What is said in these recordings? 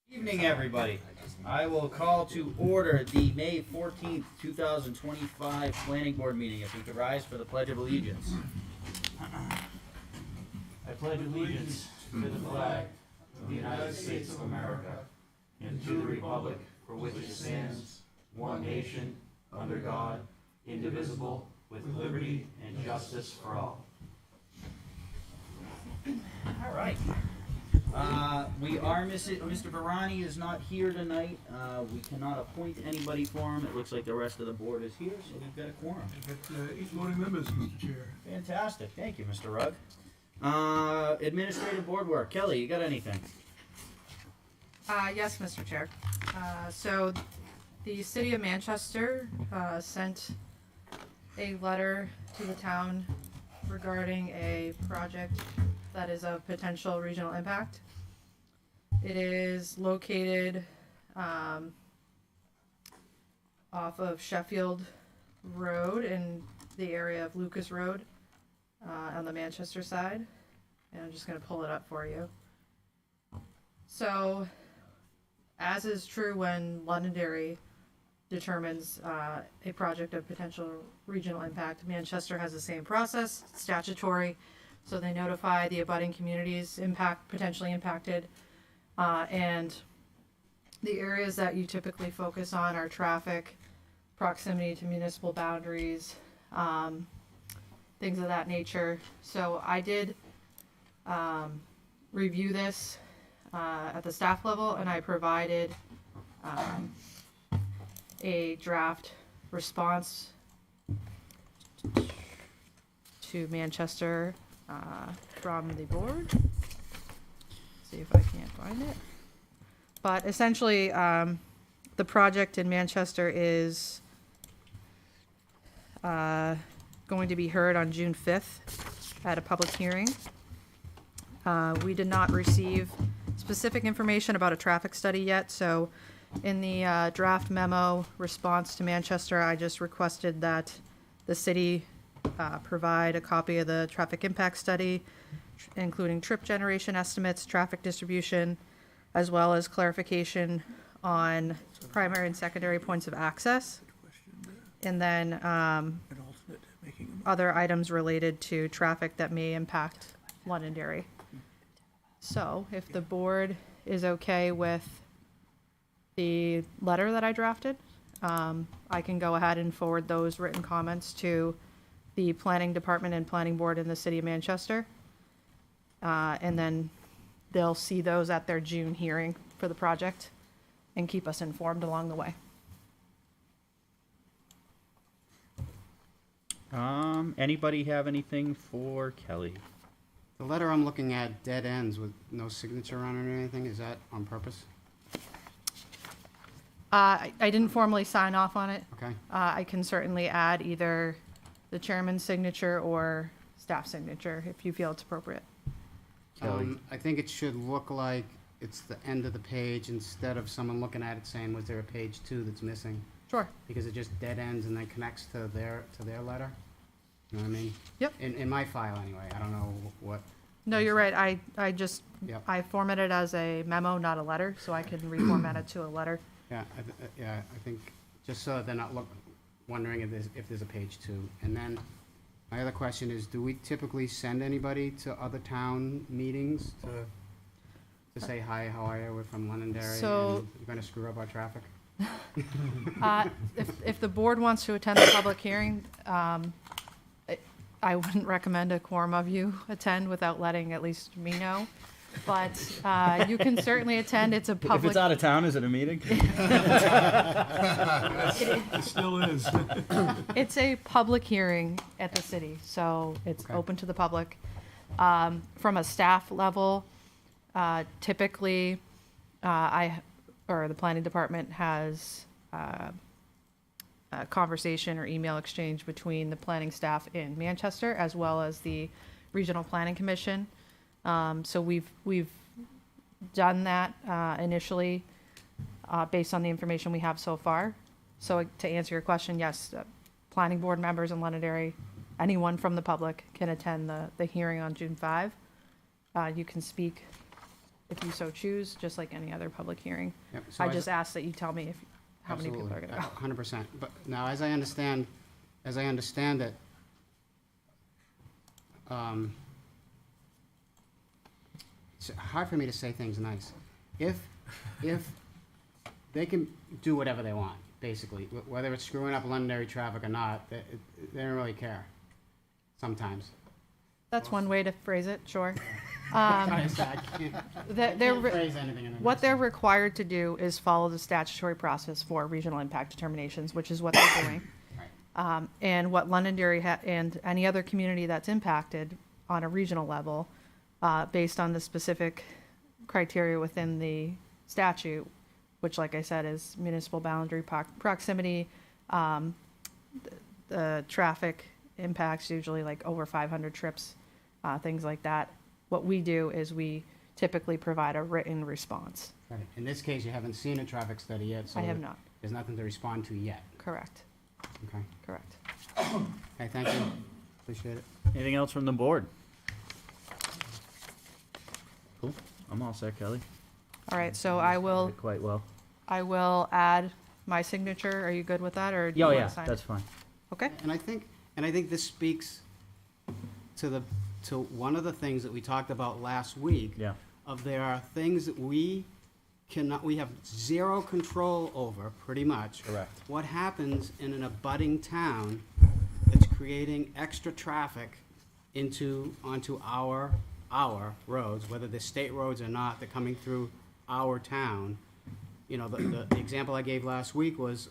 Evening, everybody. I will call to order the May 14th, 2025 Planning Board meeting. If we could rise for the Pledge of Allegiance. I pledge allegiance to the flag of the United States of America and to the republic for which it stands, one nation, under God, indivisible, with liberty and justice for all. All right. We are missing, Mr. Varani is not here tonight. We cannot appoint anybody for him. It looks like the rest of the board is here, so we've got a quorum. I've got 8 voting members, Mr. Chair. Fantastic. Thank you, Mr. Rugg. Administrative board work. Kelly, you got anything? Yes, Mr. Chair. So the city of Manchester sent a letter to the town regarding a project that is of potential regional impact. It is located off of Sheffield Road in the area of Lucas Road on the Manchester side. And I'm just going to pull it up for you. So, as is true when Londonderry determines a project of potential regional impact, Manchester has the same process, statutory. So they notify the abutting communities potentially impacted, and the areas that you typically focus on are traffic, proximity to municipal boundaries, things of that nature. So I did review this at the staff level, and I provided a draft response to Manchester from the board. See if I can't find it. But essentially, the project in Manchester is going to be heard on June 5th at a public hearing. We did not receive specific information about a traffic study yet, so in the draft memo response to Manchester, I just requested that the city provide a copy of the traffic impact study, including trip generation estimates, traffic distribution, as well as clarification on primary and secondary points of access, and then other items related to traffic that may impact Londonderry. So if the board is okay with the letter that I drafted, I can go ahead and forward those written comments to the planning department and planning board in the city of Manchester. And then they'll see those at their June hearing for the project and keep us informed along the way. Anybody have anything for Kelly? The letter I'm looking at dead ends with no signature on it or anything. Is that on purpose? I didn't formally sign off on it. Okay. I can certainly add either the chairman's signature or staff signature if you feel it's appropriate. Kelly. I think it should look like it's the end of the page instead of someone looking at it saying, was there a page 2 that's missing? Sure. Because it just dead ends and then connects to their letter. You know what I mean? Yep. In my file anyway. I don't know what. No, you're right. I just, Yep. I format it as a memo, not a letter, so I can reformat it to a letter. Yeah, I think just so they're not wondering if there's a page 2. And then my other question is, do we typically send anybody to other town meetings to say, hi, how are you? We're from Londonderry, So- and you're gonna screw up our traffic? If the board wants to attend the public hearing, I wouldn't recommend a quorum of you attend without letting at least me know. But you can certainly attend. It's a If public. it's out of town, is it a meeting? It still is. It's a public hearing at the city, so it's Okay. open to the public. From a staff level, typically, the planning department has a conversation or email exchange between the planning staff in Manchester as well as the Regional Planning Commission. So we've done that initially based on the information we have so far. So to answer your question, yes, planning board members in Londonderry, anyone from the public can attend the hearing on June 5. You can speak if you so choose, just like any other public hearing. Yep, so I just ask that you tell me how many people are gonna go. 100%. But now, as I understand it, it's hard for me to say things nice. If they can do whatever they want, basically, whether it's screwing up Londonderry traffic or not, they don't really care, sometimes. That's one way to phrase it, sure. I They're can't re- phrase anything in a What nice they're way. required to do is follow the statutory process for regional impact determinations, which is what they're doing. Right. And what Londonderry and any other community that's impacted on a regional level, based on the specific criteria within the statute, which, like I said, is municipal boundary proximity, the traffic impacts usually like over 500 trips, things like that. What we do is we typically provide a written response. Right. In this case, you haven't seen a traffic study yet, so I have not. there's nothing to respond to yet. Correct, Okay. correct. Okay, thank you. Appreciate it. Anything else from the board? Cool. I'm all set, Kelly. All right, so I will, Did quite well. add my signature. Are you good with that, or do you Oh, want yeah, to sign it? that's fine. Okay, And I think this speaks to one of the things that we talked about last week. Yeah. Of there are things that we have zero control over, pretty much. Correct. What happens in an abutting town that's creating extra traffic onto our roads, whether they're state roads or not, they're coming through our town. You know, the example I gave last week was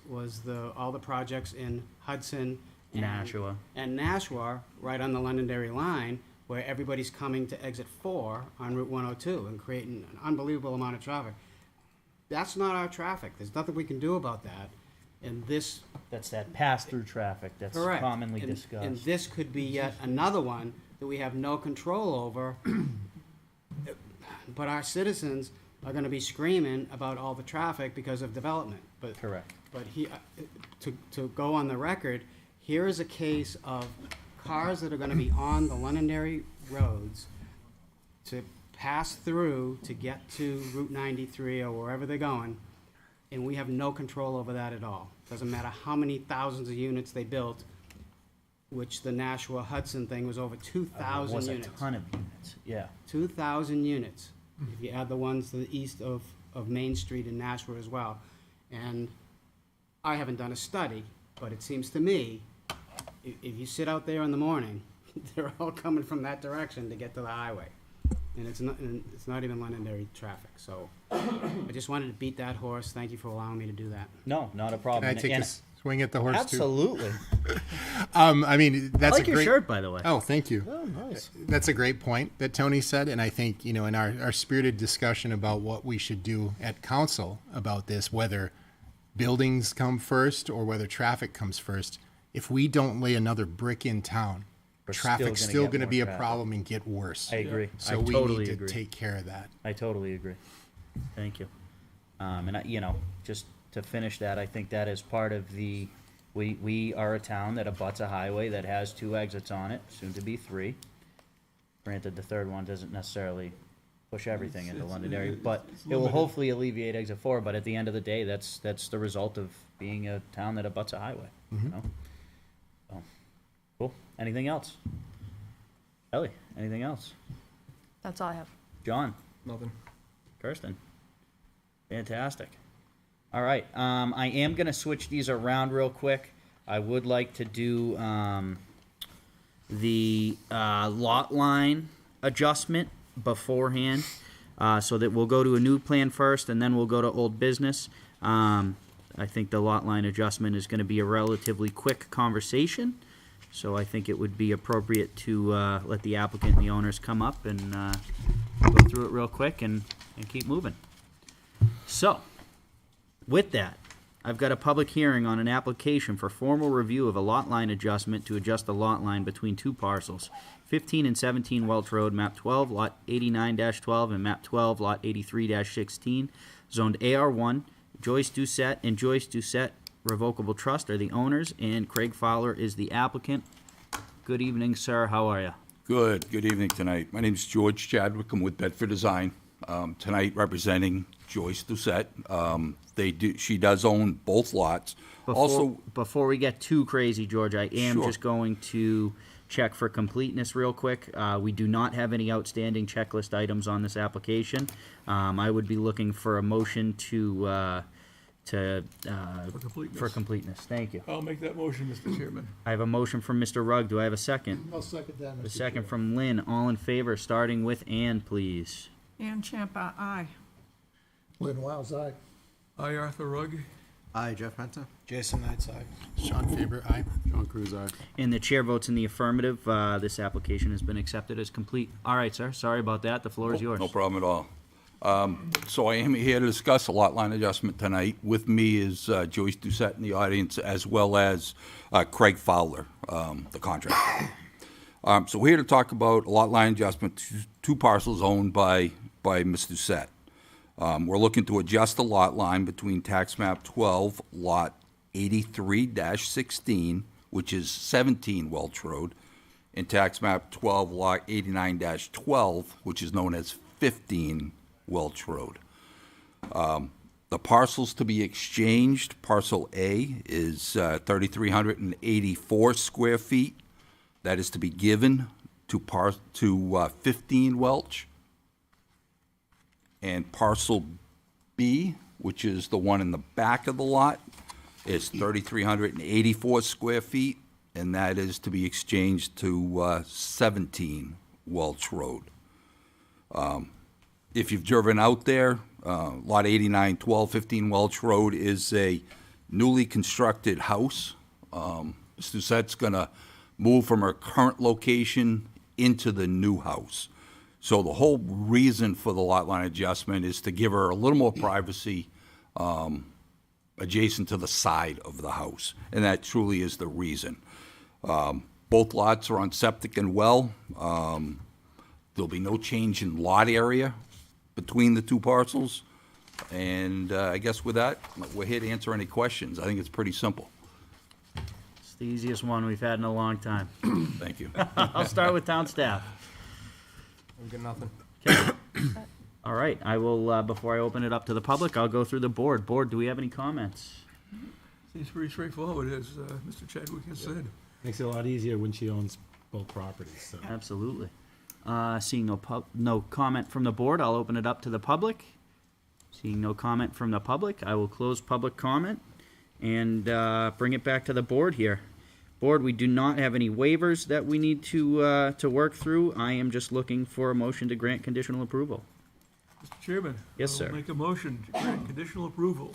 all the projects in Hudson and Nashua. and Nashua, right on the Londonderry line, where everybody's coming to exit 4 on Route 102 and creating an unbelievable amount of traffic. That's not our traffic. There's nothing we can do about that. And this, That's that pass-through traffic that's correct. commonly And discussed. this could be yet another one that we have no control over. But our citizens are gonna be screaming about all the traffic because of development. But Correct. But to go on the record, here is a case of cars that are gonna be on the Londonderry roads to pass through to get to Route 93 or wherever they're going, and we have no control over that at all. Doesn't matter how many thousands of units they built, which the Nashua Hudson thing was over 2,000 Was units. a ton of units, yeah. 2,000 units, if you add the ones to the east of Main Street in Nashua as well. And I haven't done a study, but it seems to me, if you sit out there in the morning, they're all coming from that direction to get to the highway. And it's not even Londonderry traffic, so I just wanted to beat that horse. Thank you for allowing me to do that. No, not a problem. Can I take And- a swing at the horse Absolutely. too? I mean, I that's like a your great. shirt, by the way. Oh, thank you. Oh, nice. That's a great point that Tony said, and I think, you know, in our spirited discussion about what we should do at council about this, whether buildings come first or whether traffic comes first, if we don't lay another brick in town, We're traffic's still still gonna get going to more be a traffic. problem and get worse. I agree. So I we totally need to agree. take care of that. I totally agree. Thank you. And you know, just to finish that, I think that is part of we are a town that abuts a highway that has 2 exits on it, soon to be 3. Granted, the third one doesn't necessarily push everything into Londonderry, but it will hopefully alleviate exit 4, but at the end of the day, that's the result of being a town that abuts a highway, you know? So, cool. Anything else? Ellie, anything else? that's all I have. John? Nothing. Kirsten. Fantastic. All right. I am going to switch these around real quick. I would like to do the lot line adjustment beforehand, so that we'll go to a new plan first and then we'll go to old business. I think the lot line adjustment is going to be a relatively quick conversation. So I think it would be appropriate to let the applicant and the owners come up and go through it real quick and keep moving. So, with that, I've got a public hearing on an application for formal review of a lot line adjustment to adjust the lot line between 2 parcels, 15 and 17 Welch Road, map 12, lot 89-12, and map 12, lot 83-16, zoned AR1. Joyce Doucette and Joyce Doucette Revocable Trust are the owners, and Craig Fowler is the applicant. Good evening, sir. How are you? Good evening tonight. My name's George Chadwick. I'm with Bedford Design. tonight representing Joyce Doucette. She does own both lots. Before we get too crazy, George, I am Sure. just going to check for completeness real quick. We do not have any outstanding checklist items on this application. I would be looking for a motion for completeness. Thank you. I'll make that motion, Mr. Chairman. I have a motion from Mr. Rugg. Do I have a second? I'll second that, A Mr. second Chair. from Lynn. All in favor, starting with Ann, please. Ann Champa, aye. Lynn Wiles, aye. I, Arthur Rugg. Aye, Jeff Penta. Jason Knights, aye. Sean Faber, aye. John Cruz, aye. And the chair votes in the affirmative. This application has been accepted as complete. All right, sir. Sorry about that. The floor is yours. No problem at all. So I am here to discuss a lot line adjustment tonight. With me is Joyce Doucette in the audience, as well as Craig Fowler, the contractor. So we're here to talk about a lot line adjustment, two parcels owned by Ms. Doucette. We're looking to adjust the lot line between tax map 12, lot 83-16, which is 17 Welch Road, and tax map 12, lot 89-12, which is known as 15 Welch Road. The parcels to be exchanged, parcel A is 3,384 square feet. That is to be given to 15 Welch. And parcel B, which is the one in the back of the lot, is 3,384 square feet, and that is to be exchanged to 17 Welch Road. If you've driven out there, lot 89, 12, 15 Welch Road is a newly constructed house. Ms. Doucette's gonna move from her current location into the new house. So the whole reason for the lot line adjustment is to give her a little more privacy adjacent to the side of the house, and that truly is the reason. Both lots are on septic and well. There'll be no change in lot area between the two parcels. And I guess with that, we're here to answer any questions. I think it's pretty simple. It's the easiest one we've had in a long time. Thank you. I'll start with town staff. I've got nothing. All right, I will, before I open it up to the public, I'll go through the board. Board, do we have any comments? Seems pretty straightforward, as Mr. Chadwick has said. Makes it a lot easier when she owns both properties, so. Absolutely. Seeing no comment from the board, I'll open it up to the public. Seeing no comment from the public, I will close public comment and bring it back to the board here. Board, we do not have any waivers that we need to work through. I am just looking for a motion to grant conditional approval. Mr. Chairman. Yes, sir. I'll make a motion to grant conditional approval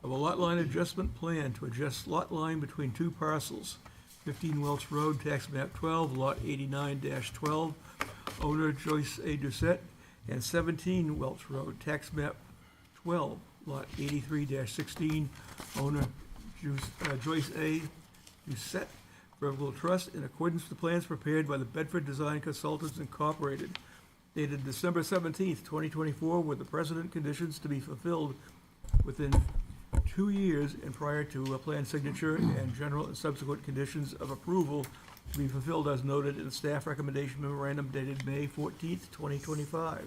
of a lot line adjustment plan to adjust lot line between two parcels. 15 Welch Road, tax map 12, lot 89-12, owner Joyce A. Doucette, and 17 Welch Road, tax map 12, lot 83-16, owner Joyce A. Doucette, Revocable Trust, in accordance with the plans prepared by the Bedford Design Consultants Incorporated, dated December 17th, 2024, with the precedent conditions to be fulfilled within 2 years and prior to a plan signature, and general and subsequent conditions of approval to be fulfilled as noted in the staff recommendation memorandum dated May 14th, 2025.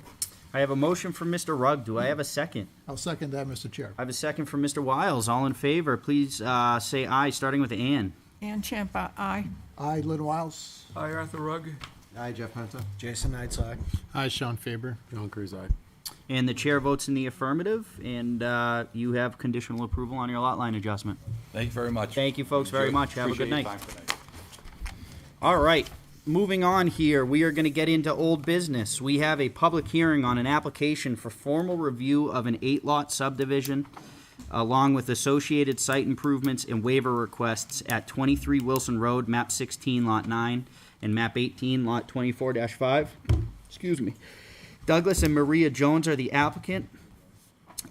I have a motion from Mr. Rugg. Do I have a second? I'll second that, Mr. Chair. I have a second from Mr. Wiles. All in favor, please say aye, starting with Ann. Ann Champa, aye. Aye, Lynn Wiles. I, Arthur Rugg. Aye, Jeff Penta. Jason Knights, aye. Aye, Sean Faber. John Cruz, aye. And the chair votes in the affirmative, and you have conditional approval on your lot line adjustment. Thank you very much. Thank you, folks, very much. Have a good Appreciate your night. time tonight. All right, moving on here, we are going to get into old business. We have a public hearing on an application for formal review of an 8-lot subdivision, along with associated site improvements and waiver requests at 23 Wilson Road, map 16, lot 9, and map 18, lot 24-5. Excuse me. Douglas and Maria Jones are the applicant,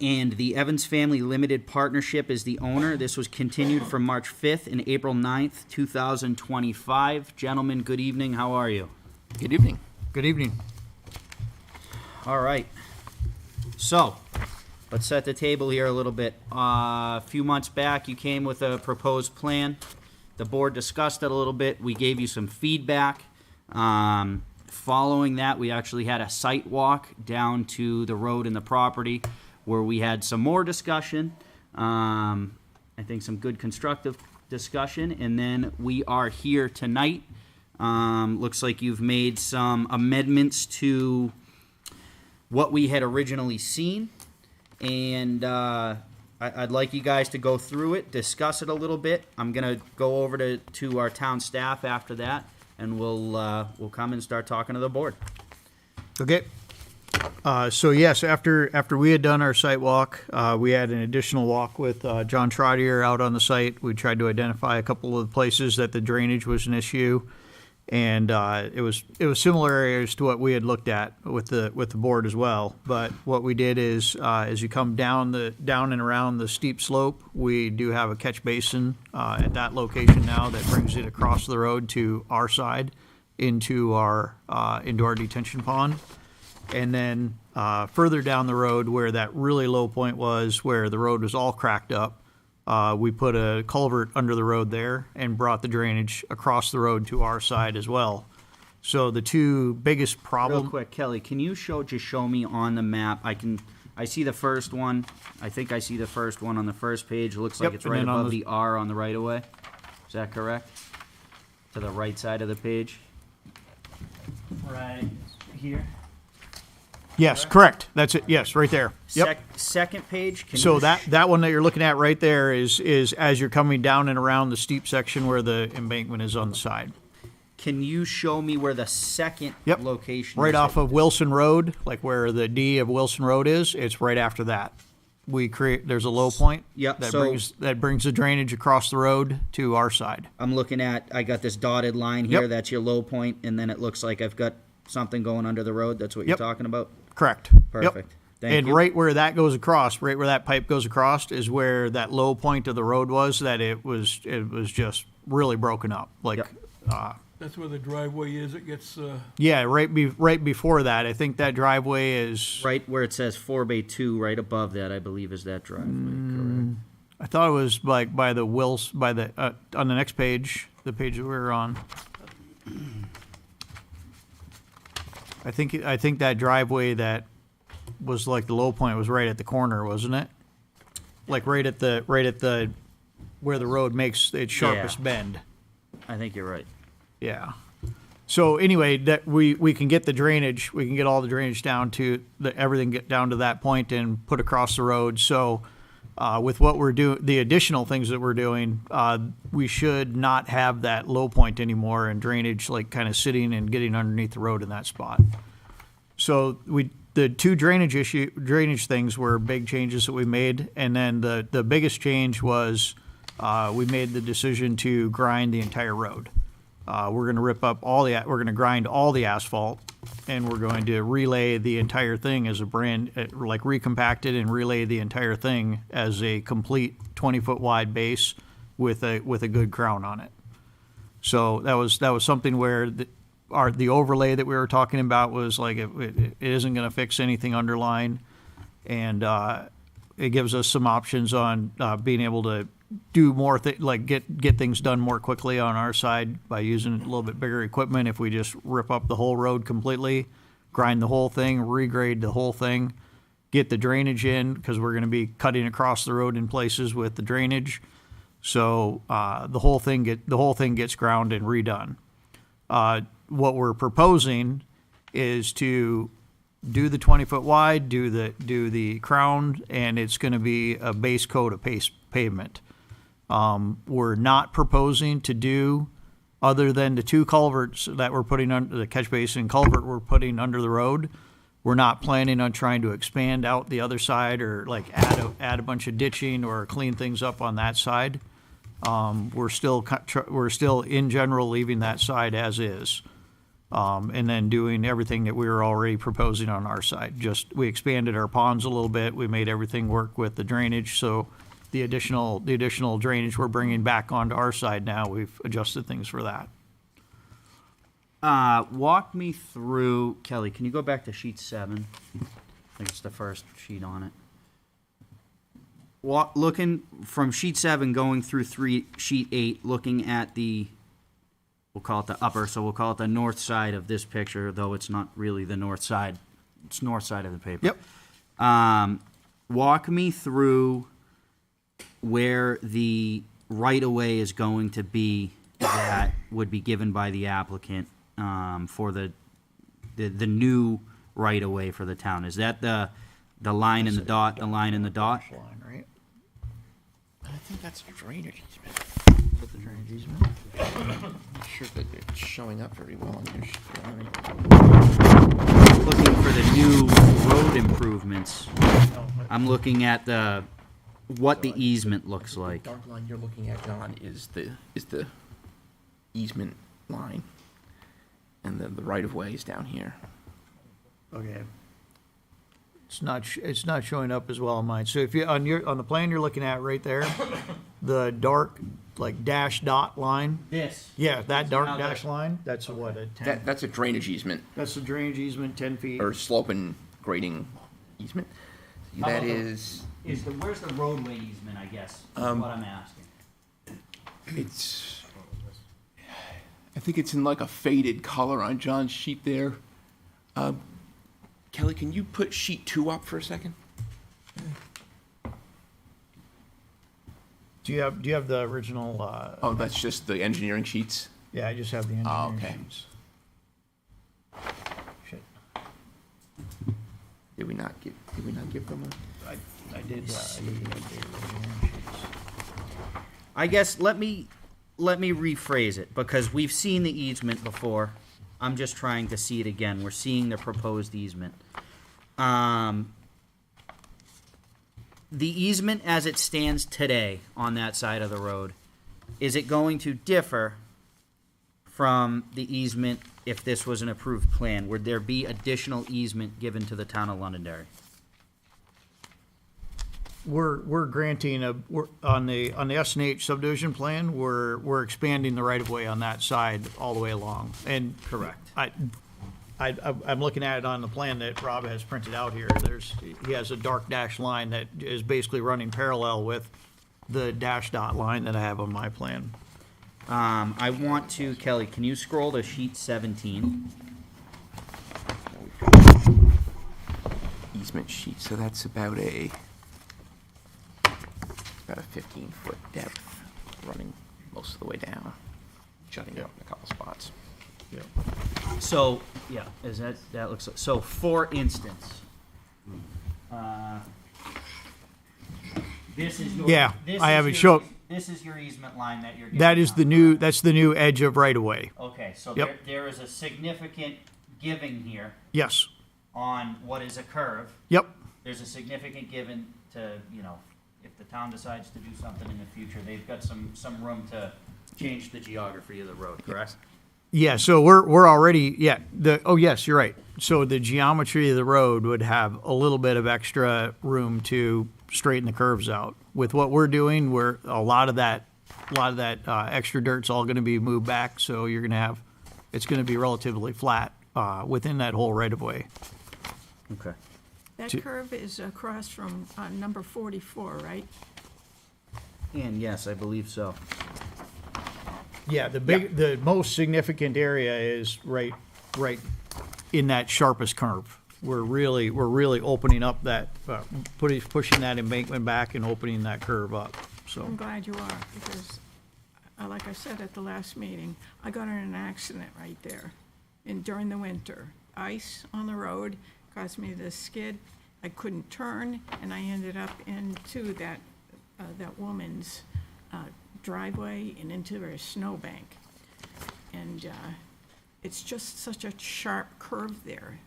and the Evans Family Limited Partnership is the owner. This was continued from March 5th and April 9th, 2025. Gentlemen, good evening. How are you? Good evening. Good evening. All right. So, let's set the table here a little bit. A few months back, you came with a proposed plan. The board discussed it a little bit. We gave you some feedback. Following that, we actually had a site walk down to the road and the property where we had some more discussion. I think some good constructive discussion, and then we are here tonight. Looks like you've made some amendments to what we had originally seen, and I'd like you guys to go through it, discuss it a little bit. I'm gonna go over to our town staff after that, and we'll come and start talking to the board. Okay. So yes, after we had done our site walk, we had an additional walk with John Trottier out on the site. We tried to identify a couple of the places that the drainage was an issue, and it was similar areas to what we had looked at with the board as well. But what we did is, as you come down and around the steep slope, we do have a catch basin at that location now that brings it across the road to our side into our detention pond. And then further down the road where that really low point was, where the road was all cracked up, we put a culvert under the road there and brought the drainage across the road to our side as well. So the two biggest Real problem. quick, Kelly, can you just show me on the map? I see the first one. I think I see the first one on the first page. It looks like Yep, it's and right then on above the- the R on the right of way. Is that correct? To the right side of the page? Right here. Yes, correct. That's it. Yes, right there. Yep. Second page. Can So you that one that you're looking at right there is as you're coming down and around the steep section where the embankment is on the side. Can you show me where the second Yep. location Right is? off of Wilson Road, like where the D of Wilson Road is, it's right after that. There's a low point. Yep, That so- brings the drainage across the road to our side. I'm looking at, I got this dotted line here. Yep. That's your low point, and then it looks like I've got something going under the road. That's what you're Yep. talking about? Correct. Yep. Perfect. Thank And you. right where that goes across, right where that pipe goes across, is where that low point of the road was. That it was just really broken up. Like, Yep. That's where the driveway is. It gets, yeah, right before that. I think that driveway is. Right where it says 4x2, right above that, I believe, is that driveway. Correct. I thought it was like by the on the next page, the page that we were on. I think that driveway that was like the low point was right at the corner, wasn't it? Like right at the where the road makes its sharpest Yeah. bend. I think you're right. Yeah. So anyway, that we can get the drainage, we can get all the drainage down to everything get down to that point and put across the road. So with what we're doing, the additional things that we're doing, we should not have that low point anymore and drainage like kind of sitting and getting underneath the road in that spot. So the two drainage things were big changes that we made, and then the biggest change was we made the decision to grind the entire road. We're going to we're going to grind all the asphalt, and we're going to relay the entire thing as a like recompacted and relay the entire thing as a complete 20-foot wide base with a good crown on it. So that was something where the overlay that we were talking about was like it isn't going to fix anything underlying, and it gives us some options on being able to do more get things done more quickly on our side by using a little bit bigger equipment. If we just rip up the whole road completely, grind the whole thing, regrade the whole thing, get the drainage in, because we're going to be cutting across the road in places with the drainage. So the whole thing gets ground and redone. What we're proposing is to do the 20-foot wide, do the crown, and it's going to be a base coat of pavement. We're not proposing to do, other than the two culverts that we're putting under the catch basin culvert we're putting under the road. We're not planning on trying to expand out the other side or like add a bunch of ditching or clean things up on that side. We're still in general leaving that side as is. And then doing everything that we were already proposing on our side. We expanded our ponds a little bit. We made everything work with the drainage. So the additional drainage we're bringing back onto our side now, we've adjusted things for that. Walk me through, Kelly, can you go back to sheet 7? I think it's the first sheet on it. Looking from sheet 7 going through sheet 8, looking at the we'll call it the upper, so we'll call it the north side of this picture, though it's not really the north side. It's north side of the paper. Yep. Walk me through where the right-of-way is going to be that would be given by the applicant for the new right-of-way for the town. Is that the line in the dot, the line in the dot? Line, right? I think that's a drainage easement. Is that the drainage easement? Not sure that it's showing up very well on your drawing. Looking for the new road improvements. I'm looking at what the easement looks like. The dark line you're looking at, John, is the easement line. And then the right-of-way is down here. Okay. It's not showing up as well on mine. So if you, on the plan you're looking at right there, the dark, like dash dot line, This. yeah, that dark Now dash that- line, that's what, a 10? That's a drainage easement, That's the drainage easement, 10 feet. or slope and grading easement. How That about the- is, Where's the roadway easement, I guess, is what I'm asking. I think it's in like a faded color on John's sheet there. Kelly, can you put sheet 2 up for a second? Do you have the original, Oh, that's just the engineering sheets? yeah, I just have the Oh, engineering okay. sheets. Shit, Did we not give them a? I did the engineering sheets. I guess let me rephrase it, because we've seen the easement before. I'm just trying to see it again. We're seeing the proposed easement. The easement as it stands today on that side of the road, is it going to differ from the easement if this was an approved plan? Would there be additional easement given to the town of Londonderry? We're granting on the S&H subdivision plan, we're expanding the right of way on that side all the way along. And Correct. I'm looking at it on the plan that Rob has printed out here. He has a dark dash line that is basically running parallel with the dash dot line that I have on my plan. I want to, Kelly, can you scroll to sheet 17? Easement sheet, so that's about a 15-foot depth, running most of the way down, jutting out in a couple spots. So, yeah, that looks, so for instance, this is your. Yeah, this I is have it your- show- This is your easement line that you're getting. That's the new edge of right of way. Okay, so Yep. there is a significant giving here Yes, on what is a curve. yep, There's a significant given to, if the town decides to do something in the future, they've got some room to change the geography of the road, correct? yeah, so we're already, yeah, yes, you're right. So the geometry of the road would have a little bit of extra room to straighten the curves out. With what we're doing, a lot of that extra dirt's all gonna be moved back, so it's gonna be relatively flat, within that whole right of way. Okay. That curve is across from number 44, right? And yes, I believe so. Yeah, the most significant area is right in that sharpest curve. We're really opening up that, pushing that embankment back and opening that curve up, so. I'm glad you are, because, like I said at the last meeting, I got in an accident right there during the winter. Ice on the road caused me to skid. I couldn't turn, and I ended up into that woman's driveway and into her snowbank. And it's just such a sharp curve there.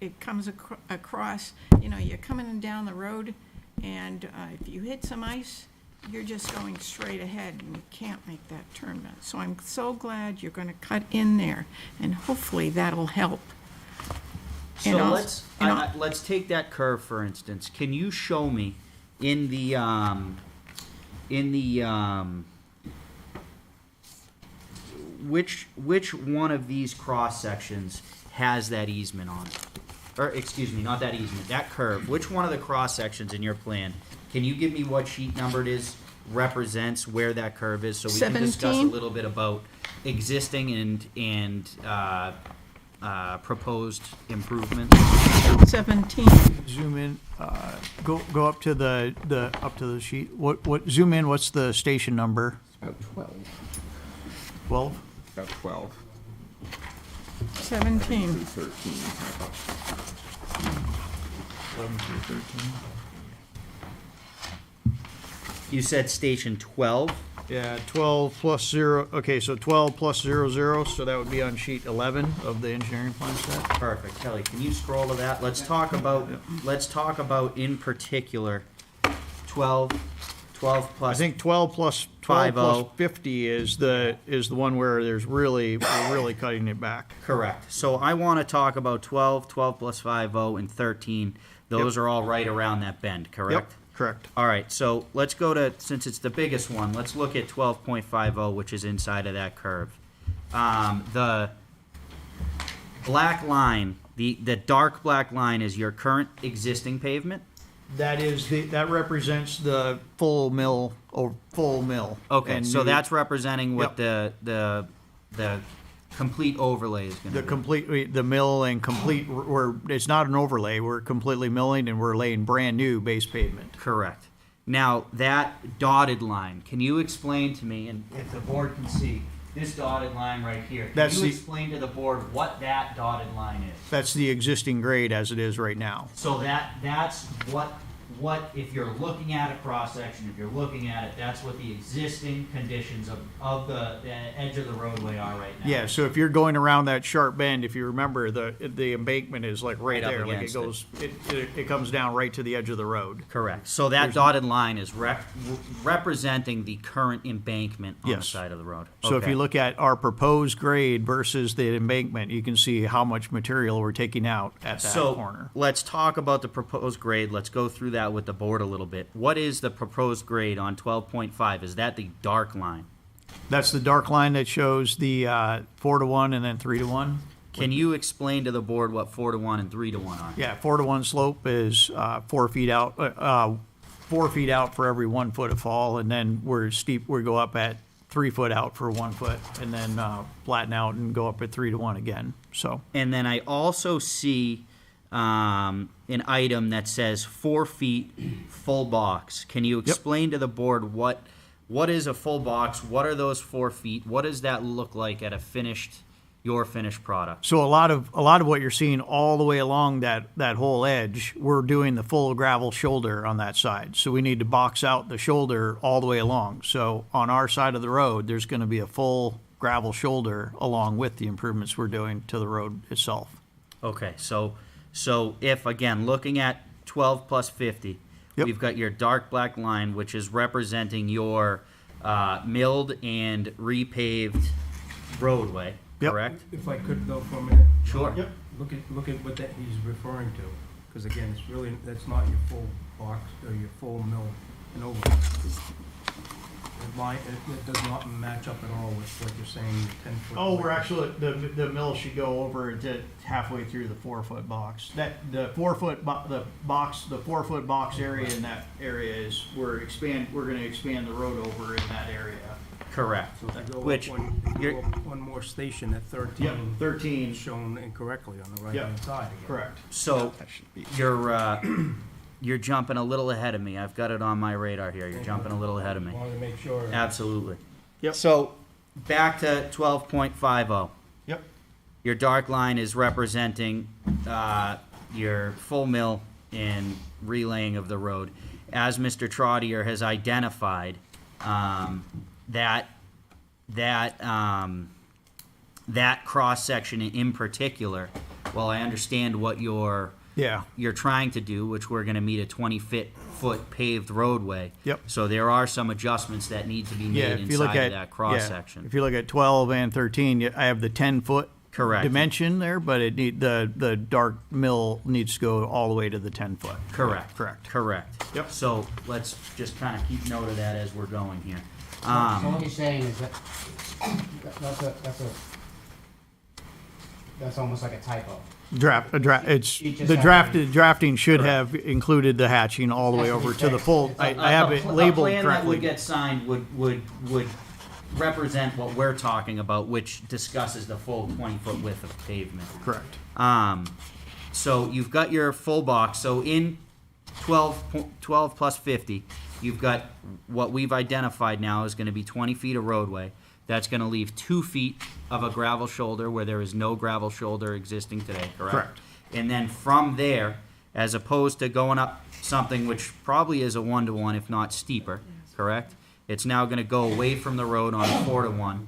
It comes across, you're coming down the road, and if you hit some ice, you're just going straight ahead, and you can't make that turn. So I'm so glad you're gonna cut in there, and hopefully that'll help. So And let's take that curve for instance. Can you show me in the which one of these cross sections has that easement on it? Or excuse me, not that easement, that curve. Which one of the cross sections in your plan? Can you give me what sheet number it is represents where that curve is, so we can discuss a 17? little bit about existing and proposed improvements. 17. Zoom in, go up to the sheet. Zoom in, what's the station number? About 12. 12? About 12. 17. 13. 11 through 13. You said station 12? Yeah, 12 plus 0, okay, so 12 plus 00, so that would be on sheet 11 of the engineering plan set. Perfect. Kelly, can you scroll to that? Let's talk about in particular 12 I plus. think 12 plus 50. 50 is the one where we're really cutting it back. Correct. So I want to talk about 12, 12 plus 50, and 13. Those are all right around that bend, correct? Yep, correct. All right, so let's go to, since it's the biggest one, let's look at 12.50, which is inside of that curve. The black line, the dark black line is your current existing pavement? That represents the full mill, or full mill. Okay, And so you- that's representing what the complete overlay is gonna The be. the mill and complete, it's not an overlay, we're completely milling and we're laying brand-new base pavement. Correct. Now, that dotted line, can you explain to me, and if the board can see, this dotted line right here, can That's you the- explain to the board what that dotted line is? That's the existing grade as it is right now. So that's what, if you're looking at a cross-section, if you're looking at it, that's what the existing conditions of the edge of the roadway are right now. Yeah, so if you're going around that sharp bend, if you remember, the embankment is like right Right up there, like it against it. goes, it comes down right to the edge of the road. Correct. So that dotted line is representing the current embankment on the Yes. side of the road. So if Okay. you look at our proposed grade versus the embankment, you can see how much material we're taking out at that So corner. let's talk about the proposed grade. Let's go through that with the board a little bit. What is the proposed grade on 12.5? Is that the dark line? That's the dark line that shows the 4-to-1 and then 3-to-1. Can you explain to the board what 4-to-1 and 3-to-1 are? Yeah, 4-to-1 slope is 4 feet out, 4 feet out for every 1 foot of fall, and then we go up at 3 foot out for 1 foot, and then flatten out and go up at 3-to-1 again. So And then I also see an item that says 4 feet full box. Can you explain to the board what is a full box? What are those 4 feet? What does that look like at your finished product? So a lot of what you're seeing all the way along that whole edge, we're doing the full gravel shoulder on that side. So we need to box out the shoulder all the way along. So on our side of the road, there's going to be a full gravel shoulder along with the improvements we're doing to the road itself. Okay, so if, again, looking at 12 plus 50, Yep. we've got your dark black line, which is representing your milled and repaved roadway, Yep. correct? If I could though for a minute. Sure. Yep. Look at what that he's referring to, because again, it's really, that's not your full box or your full mill and over. It does not match up at all with what you're saying, 10 foot. Oh, we're actually, the mill should go over to halfway through the 4 foot box. The 4 foot box area in that area is, we're gonna expand the road over in that area. Correct. So if you go up Which, go up one more station at 13. Yep, 13. It's shown incorrectly on the right-hand side again. Correct. so you're jumping a little ahead of me. I've got it on my radar here. You're jumping a little ahead of me. Wanted to make sure. Absolutely. Yep. So back to 12.50. Yep. Your dark line is representing your full mill and relaying of the road. As Mr. Trottier has identified, that cross section in particular, while I understand what you're trying to do, which we're going to meet a 20-foot paved roadway. Yep. So there are some adjustments that need to be made inside of that cross section. If you look at 12 and 13, I have the 10-foot Correct. dimension there, but the dark mill needs to go all the way to the 10-foot. Correct. Correct. Correct. Yep. So let's just kind of keep note of that as we're going here. So what you're saying is that's almost like a typo. Drafting should have included the hatching all the way Has to be over to the fixed. full, It's I have it labeled A plan that would correctly. get signed would represent what we're talking about, which discusses the full 20-foot width of pavement. Correct. So you've got your full box, so in 12 plus 50, you've got what we've identified now is gonna be 20 feet of roadway. That's gonna leave 2 feet of a gravel shoulder where there is no gravel shoulder existing today, correct? Correct. And then from there, as opposed to going up something which probably is a 1-to-1, if not steeper, correct? It's now gonna go away from the road on a 4-to-1,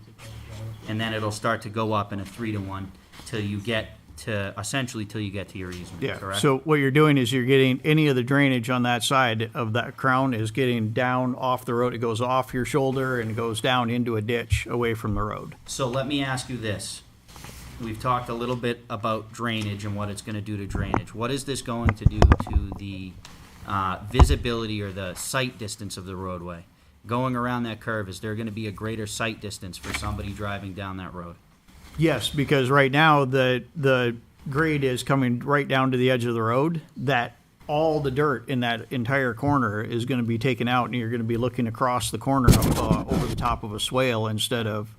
and then it'll start to go up in a 3-to-1 till you get to, essentially till you get to your easement, Yeah, correct? so what you're doing is you're getting, any of the drainage on that side of that crown is getting down off the road. It goes off your shoulder and goes down into a ditch away from the road. So let me ask you this. We've talked a little bit about drainage and what it's gonna do to drainage. What is this going to do to the visibility or the sight distance of the roadway? Going around that curve, is there gonna be a greater sight distance for somebody driving down that road? Yes, because right now the grade is coming right down to the edge of the road, that all the dirt in that entire corner is gonna be taken out, and you're gonna be looking across the corner of, over the top of a swale instead of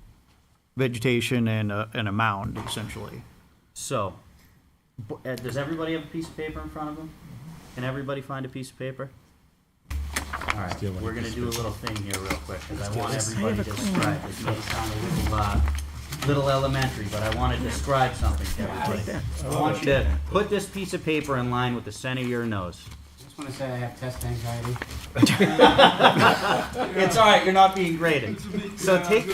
vegetation and a mound, essentially. So, does everybody have a piece of paper in front of them? Can everybody find a piece of paper? All right, Steal one we're gonna piece do a little thing here real quick, because I want I everybody have to a clean describe. This may sound a little elementary, but I want to describe something to everybody. I want you to put this piece of paper in line with the center of your nose. I just wanna say I have test anxiety. It's all right, you're not being graded. So take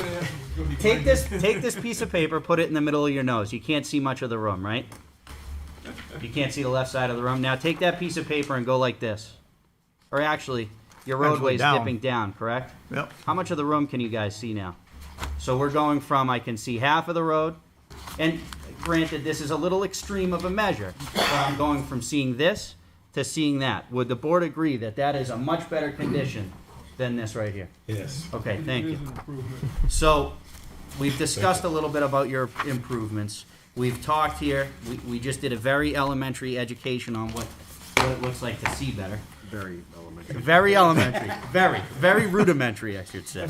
this piece of paper, put it in the middle of your nose. You can't see much of the room, right? You can't see the left side of the room. Now take that piece of paper and go like this. Or actually, your roadway's down. dipping down, correct? Yep. How much of the room can you guys see now? So we're going from, I can see half of the road, and granted, this is a little extreme of a measure, but I'm going from seeing this to seeing that. Would the board agree that that is a much better condition than this right here? Yes. Okay, thank you. So, we've discussed a little bit about your improvements. We've talked here, we just did a very elementary education on what it looks like to see better. Very elementary. Very elementary, very rudimentary, I should say.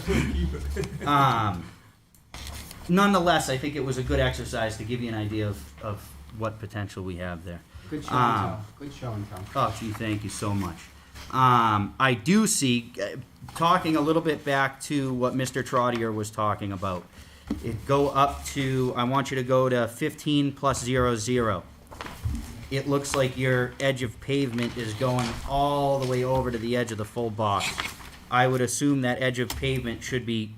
Nonetheless, I think it was a good exercise to give you an idea of what potential we have there. Good show and tell, good show and tell. Oh, gee, thank you so much. I do see, talking a little bit back to what Mr. Trottier was talking about, it go up to, I want you to go to 15 plus 00. It looks like your edge of pavement is going all the way over to the edge of the full box. I would assume that edge of pavement should be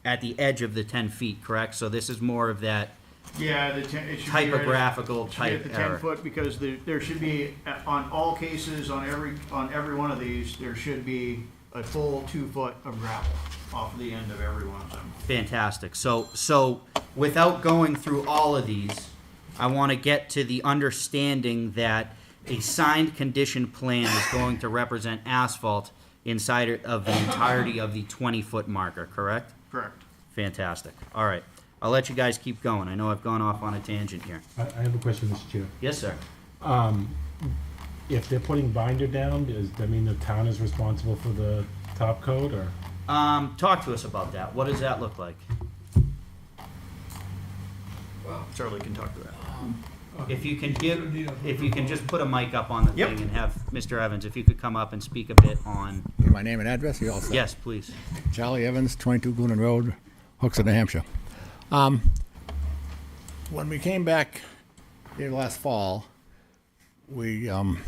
at the edge of the 10 feet, correct? So this is more of that Yeah, it should be typographical Should be type at the 10 error. foot, because there should be, on all cases, on every one of these, there should be a full 2 foot of gravel off the end of every one of them. Fantastic. So without going through all of these, I want to get to the understanding that a signed condition plan is going to represent asphalt inside of the entirety of the 20-foot marker, correct? Correct. Fantastic. All right. I'll let you guys keep going. I know I've gone off on a tangent here. I have a question, Mr. Chair. Yes, sir. If they're putting binder down, does that mean the town is responsible for the top coat, or? Talk to us about that. What does that look like? Charlie can talk to that. If you can just put a mic up on the thing and have Mr. Evans, if you could come up and speak a bit on, My name and address, you all set? yes, please. Charlie Evans, 22 Goonan Road, Hooksett, New Hampshire. When we came back here last fall, we weren't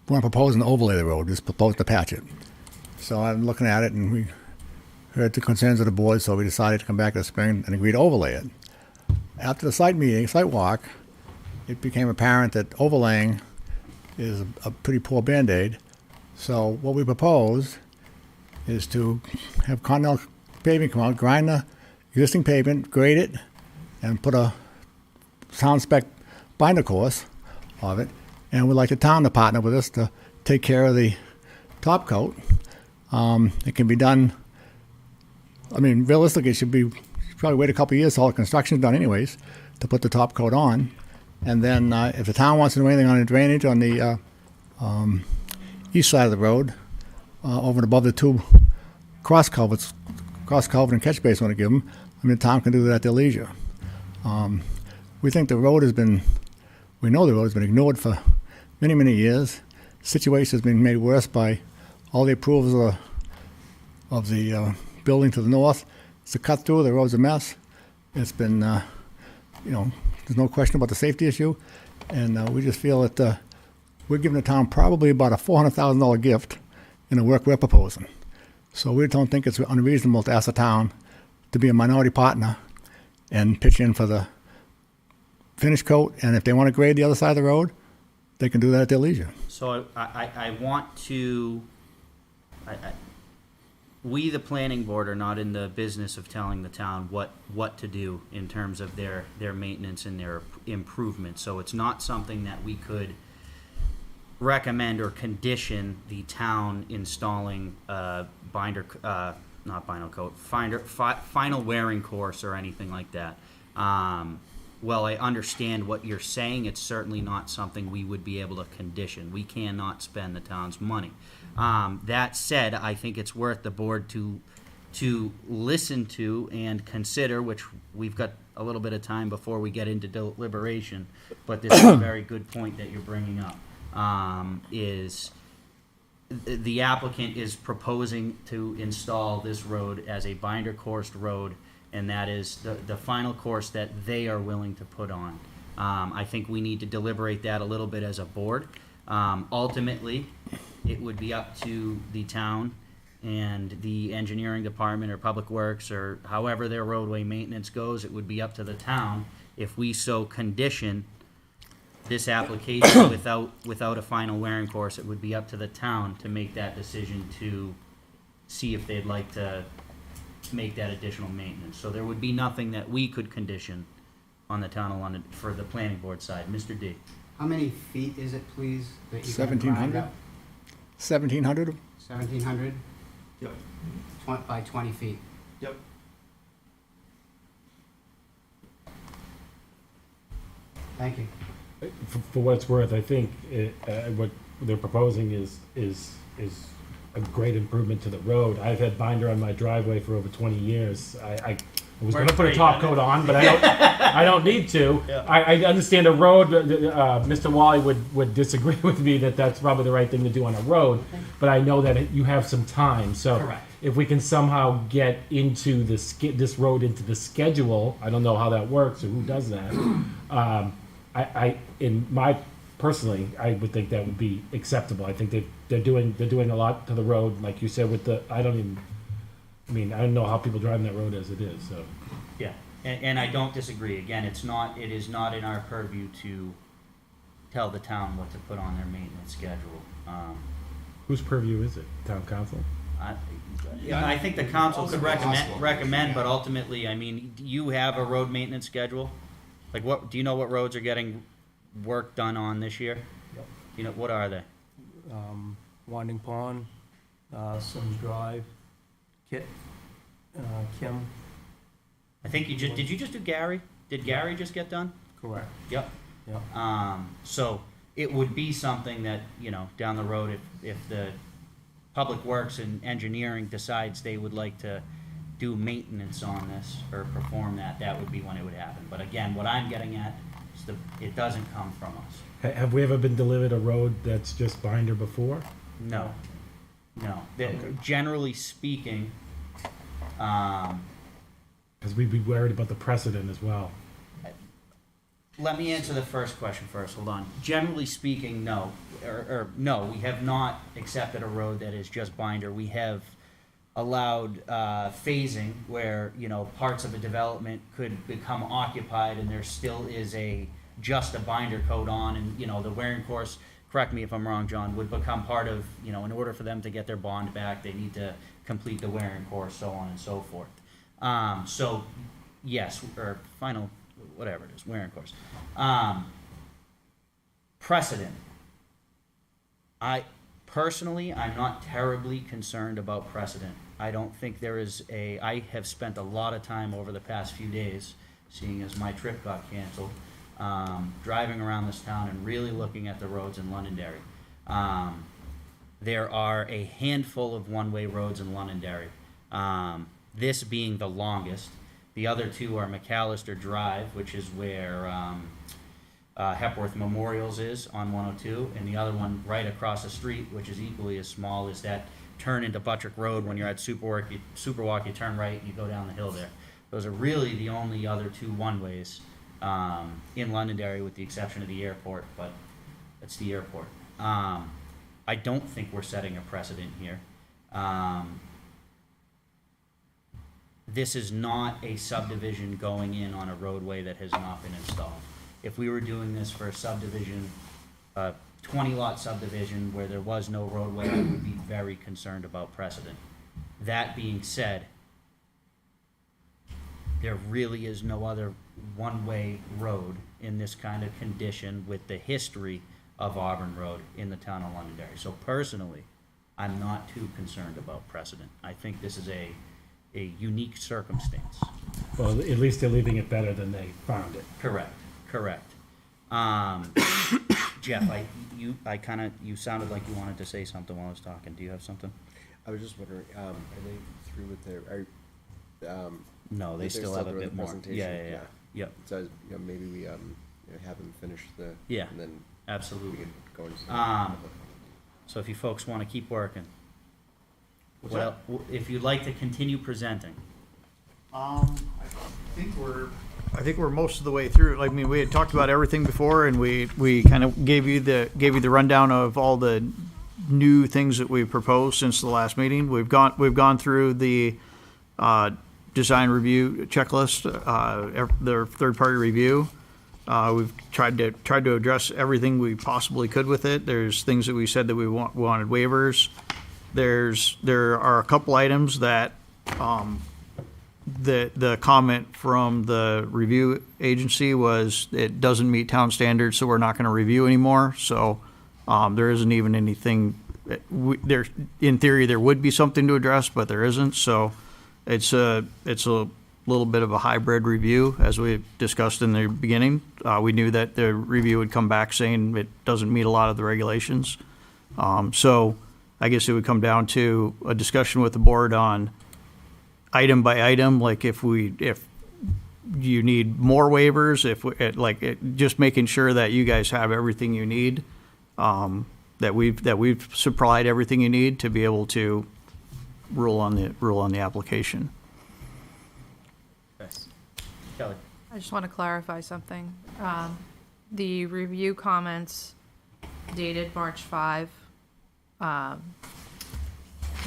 proposing to overlay the road, just proposed to patch it. So I'm looking at it, and we heard the concerns of the board, so we decided to come back this spring and agree to overlay it. After the site walk, it became apparent that overlaying is a pretty poor Band-Aid. So what we proposed is to have Continental Paving come out, grind the existing pavement, grade it, and put a sound spec binder course of it. And we'd like the town to partner with us to take care of the top coat. It can be done, I mean, realistically, it should probably wait a couple of years till all the construction's done anyways. to put the top coat on. And then if the town wants to do anything on the drainage on the east side of the road, over and above the two cross culvert and catch basin want to give them, I mean, the town can do that at their leisure. We think the road has been, we know the road has been ignored for many, many years. Situation has been made worse by all the approvals of the building to the north. It's a cut through, the road's a mess. It's been, there's no question about the safety issue. And we just feel that we're giving the town probably about a $400,000 gift in the work we're proposing. So we don't think it's unreasonable to ask the town to be a minority partner and pitch in for the finish coat. And if they want to grade the other side of the road, they can do that at their leisure. So I want to, we, the planning board, are not in the business of telling the town what to do in terms of their maintenance and their improvements. So it's not something that we could recommend or condition the town installing a binder, not vinyl coat, final wearing course or anything like that. Well, I understand what you're saying. It's certainly not something we would be able to condition. We cannot spend the town's money. That said, I think it's worth the board to listen to and consider, which we've got a little bit of time before we get into deliberation, but this is a very good point that you're bringing up, is the applicant is proposing to install this road as a binder coursed road, and that is the final course that they are willing to put on. I think we need to deliberate that a little bit as a board. Ultimately, it would be up to the town and the engineering department or public works or however their roadway maintenance goes. It would be up to the town if we so condition this application without a final wearing course. It would be up to the town to make that decision to see if they'd like to make that additional maintenance. So there would be nothing that we could condition on the town of London for the planning board side. Mr. D. How many feet is it, please? that you can 1,700? grind up? 1,700? 1,700 Yep. by 20 feet. Yep. Thank you. For what it's worth, I think what they're proposing is a great improvement to the road. I've had binder on my driveway for over 20 years. I was going to put a top coat on, but I don't need to. Yeah. I understand a road. Mr. Wally would disagree with me that that's probably the right thing to do on a road, but I know that you have some time. So Correct. if we can somehow get into this road into the schedule, I don't know how that works or who does that. Personally, I would think that would be acceptable. I think they're doing a lot to the road, like you said. I don't know how people drive that road as it is. So Yeah, and I don't disagree. Again, it is not in our purview to tell the town what to put on their maintenance schedule. whose purview is it? Town council? I think the council could recommend, but ultimately, I mean, you have a road maintenance schedule? Like do you know what roads are getting work done on this year? Yep. You know, what are they? Winding Pond, Sims Drive, Kit, Kim. I think did you just do Gary? Did Gary just get done? Correct. Yep. Yep. So it would be something that, down the road, if the Public Works and Engineering decides they would like to do maintenance on this or perform that would be when it would happen. But again, what I'm getting at is it doesn't come from us. Have we ever been delivered a road that's just binder before? No. Generally speaking, Because we'd be worried about the precedent as well. let me answer the first question first. Hold on. Generally speaking, no. Or no, we have not accepted a road that is just binder. We have allowed phasing where, parts of a development could become occupied and there still is just a binder coat on, and, the wearing course, correct me if I'm wrong, John, would become part of, in order for them to get their bond back, they need to complete the wearing course, so on and so forth. So, yes, or final, whatever it is, wearing course. Precedent. Personally, I'm not terribly concerned about precedent. I don't think there is I have spent a lot of time over the past few days seeing as my trip got canceled, driving around this town and really looking at the roads in Londonderry. There are a handful of one-way roads in Londonderry, this being the longest. The other two are McAllister Drive, which is where Hepworth Memorials is on 102, and the other one right across the street, which is equally as small, is that turn into Buttrick Road. When you're at Superwalk, you turn right and you go down the hill there. Those are really the only other two one-ways in Londonderry, with the exception of the airport, but it's the airport. I don't think we're setting a precedent here. This is not a subdivision going in on a roadway that has not been installed. If we were doing this for a subdivision, 20-lot subdivision where there was no roadway, I would be very concerned about precedent. That being said, there really is no other one-way road in this kind of condition with the history of Auburn Road in the town of Londonderry. So personally, I'm not too concerned about precedent. I think this is a unique circumstance. Well, at least they're leaving it better than they found it. Correct. Jeff, you sounded like you wanted to say something while I was talking. Do you have something? I was just wondering, are they through with their, No, they still have a doing bit the more. presentation? Yeah. Yep, So, maybe we, have them finish the. Yeah. And then we absolutely. can go into. So if you folks want to keep working, What's well, if you'd like to continue presenting, I think we're most of the way through. I mean, we had talked about everything before, and we kind of gave you the rundown of all the new things that we proposed since the last meeting. We've gone through the design review checklist, the third party review. We've tried to address everything we possibly could with it. There's things that we said that we wanted waivers. There are a couple items that the comment from the review agency was it doesn't meet town standards, so we're not going to review anymore. So there isn't even anything there. In theory, there would be something to address, but there isn't. So it's a little bit of a hybrid review, as we discussed in the beginning. We knew that the review would come back saying it doesn't meet a lot of the regulations. So I guess it would come down to a discussion with the board on item by item, like if you need more waivers, just making sure that you guys have everything you need, that we've supplied everything you need to be able to rule on the application. Kelly. I just want to clarify something. The review comments dated March 5,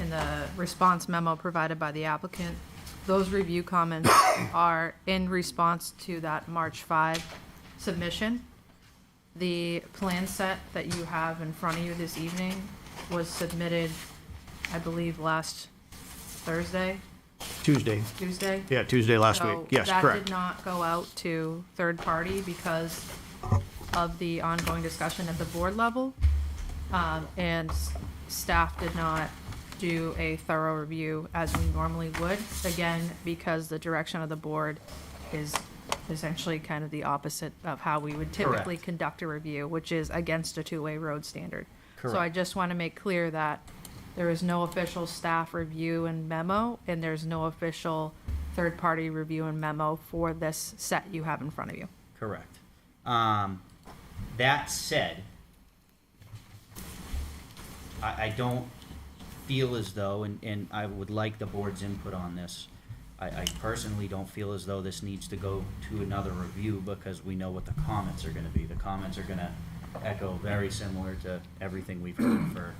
in the response memo provided by the applicant, those review comments are in response to that March 5 submission. The plan set that you have in front of you this evening was submitted, I believe, last Thursday? Tuesday. Yeah, Tuesday last week. Yes, That correct. did not go out to third party because of the ongoing discussion at the board level. And staff did not do a thorough review as we normally would, again, because the direction of the board is essentially kind of the opposite of how we would typically Correct. conduct a review, which is against a two-way road standard. So I Correct. just want to make clear that there is no official staff review and memo, and there's no official third-party review and memo for this set you have in front of you. Correct. That said, I don't feel as though, and I would like the board's input on this, I personally don't feel as though this needs to go to another review because we know what the comments are gonna be. The comments are gonna echo very similar to everything we've heard for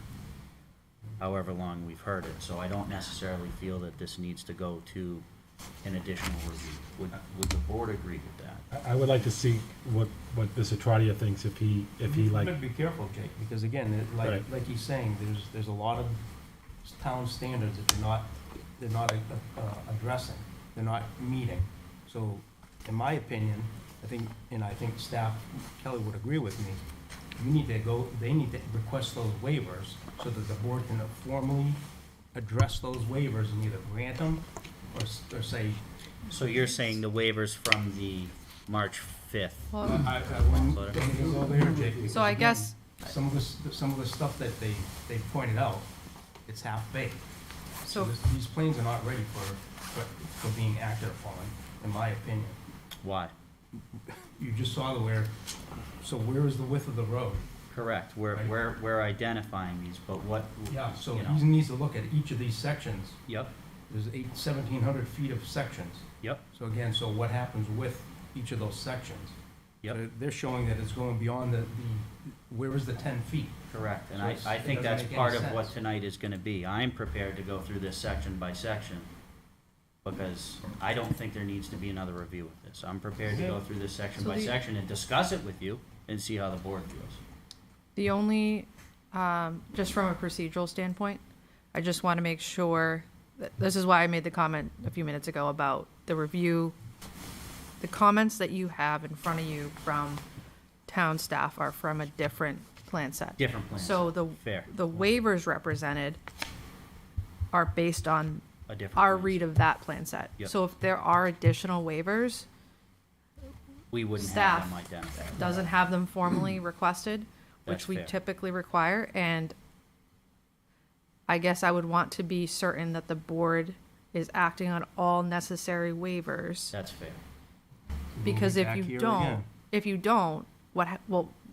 however long we've heard it. So I don't necessarily feel that this needs to go to an additional review. Would the board agree with that? I would like to see what Mr. Trotter thinks if he You like. better be careful, Jake, because again, Right. like he's saying, there's a lot of town standards that they're not addressing, they're not meeting. So, in my opinion, I think staff, Kelly would agree with me, they need to request those waivers so that the board can formally address those waivers and either grant them or say, So you're saying the waivers from the March 5th? Well, I wouldn't go there, Jake. because So I again, guess- Some of the stuff that they pointed out, it's half-baked. So- These plans are not ready for being acted upon, in my opinion. Why? You just saw so where is the width of the road? Correct, Right. we're identifying these, but what, Yeah, so you know. he needs to look at each of these sections. Yep, There's 1,700 feet of sections. yep, So again, so what happens with each of those sections? Yep. So they're showing that it's going beyond where is the 10 feet? correct, and So it's- I it think doesn't that's make any part of what sense. tonight is gonna be. I'm prepared to go through this section by section, because I don't think there needs to be another review of this. I'm prepared to go through this section So by the- section and discuss it with you, and see how the board feels. The only, just from a procedural standpoint, I just want to make sure, that this is why I made the comment a few minutes ago about the review. The comments that you have in front of you from town staff are from a different plan set. Different plans. So Fair. the waivers represented are based on A different our plans. read of that plan set. Yep. So if there are additional waivers, We wouldn't have staff them identified. doesn't have them formally requested, That's which we fair. typically require, and I guess I would want to be certain that the board is acting on all necessary waivers, That's fair. because We'll be if back you here don't, again.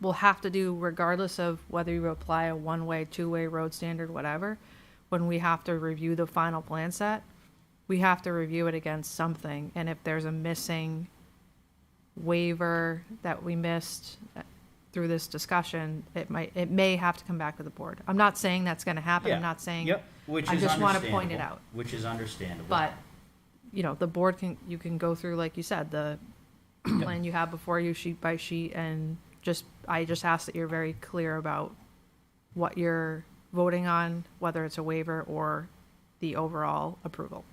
we'll have to do, regardless of whether you apply a one-way, two-way road standard, whatever, when we have to review the final plan set, we have to review it against something, and if there's a missing waiver that we missed through this discussion, it may have to come back to the board. I'm not saying that's gonna happen, Yeah. I'm not saying, Yep, which I is just wanna point it understandable, out. Which is understandable. but, you know, the board you can go through, like you said, the plan you have before you, sheet by sheet, and I just ask that you're very clear about what you're voting on, whether it's a waiver or the overall approval.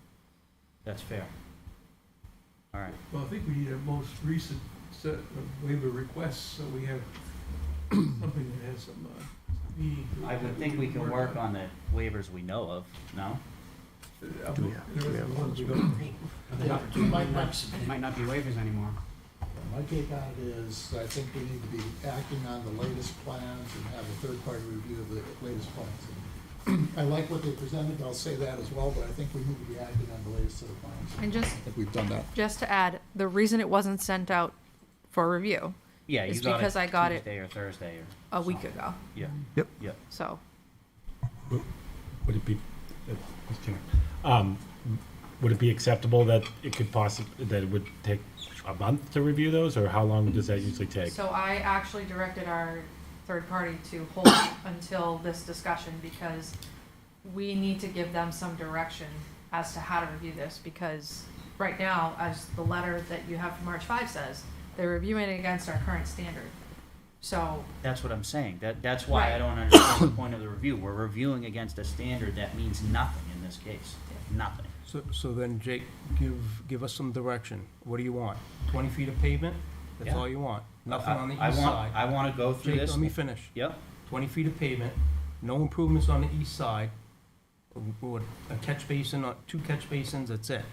That's fair. All right. Well, I think we need a most recent set of waiver requests, so we have something that has some, meaning to it I would that think we can work on. on the waivers we know of, no? The ones we don't. It might not be waivers anymore. My take on it is, I think we need to be acting on the latest plans and have a third-party review of the latest plans. I like what they presented, I'll say that as well, but I think we need to be acting on the latest set of plans. And I think we've done that. just to add, the reason it wasn't sent out for review Yeah, you is got because it I got it Tuesday or Thursday or. a week something. ago, Yeah. Yep. Yep. so. Would it be, would it be acceptable that it could that it would take a month to review those, or how long does that usually take? So I actually directed our third party to hold until this discussion, because we need to give them some direction as to how to review this, because right now, as the letter that you have from March 5 says, they're reviewing it against our current standard. So, That's what I'm saying. That's why I Right. don't understand the point of the review. We're reviewing against a standard that means nothing in this case. Nothing. So then, Jake, give us some direction. What do you want? 20 feet of pavement? That's Yeah. all you want? Nothing on the I east want- side? I want to go through Jake, this. let me finish. Yep. 20 feet of pavement, no improvements on the east side, with a catch basin, or 2 catch basins, that's it.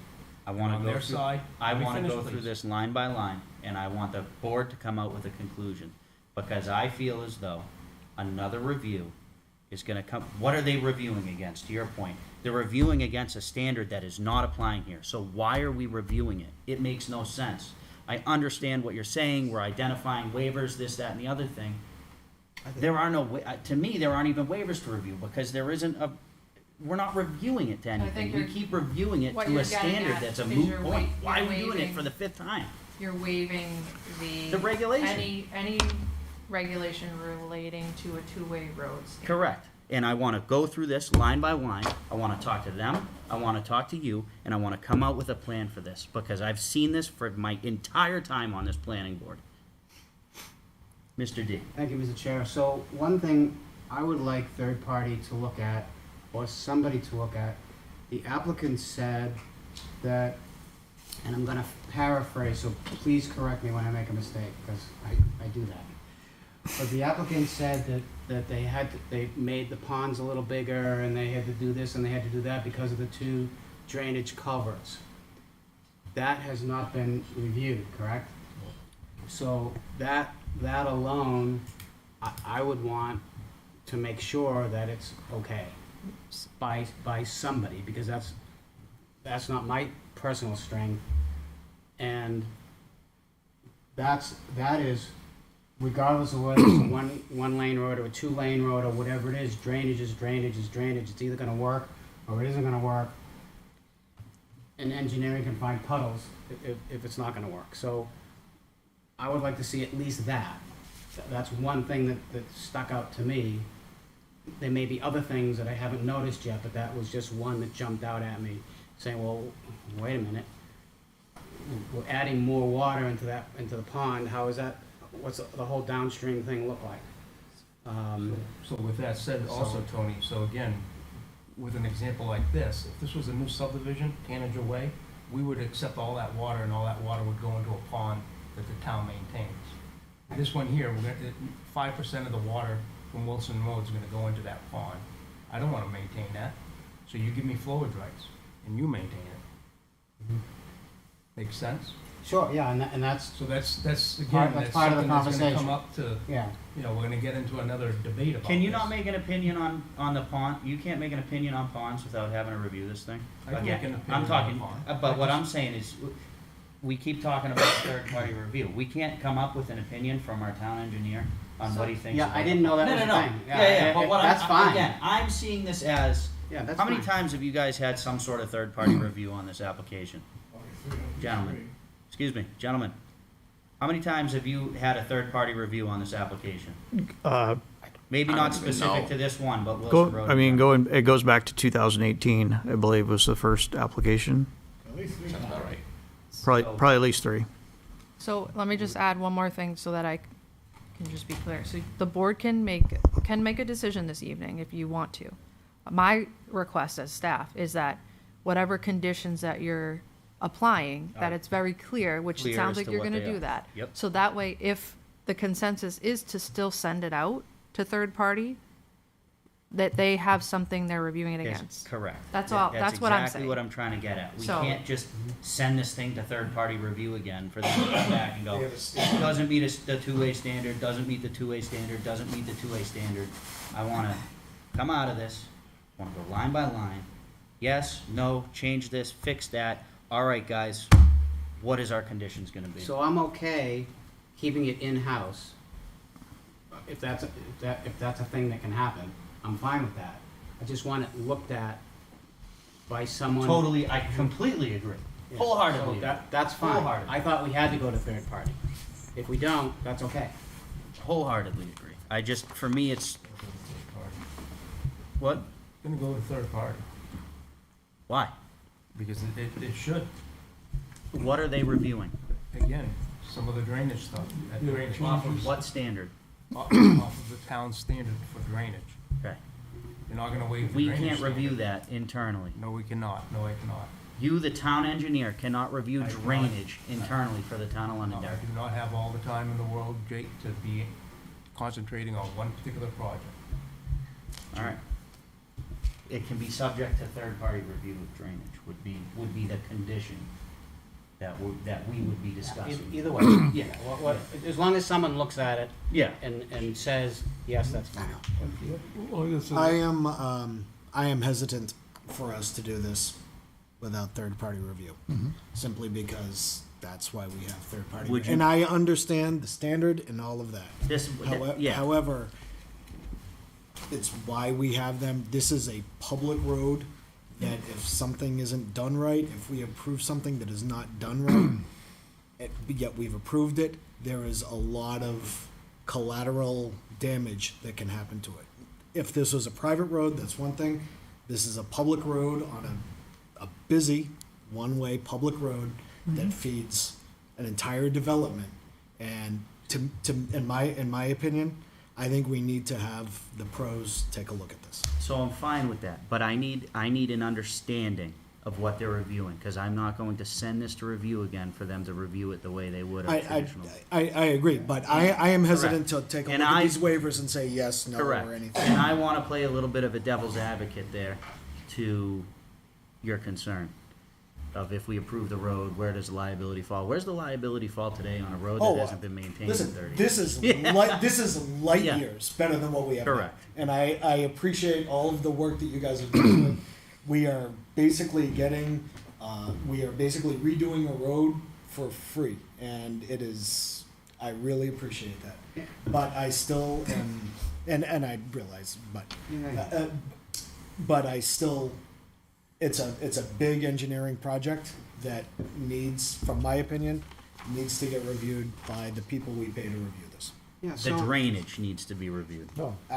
I want to On go their through. side, I let me want to finish, go through please. this line by line, and I want the board to come out with a conclusion, because I feel as though another review is going to come. What are they reviewing against? To your point, they're reviewing against a standard that is not applying here. So why are we reviewing it? It makes no sense. I understand what you're saying. We're identifying waivers, this, that, and the other thing. There are no, to me, there aren't even waivers to review, because there isn't a, we're not reviewing it to anything. think We you're- keep reviewing it what to you're a getting standard at that's a is moot you're point. Why are you're we doing it waiving- for the 5th time? you're waiving The regulation. any regulation relating to a two-way road standard. Correct. And I want to go through this line by line. I want to talk to them, I want to talk to you, and I want to come out with a plan for this, because I've seen this for my entire time on this planning board. Mr. D. Thank you, Mr. Chair. So one thing I would like third party to look at, or somebody to look at, the applicant said that, and I'm gonna paraphrase, so please correct me when I make a mistake, because I do that. But the applicant said that they made the ponds a little bigger, and they had to do this and they had to do that because of the 2 drainage culverts. that has not been reviewed, correct? So that alone, I would want to make sure that it's okay by somebody, because that's not my personal strength. And that is, regardless of whether it's a one lane road or a 2-lane road or whatever it is, drainage is drainage is drainage. It's either gonna work or it isn't gonna work. And engineering can find puddles if it's not gonna work. So I would like to see at least that. That's one thing that stuck out to me. There may be other things that I haven't noticed yet, but that was just one that jumped out at me, saying, well, wait a minute. We're adding more water into the pond. How is that? What's the whole downstream thing look like? So with that said also, Tony, so again, with an example like this, if this was a new subdivision, Tanager Way, we would accept all that water and all that water would go into a pond that the town maintains. This one here, 5% of the water from Wilson Road is gonna go into that pond. I don't wanna maintain that, so you give me flowage rights and you maintain it. Make sense? Sure, yeah, and that's, So that's again, That's that's part of the something that's gonna conversation. come up to, yeah. you know, we're gonna get into another debate about Can you this. not make an opinion on the pond? You can't make an opinion on ponds without having to review this thing? I can Again, make an opinion I'm on talking, a pond. but what I'm saying is, we keep talking about third-party review. We can't come up with an opinion from our town engineer on what he thinks. Yeah, about I didn't know that No, was no, a no. thing. Yeah, but what that's I'm, fine. again, I'm seeing this as, Yeah, that's how many fine. times have you guys had some sort of third-party review on this application? Gentlemen, excuse me, gentlemen. How many times have you had a third-party review on this application? Maybe not specific to this one, but Wilson Road. It goes back to 2018, I believe, was the first application. Sounds about right. Probably at least 3. So let me just add one more thing so that I can just be clear. So the board can make a decision this evening if you want to. My request as staff is that whatever conditions that you're applying, that it's very clear, which Clear it sounds as like to you're what gonna they do are. that. Yep. So that way, if the consensus is to still send it out to third party, that they have something they're reviewing it Yes, against. correct. That's all- that's what I'm exactly saying. what I'm trying to get at. We So- can't just send this thing to third-party review again for them to come back and go, doesn't meet the two-way standard, doesn't meet the two-way standard, doesn't meet the two-way standard. I wanna come out of this, wanna go line by line. Yes, no, change this, fix that. All right, guys, what is our conditions gonna be? So I'm okay keeping it in-house. If that's a thing that can happen, I'm fine with that. I just want it looked at by someone. Totally, I completely agree. Yeah. Wholeheartedly. So that's fine. Wholeheartedly. I thought we had to go to third party. If we don't, that's okay. Wholeheartedly agree. I just, for me, it's, what? Gonna go with third party, Why? because it should, What are they reviewing? again, some of the drainage stuff. That drainage Off of what standard? off of the town standard for drainage. Okay. You're not gonna waive the We drainage can't review standard. that internally. No, we cannot. No, I cannot. You, the town engineer, cannot review I do not. drainage internally for the town of No, Londonderry. I do not have all the time in the world, Jake, to be concentrating on one particular project. All right. It can be subject to third-party review of drainage, would be the condition that we would be discussing. Either way, yeah. As long as someone looks at it Yeah. and says, yes, that's fine. I am hesitant for us to do this without third-party review, simply because that's why we have third-party. Would review. you- And I understand the standard and all of that. This, yeah. However, it's why we have them. This is a public road that if something isn't done right, if we approve something that is not done right, yet we've approved it, there is a lot of collateral damage that can happen to it. If this was a private road, that's one thing. This is a public road on a busy one-way public road that feeds an entire development. And in my opinion, I think we need to have the pros take a look at this. So I'm fine with that, but I need an understanding of what they're reviewing, because I'm not going to send this to review again for them to review it the way they would have traditionally. I agree, but I am hesitant to take a And look at I- these waivers and say yes, no, Correct. or anything. And I want to play a little bit of a devil's advocate there to your concern. of if we approve the road, where does the liability fall? Where's the liability fall today on a road Oh, that hasn't been maintained in Listen, 30 years? this is light Yeah. years better than what we have. now. Correct. And I appreciate all of the work that you guys are doing. We are basically redoing a road for free, and it is. I really appreciate that. But I still am, and I realize, but I still. It's a big engineering project that needs, from my opinion, needs to get reviewed by the people we pay to review this. Yeah, The so, drainage needs to be reviewed.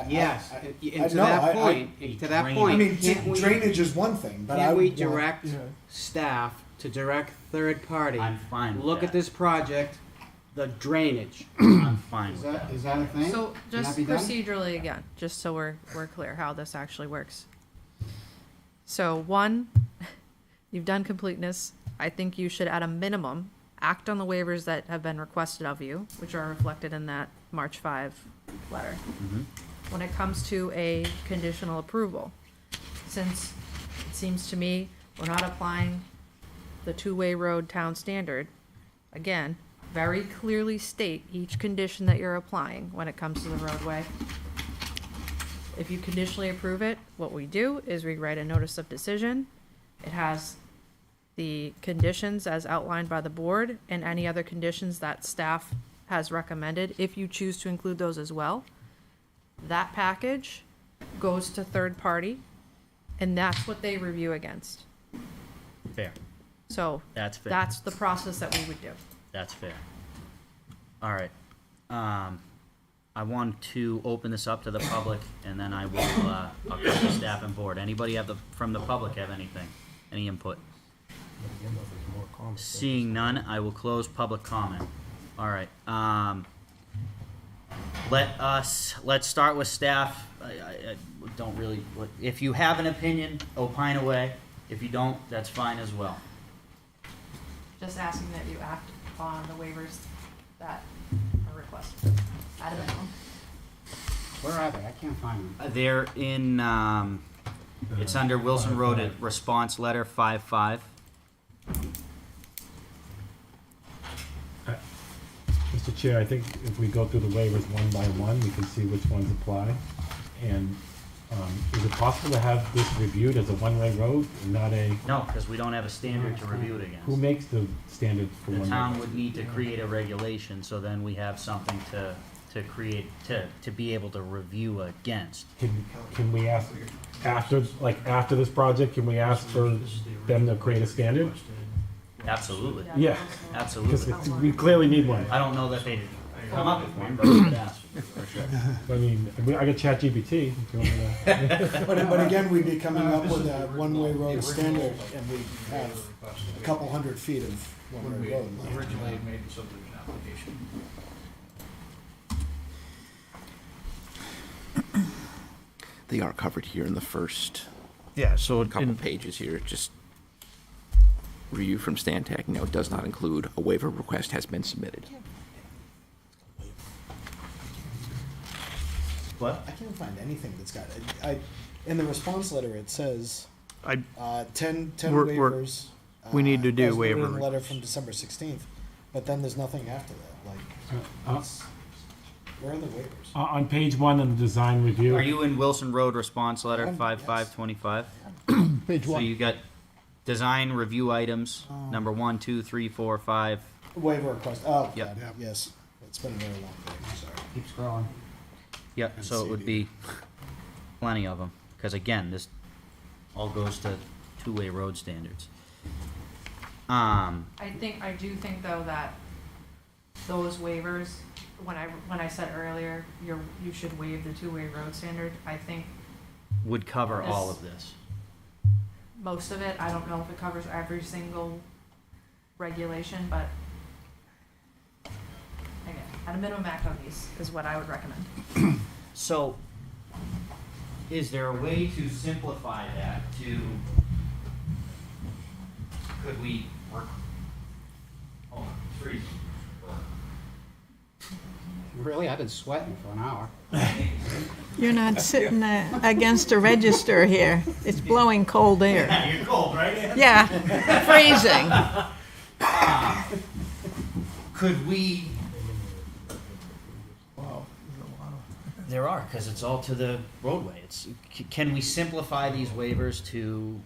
yes, I- and to no, that I- point, I- to that drainage. I point, mean, can't we, drainage is one thing, but I can't we would want- direct staff to direct third party? I'm fine with Look that. at this project, the drainage. I'm fine Is with that, that. is that a thing? So Can just that be done? procedurally again, just so we're clear how this actually works. So one, you've done completeness. I think you should, at a minimum, act on the waivers that have been requested of you, which are reflected in that March 5 letter. Mhm. When it comes to a conditional approval, since it seems to me we're not applying the two-way road town standard, again, very clearly state each condition that you're applying when it comes to the roadway. If you conditionally approve it, what we do is we write a notice of decision. It has the conditions as outlined by the board and any other conditions that staff has recommended, if you choose to include those as well. That package goes to third party, and that's what they review against. Fair. So That's fair. that's the process that we would do. That's fair. All right. I want to open this up to the public, and then I will, I'll come to staff and board. Anybody from the public have anything? Any input? But again, though, there's more comments. Seeing none, I will close public comment. All right. Let's start with staff. I don't really, if you have an opinion, opine away. If you don't, that's fine as well. Just asking that you act on the waivers that are requested at a minimum. Where are they? I can't find them. They're in, it's under Wilson Road, response letter 5-5. Mr. Chair, I think if we go through the waivers one by one, we can see which ones apply. And is it possible to have this reviewed as a one-way road and not a, No, because we don't have a standard to review it who against. makes the standard for The one-way? town would need to create a regulation, so then we have something to create, to be able to review against. Can we ask, after this project, can we ask for them to create a standard? Absolutely. Yeah, Absolutely. because we clearly need one. I don't know that they'd come up with one, but we could ask, for sure. I mean, I got ChatGPT. if you want to- But again, we'd be coming up with a one-way road standard, and we have a couple hundred feet of one-way road. left. Originally made the subdivision application. They are covered here in the first Yeah, so couple pages here. Just review from Stantec. No, it does not include a waiver request has been submitted. What? I can't find anything that's got it. In the response letter, it says, 10 We're- waivers. we need to do as noted waiver in the letter requests. from December 16th, but then there's nothing after that, like, it's- where are the waivers? On page one in the design review. Are you in Wilson Road response letter Yes. 5525? Page So one. you got design review items, number 1, 2, 3, 4, 5. Waiver request, oh, Yep. God, yes, it's been a very long day, I'm sorry. Keep scrolling. Yep, so it would be plenty of them, because again, this all goes to two-way road standards. I do think though that those waivers, when I said earlier, you should waive the two-way road standard, I think Would cover all This- of this. most of it, I don't know if it covers every single regulation, but again, at a minimum act on these is what I would recommend. So, is there a way to simplify that to, could we, freeze. Really, I've been sweating for an hour. You're not sitting against a register here. It's blowing cold air. You're cold, right? Yeah, freezing. Could we? Wow. There are, because it's all to the roadway. Can we simplify these waivers to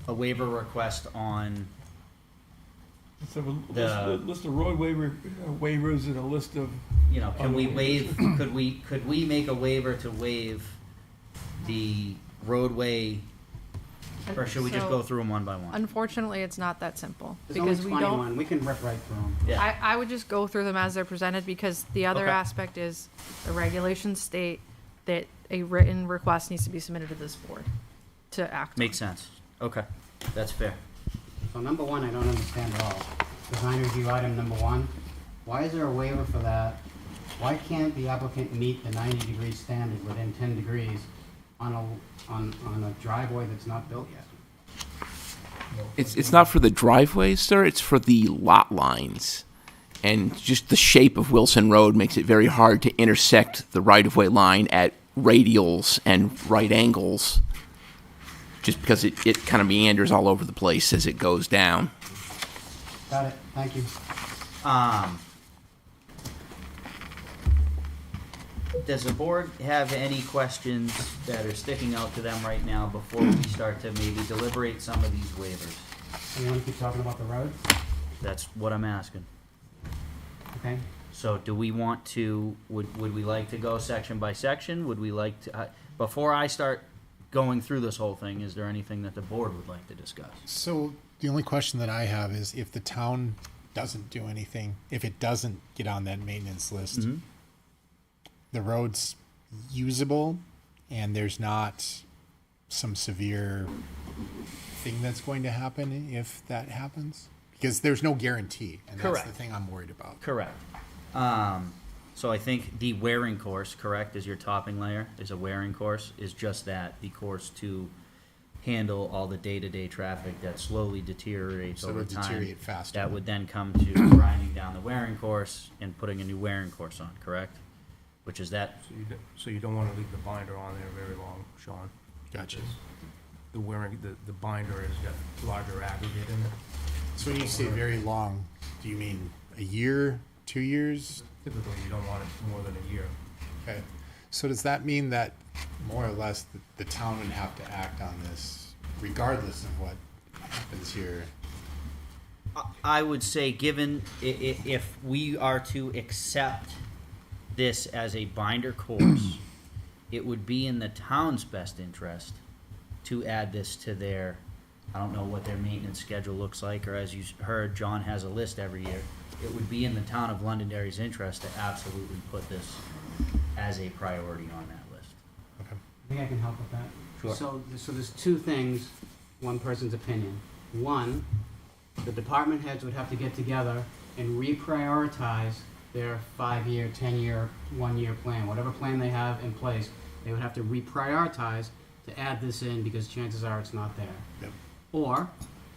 a waiver request on? Let's have a list of road waivers and a list of. You know, can we waive, could we make a waiver to waive the roadway, or should we just go So, through them one by one? Unfortunately, it's not that simple. There's only Because we don't, 21, we can rip right through them. Yeah, I would just go through them as they're presented, because the other Okay. aspect is the regulations state that a written request needs to be submitted to this board to act on. makes sense. Okay, that's fair. So number one, I don't understand at all. Design review item number one, why is there a waiver for that? Why can't the applicant meet the 90-degree standard within 10 degrees on a driveway that's not built yet? It's not for the driveways, sir. It's for the lot lines. And just the shape of Wilson Road makes it very hard to intersect the right-of-way line at radials and right angles, just because it kind of meanders all over the place as it goes down. Got it, thank you. Does the board have any questions that are sticking out to them right now before we start to maybe deliberate some of these waivers? You wanna keep talking about the road? That's what I'm asking. Okay, So do we want to, would we like to go section by section? Would we like to, before I start going through this whole thing, is there anything that the board would like to discuss? So the only question that I have is if the town doesn't do anything, if it doesn't get on that maintenance list, Mm-hmm. the road's usable and there's not some severe thing that's going to happen if that happens? Because there's no guarantee, and that's Correct. the thing I'm worried about. Correct. So I think the wearing course, correct, is your topping layer, is a wearing course, is just that, the course to handle all the day-to-day traffic that slowly deteriorates So over it'll time. deteriorate faster. That would then come to grinding down the wearing course and putting a new wearing course on, correct? Which is that, So you don't wanna leave the binder on there very long, Sean. Gotcha. The wearing, the binder has got larger aggregate in it. So when you say very long, do you mean a year, 2 years? Typically, you don't want it more than a year. Okay. So does that mean that more or less the town would have to act on this regardless of what happens here? I would say, given, if we are to accept this as a binder course, it would be in the town's best interest to add this to their, I don't know what their maintenance schedule looks like, or as you heard, John has a list every year. It would be in the town of Londonderry's interest to absolutely put this as a priority on that list. Okay. I think I can help with that. Sure. So there's two things, one person's opinion. One, the department heads would have to get together and reprioritize their 5-year, 10-year, 1-year plan. Whatever plan they have in place, they would have to reprioritize to add this in because chances are it's not there. Yep. Or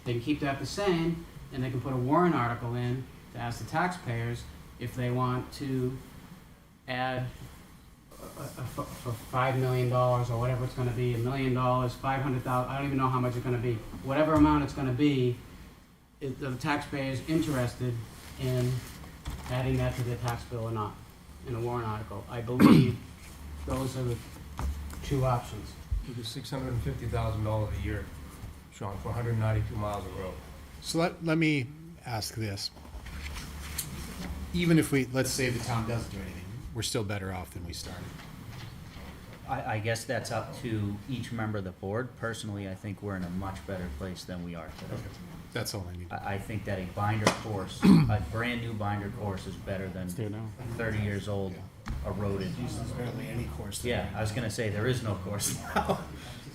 they can keep that the same and they can put a warrant article in to ask the taxpayers if they want to add for $5 million or whatever it's gonna be, $1 million, 500,000, I don't even know how much it's gonna be. Whatever amount it's gonna be, if the taxpayer's interested in adding that to their tax bill or not, in a warrant article. I believe those are the two options. It was $650,000 a year, Sean, for 192 miles of road. So let me ask this. Even if let's say the town doesn't do anything, we're still better off than we started. I guess that's up to each member of the board. Personally, I think we're in a much better place than we are today. That's all I need. I think that a binder course, a brand-new binder course is better than 30 years old, eroded. Barely any course. Yeah, I was gonna say, there is no course now.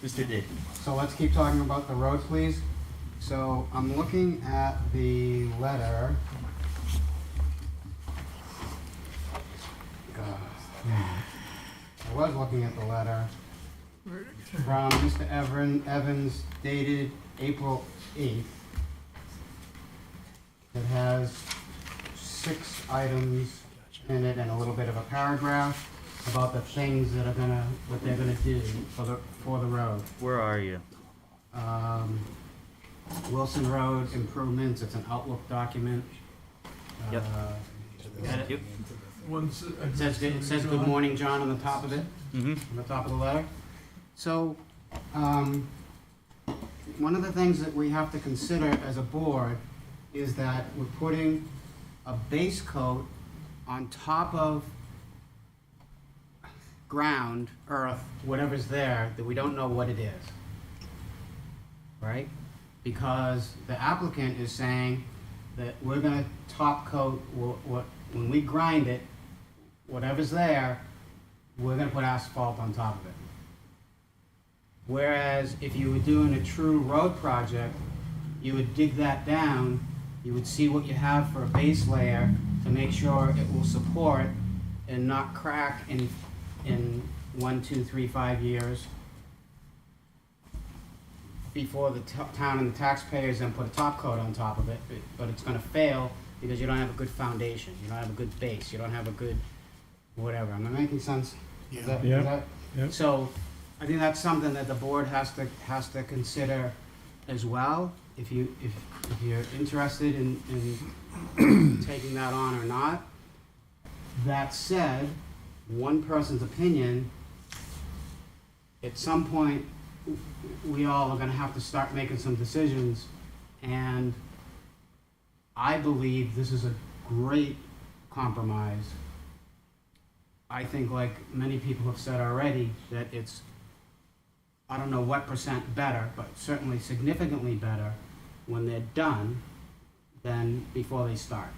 Mr. D. So let's keep talking about the road, please. So I'm looking at the letter. I was looking at the letter from Mr. Evans dated April 8th. It has 6 items in it and a little bit of a paragraph. about the things that what they're gonna do for the road. Where are you? Wilson Road improvements, it's an Outlook document. Yep. Got it? One's, It says good morning, John, on the top of it, Mm-hmm. on the top of the letter. So, one of the things that we have to consider as a board is that we're putting a base coat on top of ground, earth, whatever's there, that we don't know what it is. Right? Because the applicant is saying that we're gonna top coat when we grind it, whatever's there, we're gonna put asphalt on top of it. Whereas if you were doing a true road project, you would dig that down, you would see what you have for a base layer to make sure it will support and not crack in 1, 2, 3, 5 years before the town and the taxpayers then put a top coat on top of it, but it's gonna fail because you don't have a good foundation, you don't have a good base, you don't have a good whatever. Am I making sense? Is that- Yeah. is that- Yeah. So, I think that's something that the board has to consider as well, if you're interested in taking that on or not. That said, one person's opinion, at some point, we all are gonna have to start making some decisions, and I believe this is a great compromise. I think, like many people have said already, that it's, I don't know what percent better, but certainly significantly better when they're done than before they start.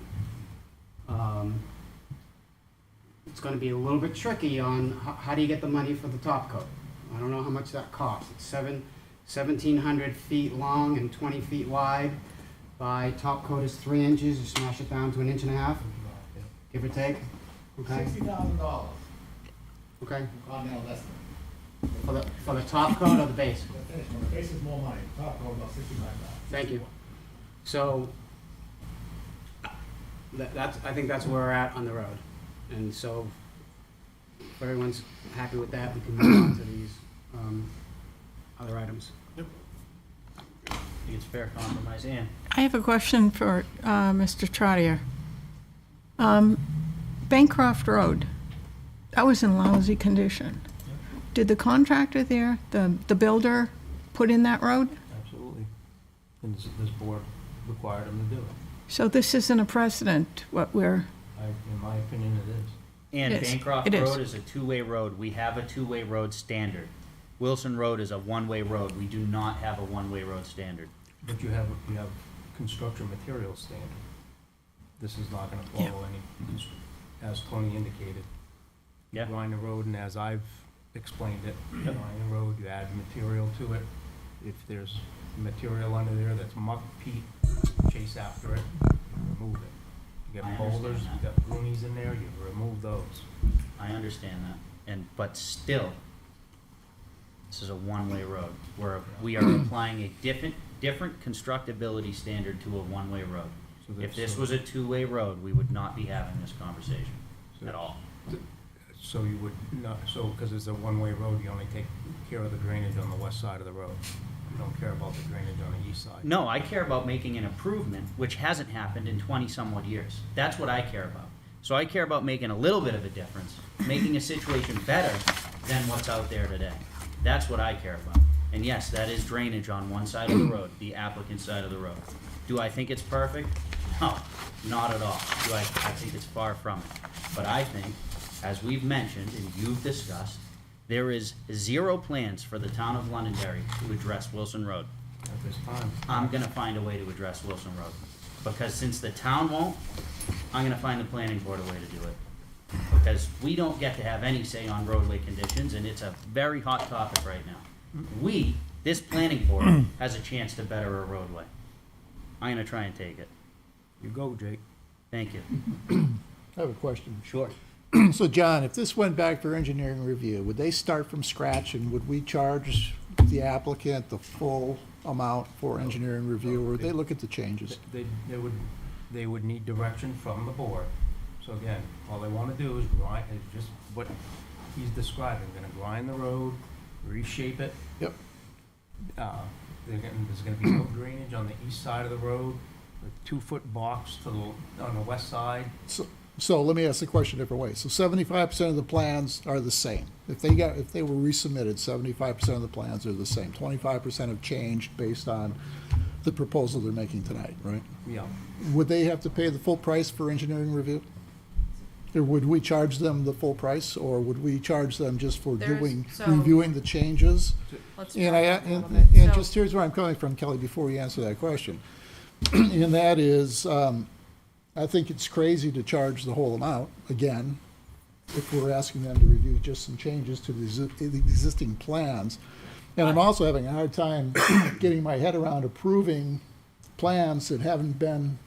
It's gonna be a little bit tricky on how do you get the money for the top coat? I don't know how much that costs. It's 1,700 feet long and 20 feet wide. By top coat is 3 inches, you smash it down to 1.5 inches, give or take. Okay, $60,000. okay. Continental estimate. For the top coat or the base? The finish, the base is more money, top coat about $65,000. Thank you. So, I think that's where we're at on the road. And so, if everyone's happy with that, we can move on to these other items. I think it's fair compromise, Ann. I have a question for Mr. Trotter. Bancroft Road, that was in lousy condition. Did the contractor there, the builder, put in that road? Absolutely. And this board required him to do it. So this isn't a precedent, what we're, In my opinion, it is. And It is. Bancroft It is. Road is a two-way road. We have a two-way road standard. Wilson Road is a one-way road. We do not have a one-way road standard. But you have construction materials standard. This is not gonna follow any, as Tony indicated. Yeah. You line the road, and as I've explained it, you line the road, you add material to it. If there's material under there that's muck, peat, chase after it, you remove it. You I get understand boulders, you that. got broomies in there, you remove those. I understand that. But still, this is a one-way road, where we are applying a different constructability standard to a one-way road. So If that's- this was a two-way road, we would not be having this conversation So- at all. So you would not, so, because it's a one-way road, you only take care of the drainage on the west side of the road. You don't care about the drainage on the east side. No, I care about making an improvement, which hasn't happened in 20-some-odd years. That's what I care about. So I care about making a little bit of a difference, making a situation better than what's out there today. That's what I care about. And yes, that is drainage on one side of the road, the applicant's side of the road. Do I think it's perfect? No, not at all. I think it's far from it. But I think, as we've mentioned and you've discussed, there is zero plans for the town of Londonderry to address Wilson Road. At this time. I'm gonna find a way to address Wilson Road. Because since the town won't, I'm gonna find the planning board a way to do it. Because we don't get to have any say on roadway conditions, and it's a very hot topic right now. We, this planning board, has a chance to better a roadway. I'm gonna try and take it. You go, Jake. Thank you. I have a question. Sure. So John, if this went back for engineering review, would they start from scratch and would we charge the applicant the full amount for engineering review, or would they look at the changes? They would need direction from the board. So again, all they wanna do is just what he's describing, gonna grind the road, reshape it. Yep. There's gonna be no drainage on the east side of the road, a 2-foot box on the west side. So let me ask the question a different way. So 75% of the plans are the same. If they were resubmitted, 75% of the plans are the same. 25% have changed based on the proposal they're making tonight, right? Yeah. Would they have to pay the full price for engineering review? Or would we charge them the full price, or would we charge them just for reviewing the changes? Let's And back up a little and bit. So- just here's where I'm coming from, Kelly, before you answer that question. And that is, I think it's crazy to charge the whole amount, again, if we're asking them to review just some changes to the existing plans. And I'm also having a hard time getting my head around approving plans that haven't been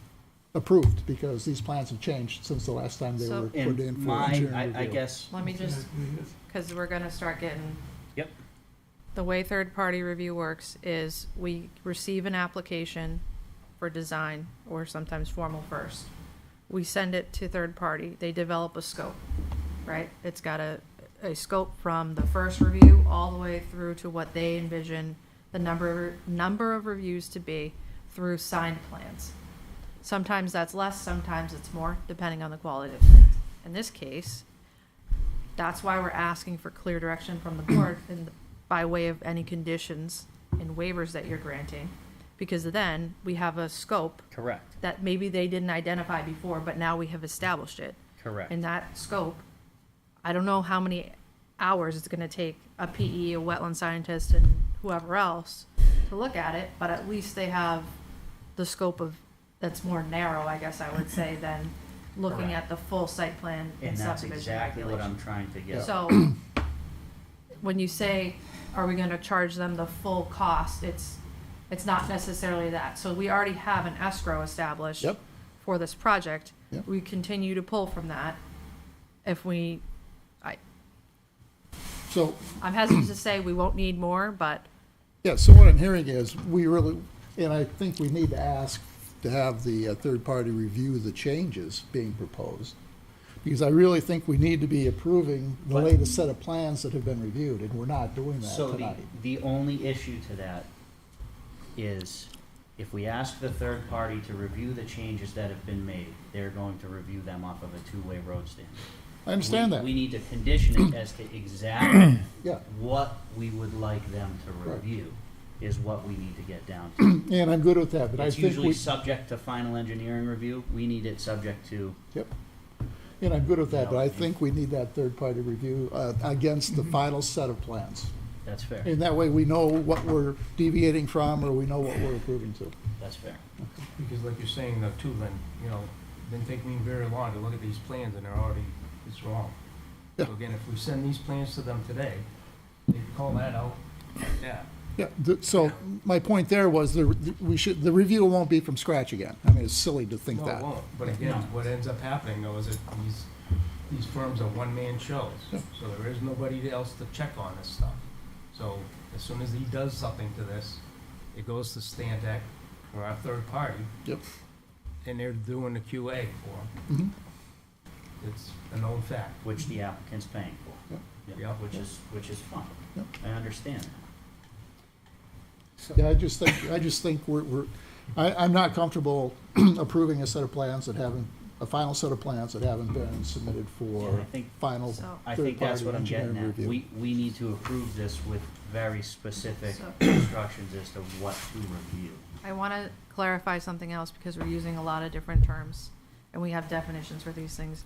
approved, because these plans have changed since the last time they So- were put And in for my, engineering I review. guess, Let me just, because we're gonna start getting. Yep. The way third-party review works is we receive an application for design, or sometimes formal first. We send it to third party, they develop a scope, right? It's got a scope from the first review all the way through to what they envision the number of reviews to be through signed plans. Sometimes that's less, sometimes it's more, depending on the quality of plans. In this case, that's why we're asking for clear direction from the board by way of any conditions and waivers that you're granting. Because then we have a scope correct, that maybe they didn't identify before, but now we have established it. correct. In that scope, I don't know how many hours it's gonna take a PE, a wetland scientist, and whoever else to look at it, but at least they have the scope of, that's more narrow, I guess I would say, than looking Correct. at the full site plan And and that's subdivision exactly what regulation. I'm trying to get. So, when you say, are we gonna charge them the full cost, it's not necessarily that. So we already have an escrow established Yep. for this project. Yep. We continue to pull from that. If we, So, I'm hesitant to say we won't need more, but yeah, so what I'm hearing is, we really, and I think we need to ask to have the third party review the changes being proposed. Because I really think we need to be approving the But- latest set of plans that have been reviewed, and we're not doing that So tonight. the only issue to that is if we ask the third party to review the changes that have been made, they're going to review them off of a two-way road standard. I understand that. We need to condition it as to exactly Yeah, what we would like them to Right. review is what we need to get down to. and I'm good with that, but I It's think usually we, subject to final engineering review. We need it subject to, yep. And I'm good with that, but I No. think we need that third party review against the final set of plans. that's fair, And that way we know what we're deviating from, or we know what we're approving to. that's fair. Because like you're saying though too, Lynn, you know, it didn't take me very long to look at these plans and they're already, it's wrong. So Yeah. again, if we send these plans to them today, they call that out like that. Yeah, so my point there was the review won't be from scratch again. I mean, it's silly to think No, that. it won't, but again, No. what ends up happening though is that these firms are one-man shows. Yeah. So there is nobody else to check on this stuff. So as soon as he does something to this, it goes to Stantec or our third party, Yep. and they're doing the QA for him. Mhm. It's a known fact. Which the applicant's paying for. Yep. Yep, Yep. which is fine. Yep. I understand that. Yeah, I just think I'm not comfortable approving a set of plans that haven't, a final set of plans that haven't been submitted for Yeah, I think- final So- I think that's third-party what I'm getting engineering at. review. We need to approve this with very specific So- instructions as to what to review. I want to clarify something else because we're using a lot of different terms and we have definitions for these things.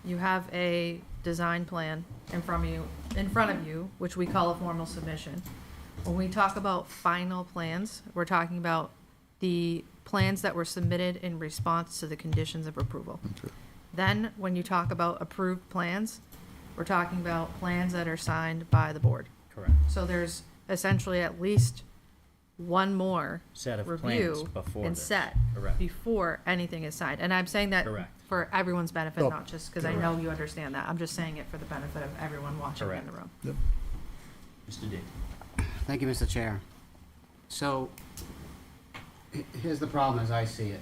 You have a design plan in front of you, which we call a formal submission. When we talk about final plans, we're talking about the plans that were submitted in response to the conditions of approval. Then, when you talk about approved plans, we're talking about plans that are signed by the board. Correct. So there's essentially at least one more Set of plans review before and this. set Correct. before anything is signed. And I'm saying that Correct. for everyone's benefit, Oh, not just because I know you understand that. I'm just saying it for the benefit of everyone watching in the room. Mr. D. Thank you, Mr. Chair. So, here's the problem as I see it,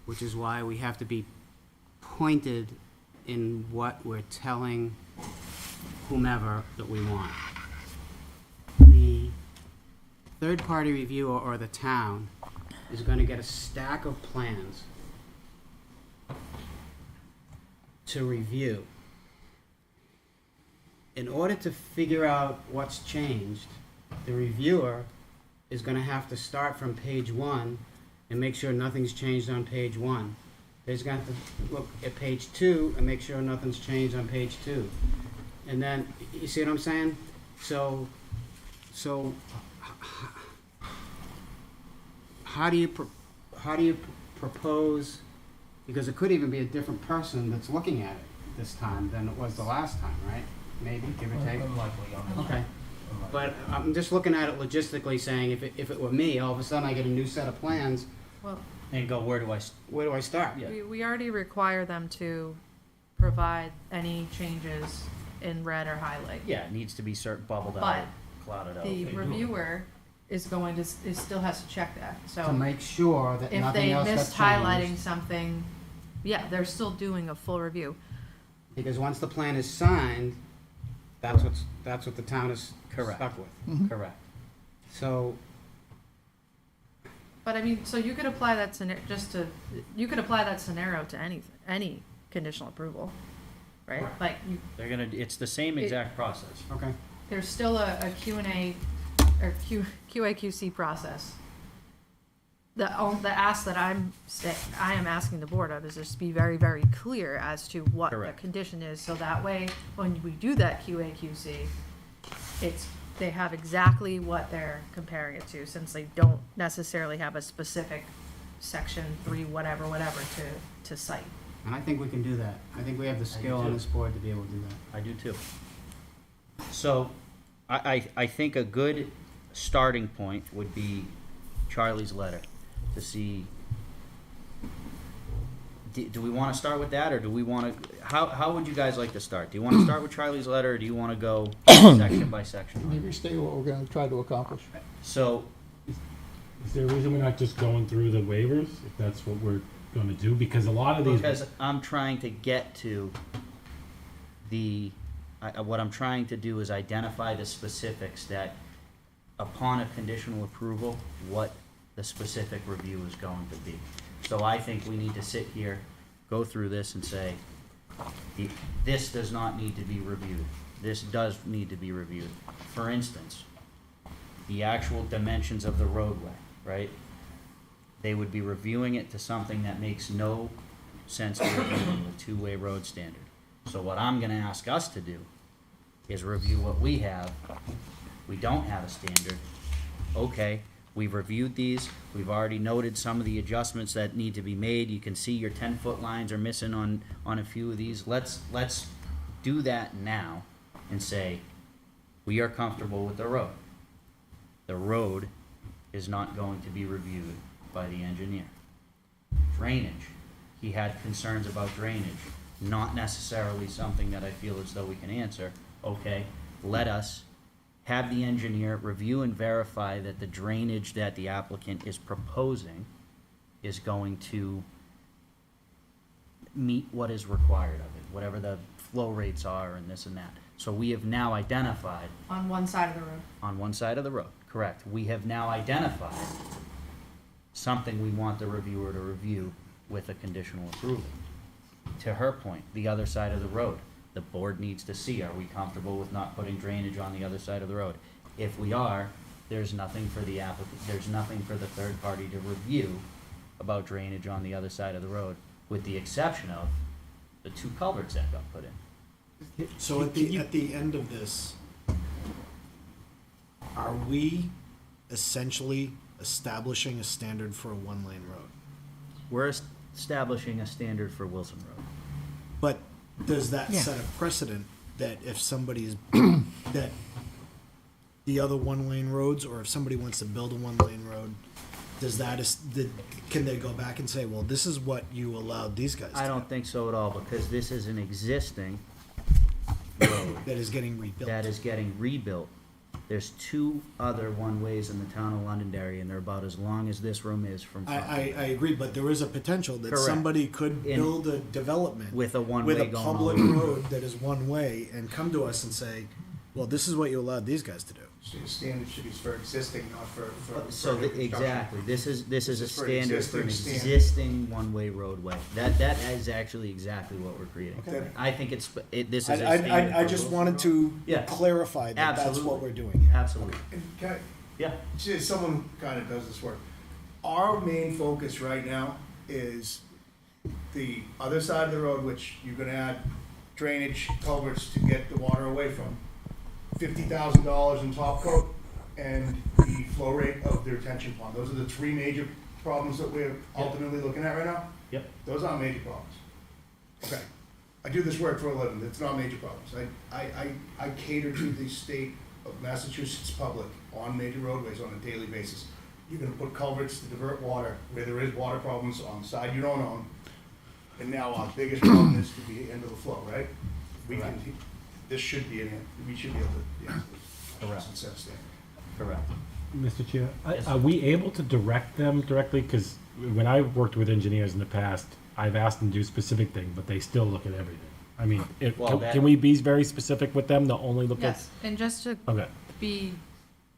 which is why we have to be pointed in what we're telling whomever that we want. The third-party reviewer or the town is gonna get a stack of plans to review. In order to figure out what's changed, the reviewer is gonna have to start from page 1 and make sure nothing's changed on page 1. He's gonna have to look at page 2 and make sure nothing's changed on page 2. And then, you see what I'm saying? So, how do you propose, because it could even be a different person that's looking at it this time than it was the last time, right? Maybe, give or take. Unlikely, Okay. But I'm just looking at it logistically, saying if it were me, all of a sudden I get a new set of plans, Well, And go, where do where do I start? we already require them to provide any changes in red or highlight. Yeah, it needs to be bubbled But out, clouded out. The reviewer is going to, still has to check that, so. To make sure that If nothing they else got missed highlighting changed. something, yeah, they're still doing a full review. Because once the plan is signed, that's what the town is Correct. stuck with. Correct. So, But I mean, so you could apply that scenario, you could apply that scenario to any conditional approval, right? Like, It's the same exact process. okay. there's still a Q&A, or QA/QC process. The ask that I am asking the board of is just be very, very clear as to what the Correct. condition is, so that way, when we do that QA/QC, they have exactly what they're comparing it to, since they don't necessarily have a specific section 3, whatever, to cite. And I think we can do that. I think we have the skill on this board to be able to do that. I do too. So, I think a good starting point would be Charlie's letter to see. Do we want to start with that, or do we want to? How would you guys like to start? Do you want to start with Charlie's letter, or do you want to go section by section? Maybe state what we're gonna try to accomplish. So, Is there a reason we're not just going through the waivers, if that's what we're gonna do? Because a lot of these. because I'm trying to get to what I'm trying to do is identify the specifics that, upon a conditional approval, what the specific review is going to be. So I think we need to sit here, go through this and say, this does not need to be reviewed. This does need to be reviewed. For instance, the actual dimensions of the roadway, right? They would be reviewing it to something that makes no sense to review with a two-way road standard. So what I'm gonna ask us to do is review what we have. We don't have a standard. Okay, we've reviewed these. We've already noted some of the adjustments that need to be made. You can see your 10-foot lines are missing on a few of these. Let's do that now and say, we are comfortable with the road. The road is not going to be reviewed by the engineer. Drainage, he had concerns about drainage, not necessarily something that I feel as though we can answer. Okay, let us have the engineer review and verify that the drainage that the applicant is proposing is going to meet what is required of it, whatever the flow rates are and this and that. So we have now identified On one side of the road. on one side of the road, correct. We have now identified something we want the reviewer to review with a conditional approval. To her point, the other side of the road, the board needs to see, are we comfortable with not putting drainage on the other side of the road? If we are, there's nothing for the applicant, there's nothing for the third party to review about drainage on the other side of the road, with the exception of the 2 culverts that got put in. So at the end of this, are we essentially establishing a standard for a one-lane road? We're establishing a standard for Wilson Road. But does that Yeah. set a precedent that if somebody's, that the other one-lane roads, or if somebody wants to build a one-lane road, does that, can they go back and say, well, this is what you allowed these guys to I do? don't think so at all, because this is an existing road That is getting rebuilt. that is getting rebuilt There's two other one-ways in the town of Londonderry, and they're about as long as this room is from front. I agree, but there is a potential that Correct. somebody could In- build a development With a one-way with a going all public over. road that is one way and come to us and say, well, this is what you allowed these guys to do. Standard should be for existing, not for. So, for new construction. exactly, this is a This is for an standard for an existing standard. existing one-way roadway. That is actually exactly what we're creating. Okay. I think this is a standard. I for just road. wanted to Yeah. clarify that that's Absolutely. what we're doing. Absolutely. And can I- Yeah. See, someone kind of does this work. Our main focus right now is the other side of the road, which you're gonna add drainage culverts to get the water away from. $50,000 in top coat and the flow rate of the retention pond. Those are the three major problems that we're ultimately looking at right now. Yep. Those aren't major problems. Okay. I do this work for a living. It's not major problems. I cater to the state of Massachusetts public on major roadways on a daily basis. You're gonna put culverts to divert water where there is water problems on the side you don't own. And now our biggest problem is to be end of the flow, right? We can, this should be we should be able to, yeah. Correct. Set a standard. Correct. Mr. Chair, Yes. are we able to direct them directly? Because when I've worked with engineers in the past, I've asked them to do specific things, but they still look at everything. I mean, Well, can we be very specific with them to only look at? Yes, and just to Okay. be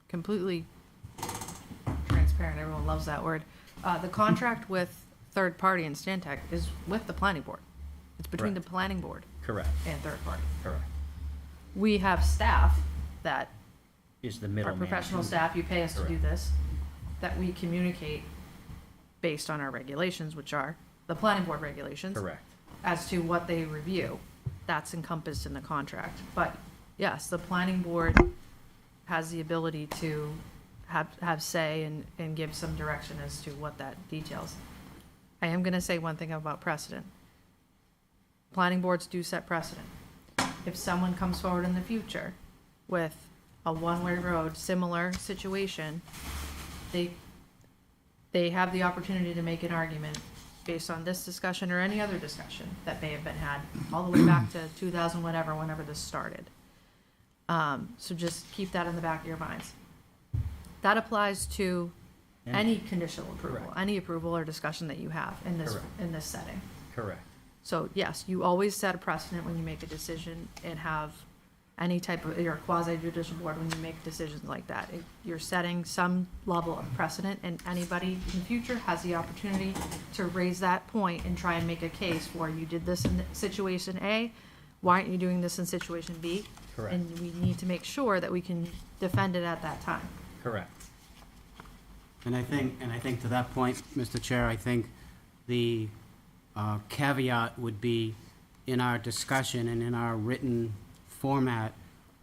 completely transparent, everyone loves that word. The contract with third party and Stantec is with the planning board. It's between the Correct. planning board Correct. and third party. Correct. We have staff that Is the are middleman. professional staff, you pay us to do Correct. this, that we communicate based on our regulations, which are the planning board regulations. Correct. As to what they review, that's encompassed in the contract. But yes, the planning board has the ability to have say and give some direction as to what that details. I am gonna say one thing about precedent. Planning boards do set precedent. If someone comes forward in the future with a one-way road, similar situation, they have the opportunity to make an argument based on this discussion or any other discussion that may have been had all the way back to 2000, whenever this started. So just keep that in the back of your minds. That applies to any conditional approval, Correct. any approval or discussion that you have in this, Correct. in this setting. Correct. So yes, you always set a precedent when you make a decision and have any type of, you're a quasi judicial board when you make decisions like that. You're setting some level of precedent, and anybody in the future has the opportunity to raise that point and try and make a case for, you did this in situation A, why aren't you doing this in situation B? Correct. And we need to make sure that we can defend it at that time. Correct. And I think to that point, Mr. Chair, I think the caveat would be, in our discussion and in our written format,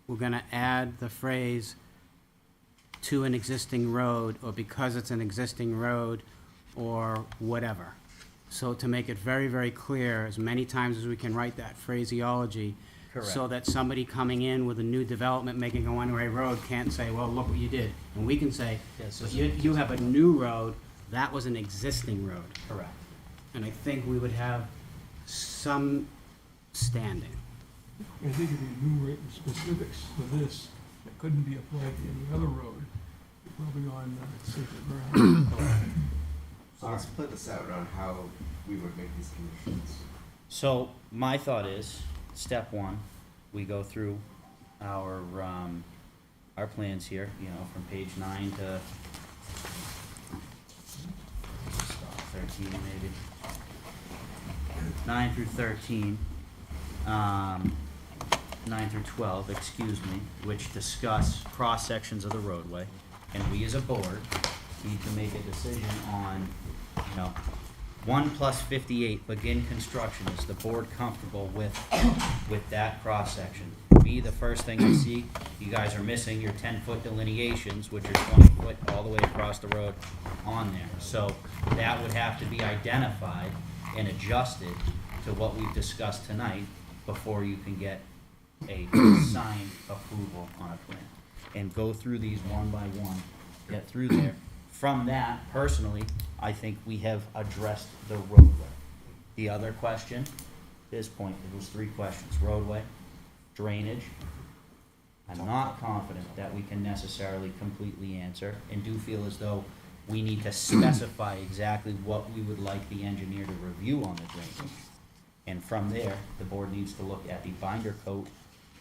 we're gonna add the phrase "to an existing road," or "because it's an existing road," or whatever. So to make it very, very clear, as many times as we can write that phraseology, so that somebody coming in with a new development, making a one-way road, can't say, well, look what you did. And we can say, Yes, but you have a new road, that was an existing road. Correct. And I think we would have some standing. I think if you enumerate the specifics for this, that couldn't be applied to any other road, you're probably on safer ground. So let's play this out on how we would make these conditions. So my thought is, step one, we go through our plans here, you know, from page 9 to 13 maybe. 9 through 13, 9 through 12, excuse me, which discuss cross sections of the roadway. And we as a board need to make a decision on, you know, 1 plus 58, begin construction. Is the board comfortable with that cross section? B, the first thing I see, you guys are missing your 10-foot delineations, which are 20 foot all the way across the road on there. So that would have to be identified and adjusted to what we've discussed tonight before you can get a signed approval on a plan. And go through these one by one, get through there. From that, personally, I think we have addressed the roadway. The other question, this point, it was 3 questions: roadway, drainage, I'm not confident that we can necessarily completely answer, and do feel as though we need to specify exactly what we would like the engineer to review on the drainage. And from there, the board needs to look at the binder coat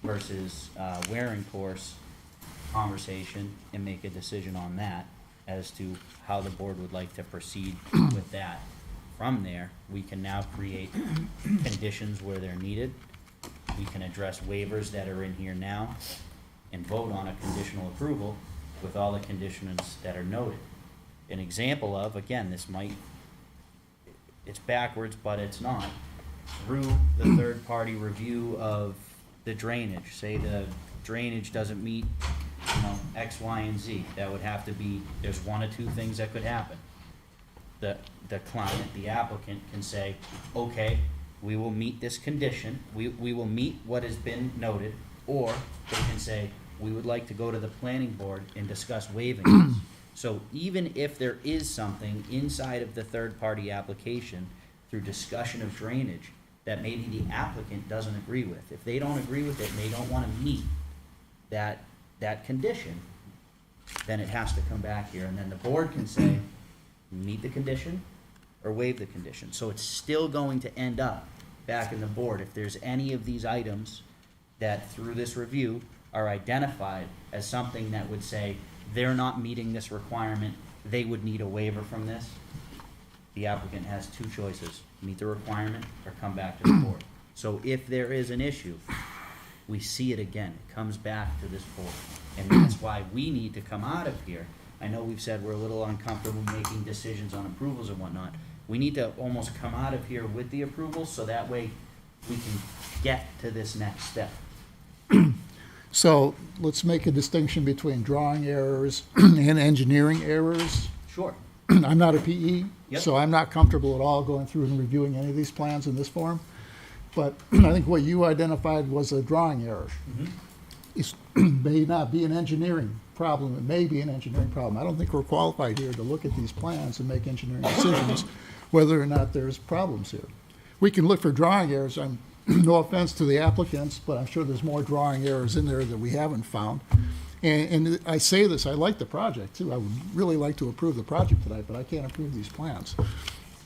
versus wearing course conversation and make a decision on that as to how the board would like to proceed with that. From there, we can now create conditions where they're needed. We can address waivers that are in here now and vote on a conditional approval with all the conditions that are noted. An example of, again, this might, it's backwards, but it's not. Through the third-party review of the drainage, say the drainage doesn't meet, X, Y, and Z, that would have to be, there's one or two things that could happen. The client, the applicant can say, okay, we will meet this condition, we will meet what has been noted, or they can say, we would like to go to the planning board and discuss waiving this. So even if there is something inside of the third-party application through discussion of drainage that maybe the applicant doesn't agree with, if they don't agree with it and they don't wanna meet that condition, then it has to come back here, and then the board can say, meet the condition or waive the condition. So it's still going to end up back in the board if there's any of these items that through this review are identified as something that would say they're not meeting this requirement, they would need a waiver from this. The applicant has two choices, meet the requirement or come back to the board. So if there is an issue, we see it again, it comes back to this board. And that's why we need to come out of here. I know we've said we're a little uncomfortable making decisions on approvals and whatnot. We need to almost come out of here with the approval, so that way we can get to this next step. So let's make a distinction between drawing errors and engineering errors. Sure. I'm not a PE, Yep. so I'm not comfortable at all going through and reviewing any of these plans in this form. But I think what you identified was a drawing error. It may not be an engineering problem, it may be an engineering problem. I don't think we're qualified here to look at these plans and make engineering decisions whether or not there's problems here. We can look for drawing errors. No offense to the applicants, but I'm sure there's more drawing errors in there that we haven't found. And I say this, I like the project too. I would really like to approve the project tonight, but I can't approve these plans.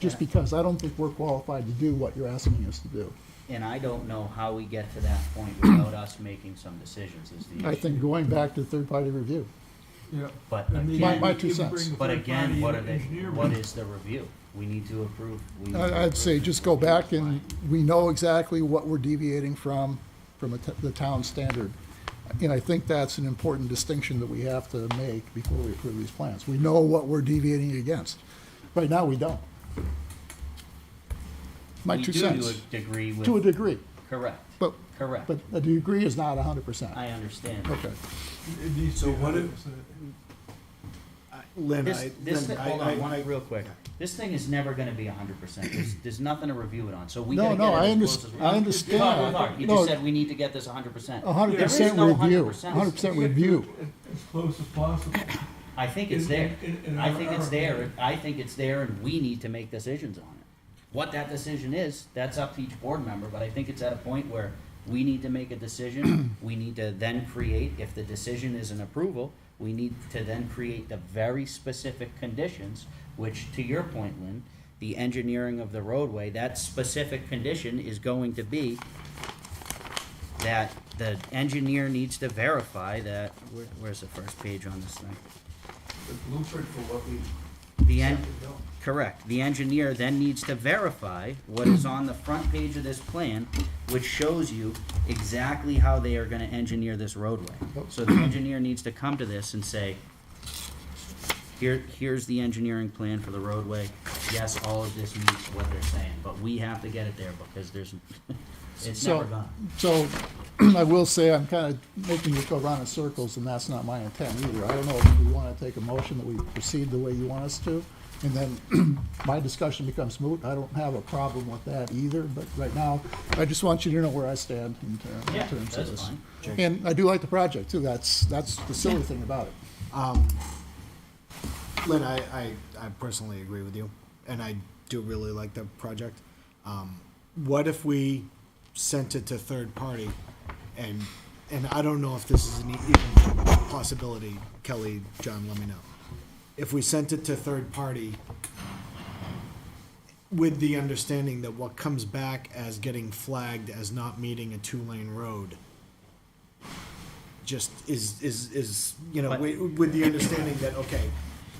Just because I don't think we're qualified to do what you're asking us to do. And I don't know how we get to that point without us making some decisions is the issue. I think going back to third-party review. Yeah. But And maybe again, My 2 even cents. bring the but again, third-party what are they, engineer what in. is the review? We need to approve. we need to I'd say approve. just go back and we know exactly what we're deviating from the town standard. And I think that's an important distinction that we have to make before we approve these plans. We know what we're deviating against. Right now, we don't. My We 2 do cents. to a degree with. To a degree, Correct, but, correct. but a degree is not 100%. I understand. Okay. It needs to So be what 100%. Lynn, This, Lynn, thing, hold on, one real quick. This thing is never gonna be 100%. There's nothing to review it on, so we No, gotta no, get I it as close as we. I understand. Hold on. You No. just said we need to get this 100%. 100% There is no review, 100%. 100% review. As close as possible. I think it's there. in I our- think our it's there. opinion. I think it's there, and we need to make decisions on it. What that decision is, that's up to each board member, but I think it's at a point where we need to make a decision. We need to then create, if the decision is an approval, we need to then create the very specific conditions, which, to your point, Lynn, the engineering of the roadway, that specific condition is going to be that the engineer needs to verify that, where's the first page on this thing? The blueprint for what we. Correct. The engineer then needs to verify what is on the front page of this plan, which shows you exactly how they are gonna engineer this roadway. So the engineer needs to come to this and say, here's the engineering plan for the roadway. Yes, all of this meets what they're saying, but we have to get it there because there's, it's never gonna. So I will say I'm kind of making you go around in circles, and that's not my intent either. I don't know if we want to take a motion that we proceed the way you want us to, and then my discussion becomes moot. I don't have a problem with that either, but right now, I just want you to know where I stand in Yeah, terms of that's this. fine. And I do like the project too. That's the silly thing about it. Lynn, I personally agree with you, and I do really like the project. What if we sent it to third party and and I don't know if this is an even possibility, Kelly, John, let me know. If we sent it to third party with the understanding that what comes back as getting flagged as not meeting a 2-lane road just is, you know, But- with the understanding that, okay,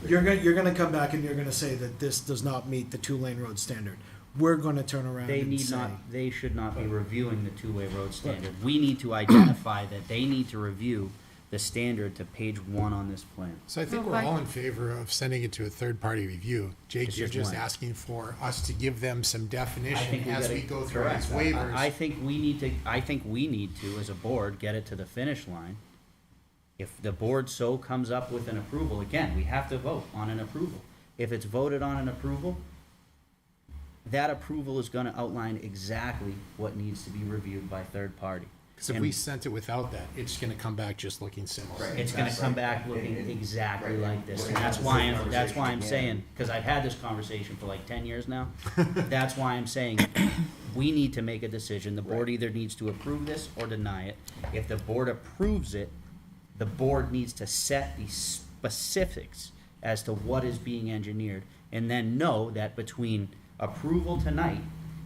you're gonna come back and you're gonna say that this does not meet the 2-lane road standard. We're gonna turn around They and need say. not, they should not be reviewing the two-way road standard. We need to identify that they need to review the standard to page 1 on this plan. So I think No, we're but- all in favor of sending it to a third-party review. Jake, It's you're just just one. asking for us to give them some I definition think as gotta- we go through correct. these waivers. I think we need to, as a board, get it to the finish line. If the board so comes up with an approval, again, we have to vote on an approval. If it's voted on an approval, that approval is gonna outline exactly what needs to be reviewed by third party. Because if we sent it without that, it's gonna come back just looking similar. It's gonna come back looking exactly like this, and that's why I'm saying, because I've had this conversation for like 10 years now. That's why I'm saying, we need to make a decision. The board either needs to approve this or deny it. If the board approves it, the board needs to set the specifics as to what is being engineered, and then know that between approval tonight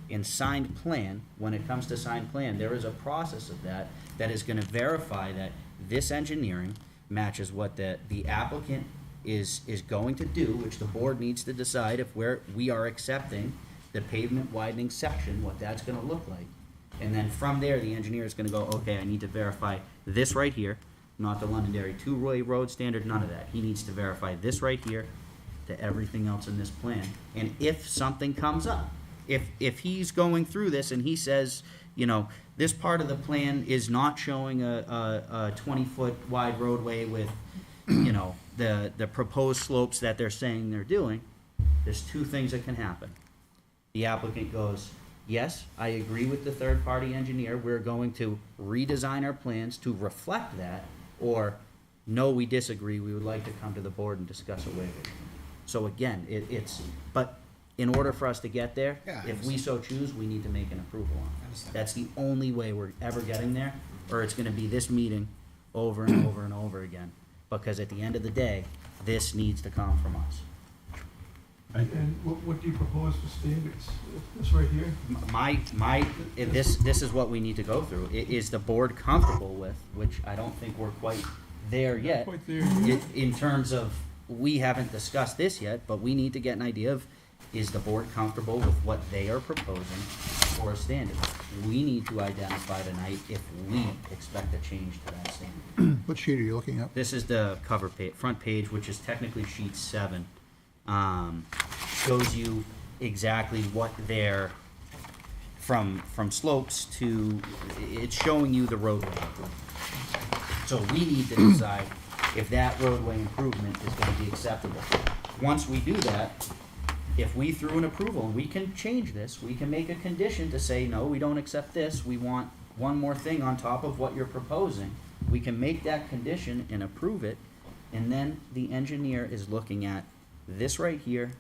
and signed plan, when it comes to signed plan, there is a process of that is gonna verify that this engineering matches what the applicant is going to do, which the board needs to decide if we are accepting the pavement widening section, what that's gonna look like. And then from there, the engineer is gonna go, okay, I need to verify this right here, not the Londonderry two-way road standard, none of that. He needs to verify this right here to everything else in this plan. And if something comes up, if he's going through this and he says, you know, this part of the plan is not showing a 20-foot wide roadway with, you know, the proposed slopes that they're saying they're doing, there's two things that can happen. The applicant goes, yes, I agree with the third-party engineer, we're going to redesign our plans to reflect that, or, no, we disagree, we would like to come to the board and discuss a waiver. So again, but in order for us to get there, Yeah, I if we so choose, we need to make an approval on it. That's the only way we're ever getting there, or it's gonna be this meeting over and over and over again. Because at the end of the day, this needs to come from us. And what do you propose for standards? This right here? This is what we need to go through. Is the board comfortable with, which I don't think we're quite there yet. Quite there yet. In terms of, we haven't discussed this yet, but we need to get an idea of, is the board comfortable with what they are proposing for a standard? We need to identify tonight if we expect a change to that standard. What sheet are you looking at? This is the cover page, front page, which is technically sheet 7. Shows you exactly what they're, from slopes to, it's showing you the roadway improvement. So we need to decide if that roadway improvement is gonna be acceptable. Once we do that, if we through an approval, and we can change this, we can make a condition to say, no, we don't accept this, we want one more thing on top of what you're proposing. We can make that condition and approve it, and then the engineer is looking at this right here.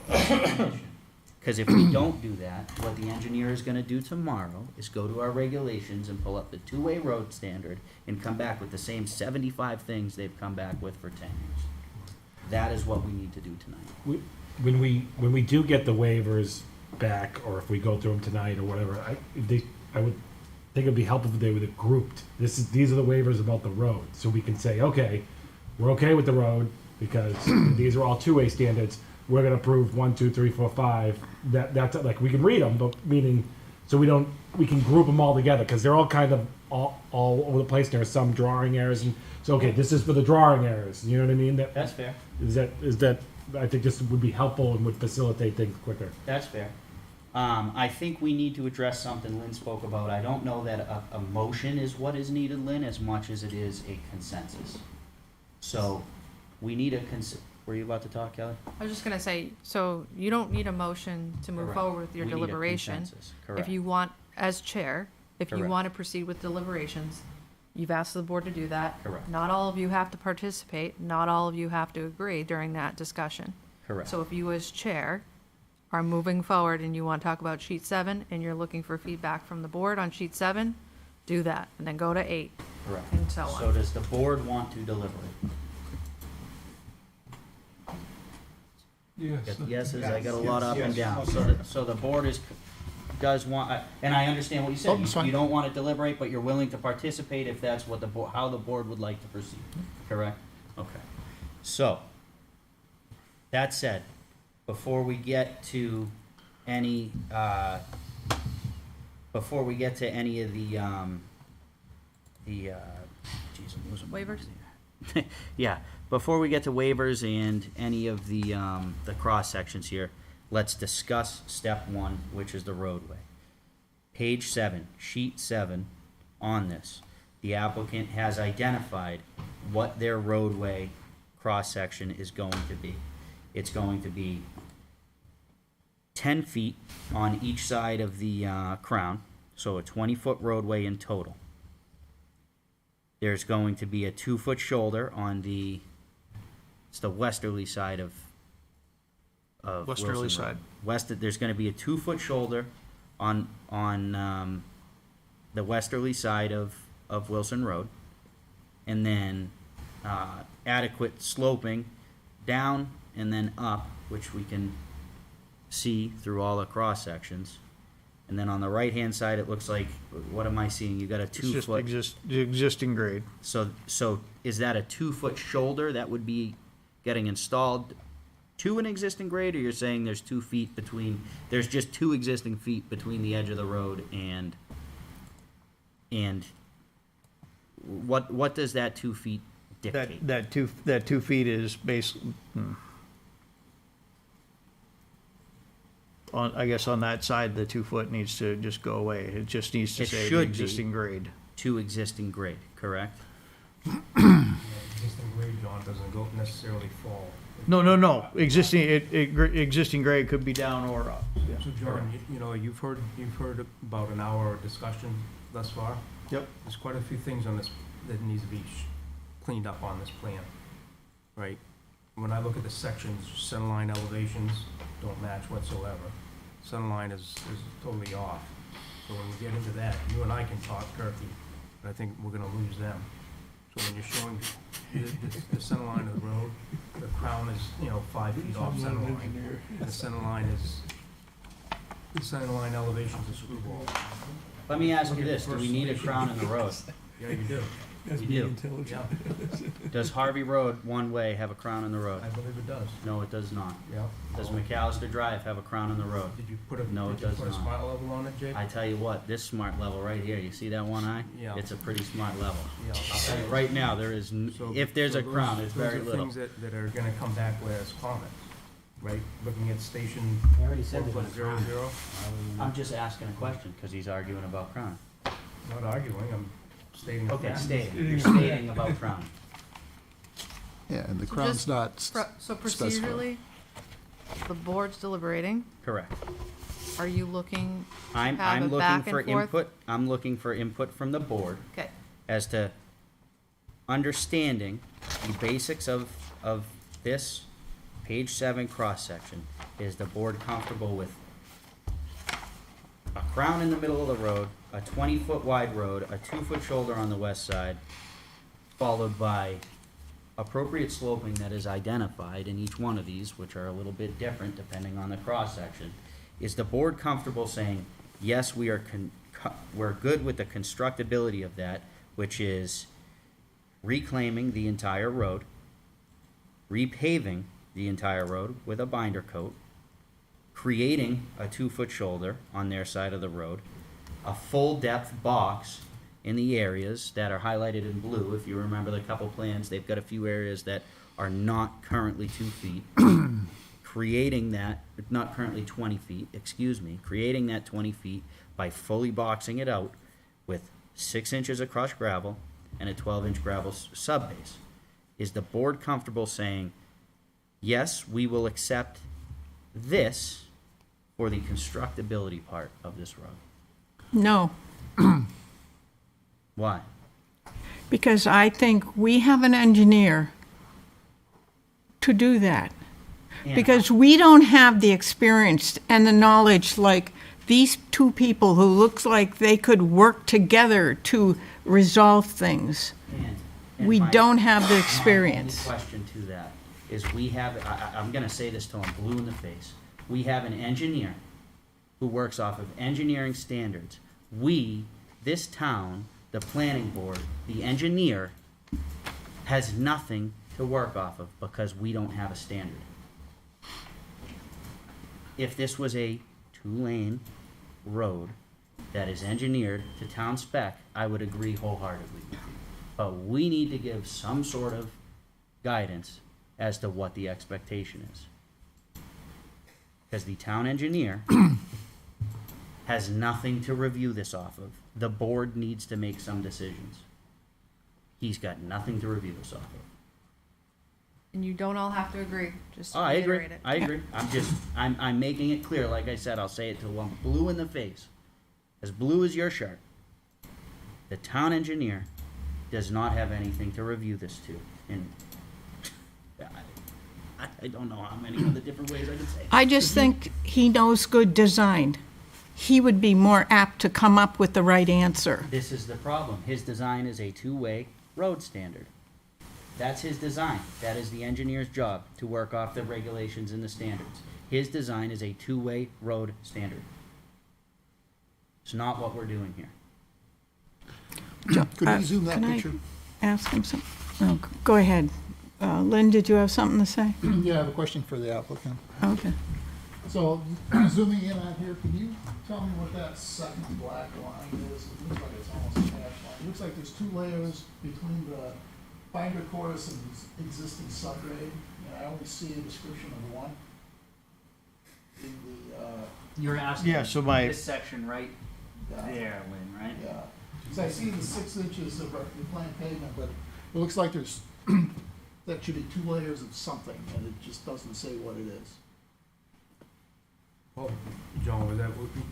Because if we don't do that, what the engineer is gonna do tomorrow is go to our regulations and pull up the two-way road standard and come back with the same 75 things they've come back with for 10 years. That is what we need to do tonight. When we do get the waivers back, or if we go through them tonight or whatever, I would think it'd be helpful if they were grouped. These are the waivers about the road, so we can say, okay, we're okay with the road because these are all two-way standards. We're gonna approve 1, 2, 3, 4, 5. That's like, we can read them, but meaning, so we can group them all together because they're all kind of all over the place. There are some drawing errors, and so okay, this is for the drawing errors. You know what I mean? That's fair. Is that? I think this would be helpful and would facilitate things quicker. That's fair. I think we need to address something Lynn spoke about. I don't know that a motion is what is needed, Lynn, as much as it is a consensus. So, we need a were you about to talk, Kelly? I was just gonna say, so you don't need a motion to move Correct. forward with your We need a deliberation. consensus. If Correct. you want, as chair, if you Correct. want to proceed with deliberations, you've asked the board to do that. Correct. Not all of you have to participate, not all of you have to agree during that discussion. Correct. So if you as chair are moving forward and you want to talk about sheet 7 and you're looking for feedback from the board on sheet 7, do that, and then go to 8, Correct. and so So on. does the board want to deliberate? Yes. Got the yeses, I got a lot up and Yes. down. Okay. So the board does want, and I understand what you Oh, said. it's fine. You don't want to deliberate, but you're willing to participate if that's what how the board would like to proceed, correct? Okay. So, that said, before we get to any, before we get to any of the, geez, I'm losing my Waivers? yeah, before we get to waivers and any of the cross sections here, let's discuss step 1, which is the roadway. Page 7, sheet 7 on this, the applicant has identified what their roadway cross section is going to be. It's going to be 10 feet on each side of the crown, so a 20-foot roadway in total. There's going to be a 2-foot shoulder on it's the westerly side of Westerly Wilson side. Road. There's gonna be a 2-foot shoulder on the westerly side of Wilson Road. And then, adequate sloping down and then up, which we can see through all the cross sections. And then on the right-hand side, it looks like, what am I seeing? You got a It's just 2-foot. the existing grade. So is that a 2-foot shoulder that would be getting installed to an existing grade, or you're saying there's 2 feet between, there's just 2 existing feet between the edge of the road and what does that 2 feet dictate? That 2 feet is basically, I guess on that side, the 2 foot needs to just go away. It just needs to It say the should be. existing grade. To existing grade, correct? Existing grade, John, doesn't go necessarily fall. No. Existing grade could be down or up. So John, you know, you've heard about an hour of discussion thus far. Yep. There's quite a few things on this that needs to be cleaned up on this plan, right? When I look at the sections, centerline elevations don't match whatsoever. Centerline is totally off. So when we get into that, you and I can talk turkey, but I think we're gonna lose them. So when you're showing the centerline of the road, the crown is, 5 feet off centerline. The centerline elevation's a screwball. Let me ask you this, do we need a crown in the road? Yeah, you do. That's You being do. intelligent. Does Harvey Road one way have a crown in the road? I believe it does. No, it does not. Yeah. Does McAllister Drive have a crown in the road? Did you put a, No, it did you does put a not. smart level on it, Jake? I tell you what, this smart level right here, you see that one eye? Yeah. It's a pretty smart level. Yeah. I'll tell you right now, there is, So- if there's so a those- crown, it's very little. Those are things that are gonna come back with as comments, right? Looking at station I already said there's a 1.00. crown. I'm just asking a question, because he's arguing about crown. Not arguing, I'm stating a Okay, fact. you're stating about crown. Yeah, and the So crown's just not s- So specified. procedurally, the board's deliberating. Correct. Are you looking to I'm have a looking back for and forth? input, I'm looking for input from the board Okay, as to understanding the basics of this page 7 cross-section. Is the board comfortable with a crown in the middle of the road, a 20-foot wide road, a 2-foot shoulder on the west side, followed by appropriate sloping that is identified in each one of these, which are a little bit different depending on the cross-section? Is the board comfortable saying, yes, we're good with the constructability of that, which is reclaiming the entire road, repaving the entire road with a binder coat, creating a 2-foot shoulder on their side of the road, a full-depth box in the areas that are highlighted in blue. If you remember the couple plans, they've got a few areas that are not currently 2 feet. Creating that, not currently 20 feet, excuse me, creating that 20 feet by fully boxing it out with 6 inches of crushed gravel and a 12-inch gravel subbase. Is the board comfortable saying, yes, we will accept this for the constructability part of this road? No, Why? because I think we have an engineer to do that. Anna, Because we don't have the experience and the knowledge like these two people who looks like they could work together to resolve things. And We my- don't have the My experience. only question to that is we have, I'm gonna say this till I'm blue in the face. We have an engineer who works off of engineering standards. We, this town, the planning board, the engineer, has nothing to work off of because we don't have a standard. If this was a two-lane road that is engineered to town spec, I would agree wholeheartedly with you. But we need to give some sort of guidance as to what the expectation is. Because the town engineer has nothing to review this off of. The board needs to make some decisions. He's got nothing to review this off of. And you don't all have to agree, just to Oh, I agree, reiterate it. I agree. I'm making it clear, like I said, I'll say it till I'm blue in the face. As blue as your shirt. The town engineer does not have anything to review this to. And I don't know how many other different ways I can say it. I just think he knows good design. He would be more apt to come up with the right answer. This is the problem. His design is a two-way road standard. That's his design. That is the engineer's job, to work off the regulations and the standards. His design is a two-way road standard. It's not what we're doing here. Could you zoom that Can I picture? ask him something? No, go ahead. Lynn, did you have something to say? Yeah, I have a question for the applicant. Okay. So zooming in on here, can you tell me what that second black line is? It looks like it's almost a hash line. It looks like there's two layers between the binder course and the existing subgrade, and I only see a description of one. In the, You're asking Yeah, so my- this section right there, Lynn, right? yeah, so I see the 6 inches of reclaimed pavement, but it looks like there's, that should be 2 layers of something, and it just doesn't say what it is. Well, John,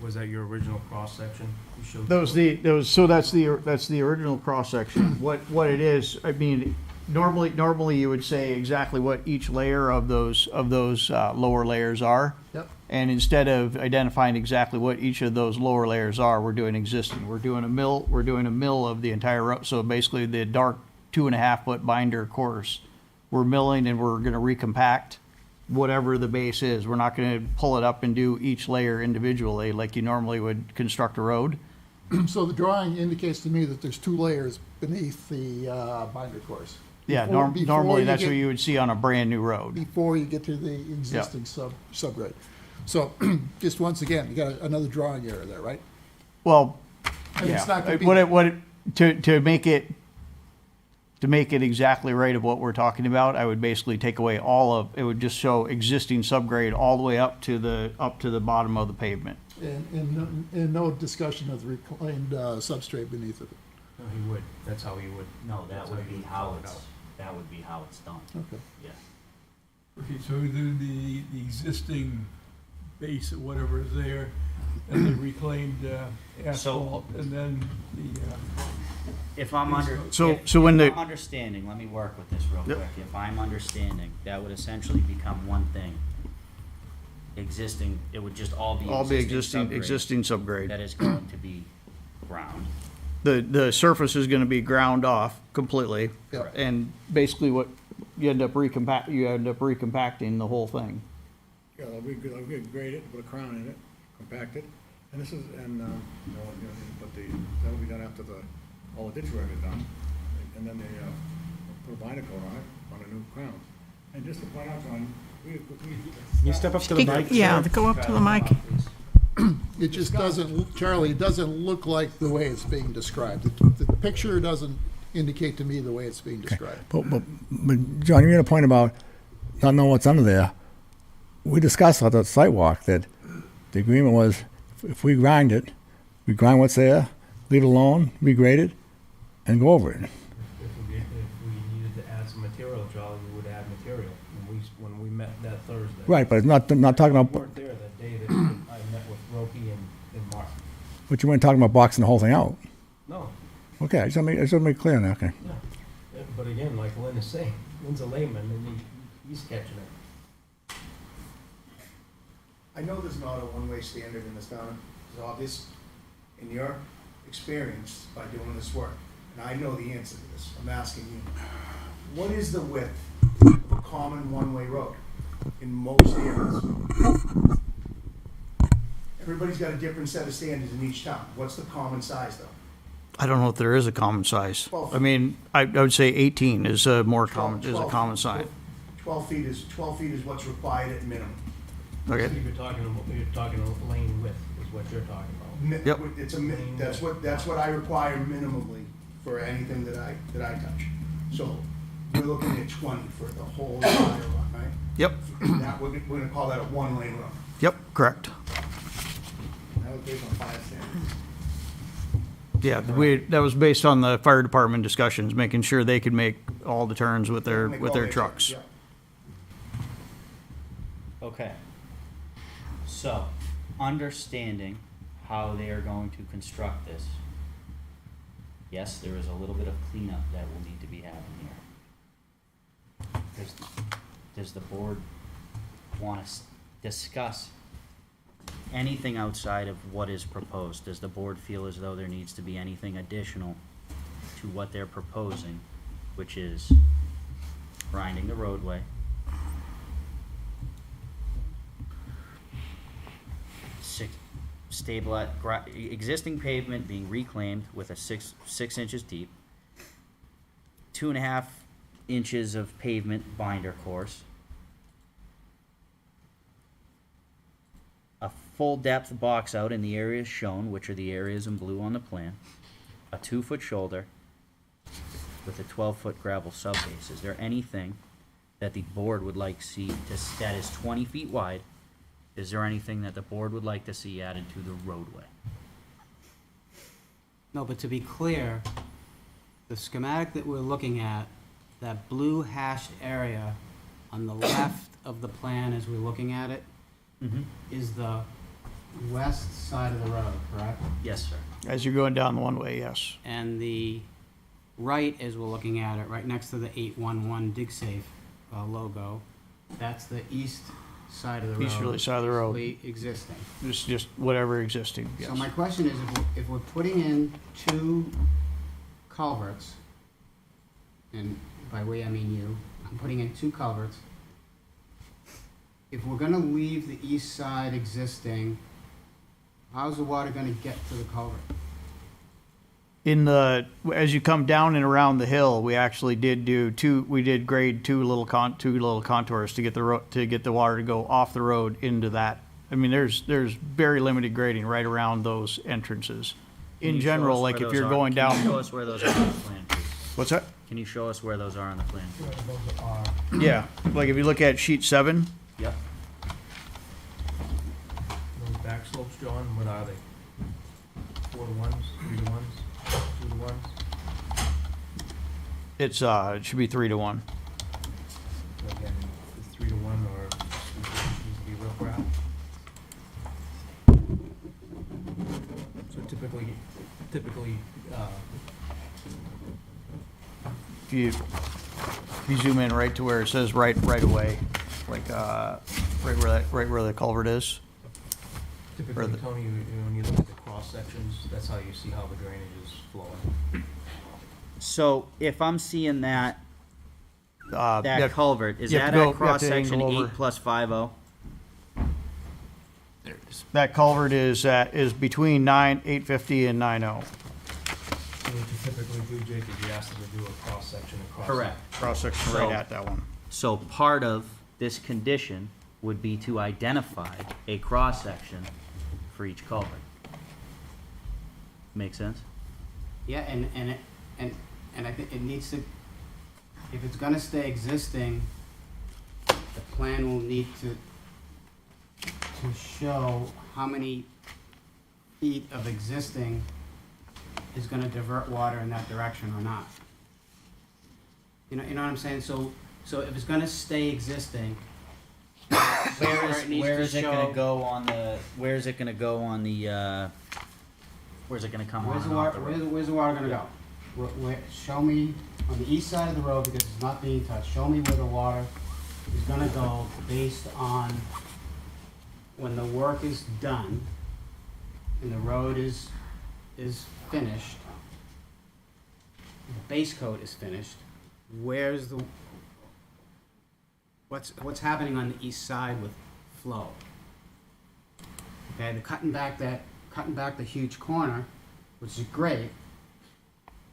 was that your original cross-section you showed? That's the original cross-section. What it is, I mean, normally you would say exactly what each layer of those lower layers are. Yep. And instead of identifying exactly what each of those lower layers are, we're doing existing. We're doing a mill of the entire road. So basically the dark 2.5 foot binder course, we're milling and we're gonna recompact whatever the base is. We're not gonna pull it up and do each layer individually like you normally would construct a road. So the drawing indicates to me that there's 2 layers beneath the binder course. Yeah, Before normally you that's get- what you would see on a brand new road. Before you get to the existing subgrade. So, just once again, you got another drawing error there, right? Well, I mean, yeah, it's not gonna be- to make it exactly right of what we're talking about, I would basically take away it would just show existing subgrade all the way up to the bottom of the pavement. And no discussion of the reclaimed substrate beneath it. No, he would. That's how he would. No, that that's would how he be how follow it it's, out. that would be how it's done. Okay. Yeah. Okay, so we do the existing base or whatever is there, and the reclaimed asphalt, and then the, If I'm under, So- if- so when if the- I'm understanding, let me work with this real Yep. quick. If I'm understanding, that would essentially become one thing. Existing, it would just all be Existing subgrade subgrade. that is going to be ground. The surface is gonna be ground off completely. Yeah. And basically what, you end up recompacting the whole thing. Yeah, we grade it, put a crown in it, compact it, and this is, but that'll be done after all the ditch work is done. And then they, put a binder coat on a new crown. And just to point out, John, Can you step up to the mic? Yeah, sir? go up to the mic. It just doesn't, Charlie, it doesn't look like the way it's being described. The picture doesn't indicate to me the way it's being described. But John, you made a point about not knowing what's under there. We discussed on the sidewalk that the agreement was if we grind it, we grind what's there, leave it alone, regrade it, and go over it. If we needed to add some material, Charlie, we would add material when we met that Thursday. Right, but it's not talking You about, weren't there that day that I met with Roki and Mark. but you weren't talking about boxing the whole thing out. No, Okay, I just want to make clear on that, okay. yeah. But again, like Lynn is saying, Lynn's a layman and he's catching it. I know there's not a one-way standard in this town, 'cause is obvious in your experience by doing this work, and I know the answer to this, I'm asking you, what is the width of a common one-way road in most areas? Everybody's got a different set of standards in each town. What's the common size, though? I don't know if there is a common size. 12. I mean, I would say 18 is a more common, is a 12 common size. 12 feet is what's required at minimum. Okay. You're talking a lane width is what you're talking about. Yep. It's that's what I require minimally for anything that I touch. So we're looking at 20 for the whole entire run, right? Yep. That, we're gonna call that a one-lane run. Yep, correct. That was based on fire standards. Yeah, that was based on the fire department discussions, making sure they could make all the turns with their trucks. Yeah. Okay. So, understanding how they are going to construct this, yes, there is a little bit of cleanup that will need to be happening here. Does the board want to discuss anything outside of what is proposed? Does the board feel as though there needs to be anything additional to what they're proposing, which is grinding the roadway, existing pavement being reclaimed with a six inches deep, 2.5 inches of pavement binder course, a full depth box out in the areas shown, which are the areas in blue on the plan, a 2-foot shoulder with a 12-foot gravel subbase. Is there anything that the board would like to see that is 20 feet wide? Is there anything that the board would like to see added to the roadway? No, but to be clear, the schematic that we're looking at, that blue hashed area on the left of the plan as we're looking at it, is the west side of the road, correct? Yes, sir. As you're going down the one-way, yes. And the right, as we're looking at it, right next to the 811 DigSafe logo, that's the east side of the road. Easterly side of the road. Existing. Just whatever existing, yes. So my question is, if we're putting in 2 culverts, and by we I mean you, I'm putting in 2 culverts, if we're gonna leave the east side existing, how's the water gonna get to the culvert? As you come down and around the hill, we actually did grade two little contours to get the water to go off the road into that. I mean, there's very limited grading right around those entrances. In general, like if you're going down. Can you show us where those are on the plan, please? What's that? Can you show us where those are on the plan, please? Yeah, like if you look at sheet 7, Yep. Those back slopes, John, what are they? 4 to 1s, 3 to 1s, 2 to 1s? it should be 3 to 1. So again, it's 3 to 1 or it needs to be real crap. So typically, If you zoom in right to where it says right away, like right where the culvert is. typically, Tony, when you look at the cross sections, that's how you see how the drainage is flowing. So if I'm seeing that culvert, is you have that to go- at cross you have to section angle 8 over. plus 50? There it is. That culvert is between 850 and 90. So what you typically do, Jake, is you ask them to do a cross section across. Correct. Cross section So- right at that one. So part of this condition would be to identify a cross section for each culvert. Make sense? Yeah, and I think it needs to, if it's gonna stay existing, the plan will need to show how many feet of existing is gonna divert water in that direction or not. You know what I'm saying? So if it's gonna stay existing, Where is it gonna show- go on the, where's it gonna come on Where's the and off water, the road? where's the water gonna go? Show me on the east side of the road, because it's not being touched, show me where the water is gonna go based on when the work is done, and the road is finished, the base coat is finished, where's the, what's happening on the east side with flow? Okay, they're cutting back the huge corner, which is great,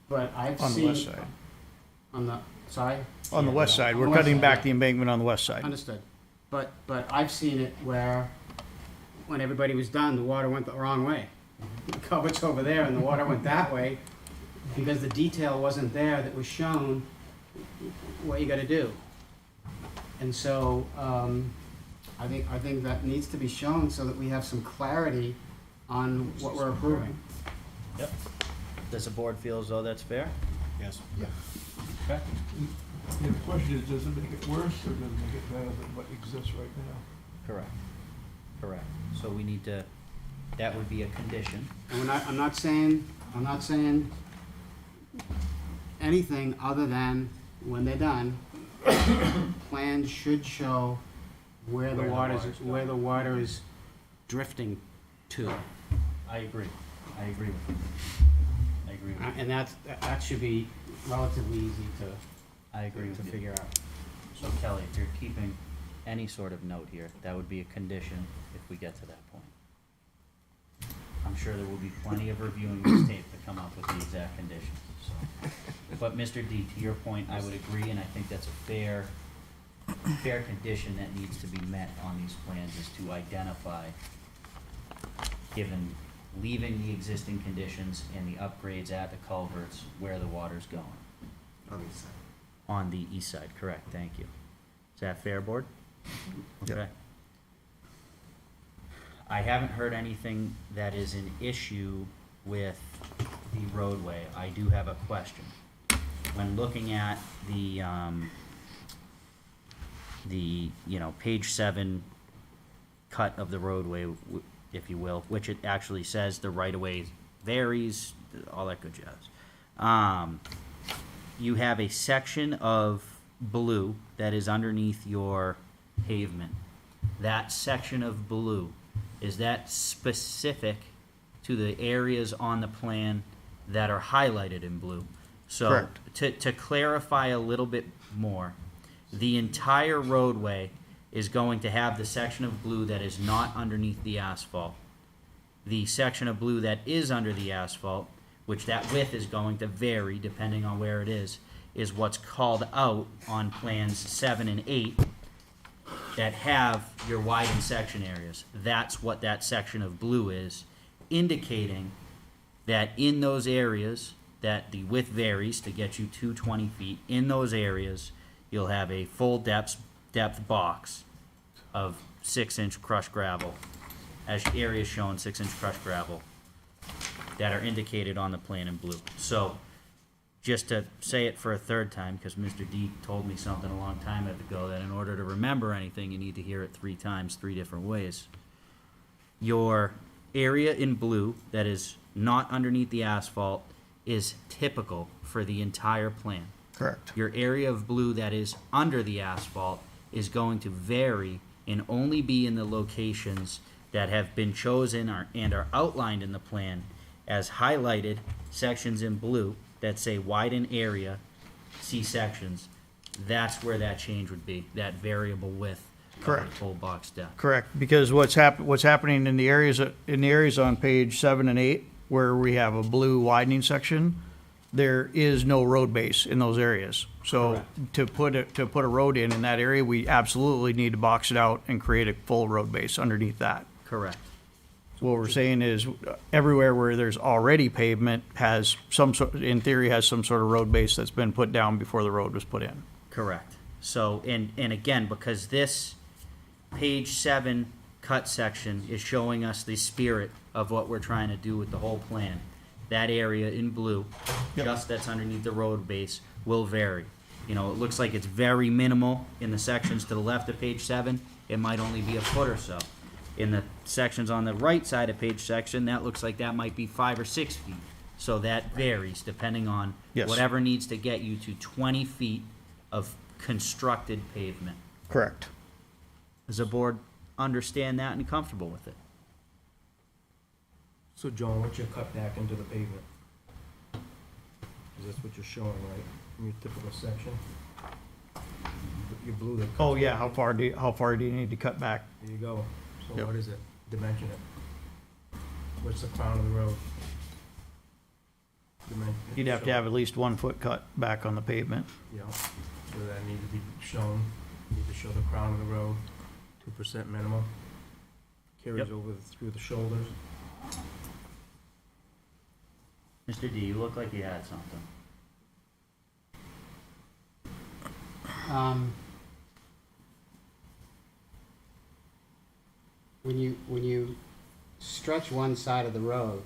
but I've seen. On the west side. On the, sorry? On the Yeah, west side, on we're the west cutting side, back yeah. the embankment on the west side. Understood. But I've seen it where, when everybody was done, the water went the wrong way. The culvert's over there and the water went that way because the detail wasn't there that was shown what you gotta do. And so, I think that needs to be shown so that we have some clarity on what we're approving. Yep. Does the board feel as though that's fair? Yes. Yeah. Okay. The question is, does it make it worse or does it make it better than what exists right now? Correct. Correct. So we need to, that would be a condition. And I'm not saying anything other than, when they're done, plans should show where the water is drifting to. I agree. I agree with you. I agree with you. And that should be relatively easy I agree with to you. figure out. So Kelly, if you're keeping any sort of note here, that would be a condition if we get to that point. I'm sure there will be plenty of reviewing this tape to come up with the exact conditions, so. But Mr. D, to your point, I would agree, and I think that's a fair condition that needs to be met on these plans, is to identify, given leaving the existing conditions and the upgrades at the culverts, where the water's going. On the east side. On the east side, correct, thank you. Is that fair, board? Okay. I haven't heard anything that is an issue with the roadway. I do have a question. When looking at the, page 7 cut of the roadway, if you will, which it actually says the right-of-way varies, all that good jazz. You have a section of blue that is underneath your pavement. That section of blue, is that specific to the areas on the plan that are highlighted in blue? So, Correct. to clarify a little bit more, the entire roadway is going to have the section of blue that is not underneath the asphalt. The section of blue that is under the asphalt, which that width is going to vary depending on where it is what's called out on plans 7 and 8 that have your widened section areas. That's what that section of blue is, indicating that in those areas that the width varies to get you to 20 feet, in those areas, you'll have a full depth box of 6-inch crushed gravel, as areas shown 6-inch crushed gravel, that are indicated on the plan in blue. So, just to say it for a third time, because Mr. D told me something a long time ago, that in order to remember anything, you need to hear it 3 times, 3 different ways. Your area in blue that is not underneath the asphalt is typical for the entire plan. Correct. Your area of blue that is under the asphalt is going to vary and only be in the locations that have been chosen and are outlined in the plan as highlighted sections in blue that say widen area, see sections. That's where that change would be, that variable width of Correct. the full box depth. Correct, because what's happening in the areas on page 7 and 8, where we have a blue widening section, there is no road base in those areas. So to put a road in that area, we absolutely need to box it out and create a full road base underneath that. Correct. So what we're saying is, everywhere where there's already pavement has some sort, in theory, has some sort of road base that's been put down before the road was put in. Correct. So, and again, because this page 7 cut section is showing us the spirit of what we're trying to do with the whole plan, that area in blue, just that's underneath the road base, will vary. You know, it looks like it's very minimal in the sections to the left of page 7. It might only be a foot or so. In the sections on the right side of page section, that looks like that might be 5 or 6 feet. So that varies depending on Yes. whatever needs to get you to 20 feet of constructed pavement. Correct. Does the board understand that and comfortable with it? So John, what's your cut back into the pavement? Is this what you're showing, right, in your typical section? You blew the. Oh, yeah, how far do you need to cut back? There you go. So Yep. what is it? Dimension it. What's the crown of the road? You'd have to have at least 1 foot cut back on the pavement. Yeah, so that need to be shown, need to show the crown of the road, 2% minimum. Carries Yep. over through the shoulders. Mr. D, you look like you had something. When you stretch one side of the road,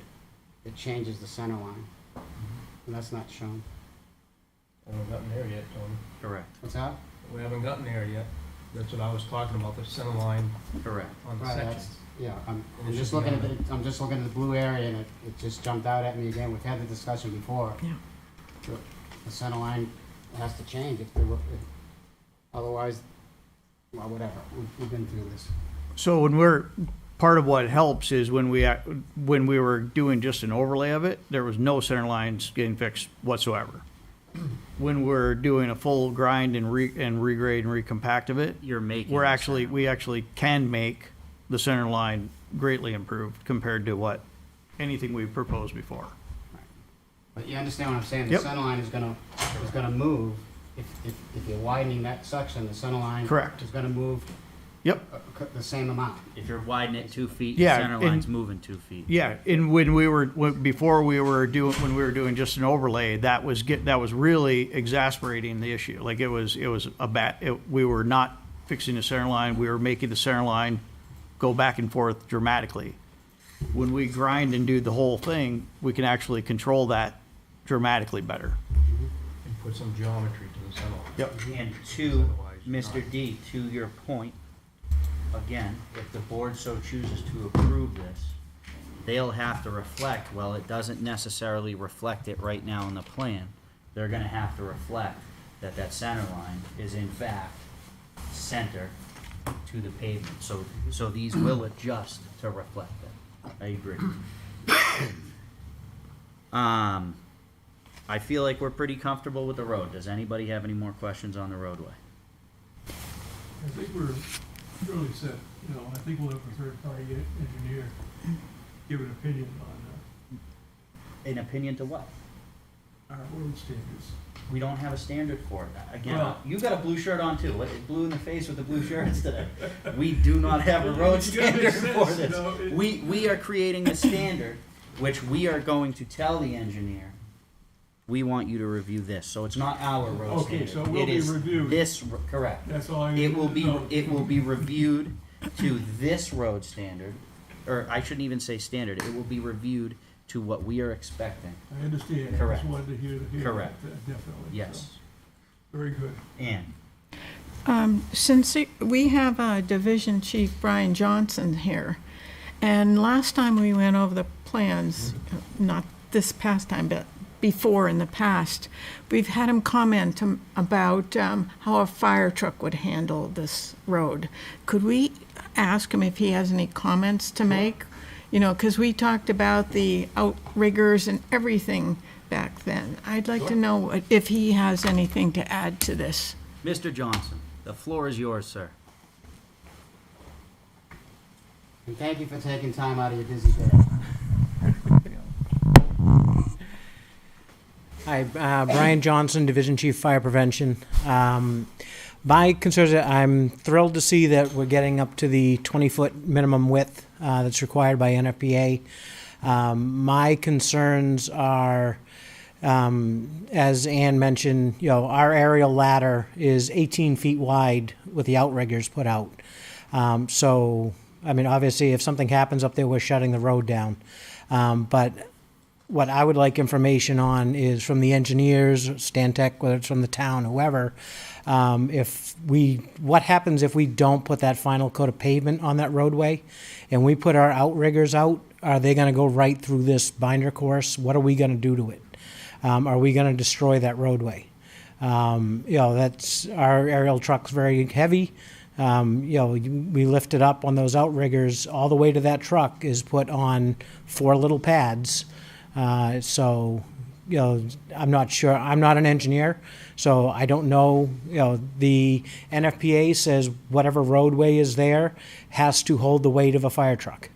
it changes the center line, and that's not shown. We haven't gotten there yet, Tony. Correct. What's that? We haven't gotten there yet. That's what I was talking about, the center line Correct. on the Right, section. that's, yeah, I'm it just should be looking on at I'm just looking at the blue area, and it just jumped out at me again. We've had the discussion before. Yeah. The center line has to change if there were, otherwise, well, whatever, we've been through this. So part of what helps is when we were doing just an overlay of it, there was no center lines getting fixed whatsoever. When we're doing a full grind and regrade and recompact of it, You're making. we the actually can make the center line greatly improved compared to what anything we've proposed before. But you understand what I'm saying? The Yep. center line is gonna move, if you're widening that section, the center line. Correct. Is gonna move. Yep. The same amount. If you're widening it 2 feet, Yeah, the center and- line's moving 2 feet. Yeah, and when we were doing just an overlay, that was really exasperating the issue. Like we were not fixing the center line, we were making the center line go back and forth dramatically. When we grind and do the whole thing, we can actually control that dramatically better. And put some geometry to the center line. Yep. And to Mr. D, to your point, again, if the board so chooses to approve this, they'll have to reflect, well, it doesn't necessarily reflect it right now in the plan. They're gonna have to reflect that that center line is in fact center to the pavement. So these will adjust to reflect that. I agree. I feel like we're pretty comfortable with the road. Does anybody have any more questions on the roadway? I think we're really set, I think we'll have a third-party engineer give an opinion on An opinion to what? our road standards. We don't have a standard for it. Again, Well- you got a blue shirt on too. What, blue in the face with the blue shirts today. We do not have a road You gotta make standard for sense, this. We are creating a standard, which we are going to tell the engineer, we want you to review this. So it's not our road Okay, standard. so it will It be is reviewed. this, correct. That's all I It need will to be, know. it will be reviewed to this road standard, or I shouldn't even say standard. It will be reviewed to what we are expecting. I understand, I Correct. just wanted to hear Correct. that, definitely. Yes. So, very good. Ann? Since we have Division Chief Brian Johnson here, and last time we went over the plans, not this past time, but before in the past, we've had him comment about how a fire truck would handle this road. Could we ask him if he has any comments to make? Because we talked about the outriggers and everything back then. I'd like to know if he has anything to add to this. Mr. Johnson, the floor is yours, sir. And thank you for taking time out of your busy day. Hi, Brian Johnson, Division Chief Fire Prevention. My concerns are I'm thrilled to see that we're getting up to the 20-foot minimum width that's required by NFPA. My concerns are, as Ann mentioned, our aerial ladder is 18 feet wide with the outriggers put out. So, obviously, if something happens up there, we're shutting the road down. But what I would like information on is from the engineers, Stantec, whether it's from the town, whoever, what happens if we don't put that final coat of pavement on that roadway and we put our outriggers out? Are they going to go right through this binder course? What are we going to do to it? Are we going to destroy that roadway? That's our aerial truck's very heavy. We lift it up on those outriggers, all the way to that truck is put on 4 little pads. So, I'm not sure, I'm not an engineer, so I don't know, the NFPA says whatever roadway is there has to hold the weight of a fire truck.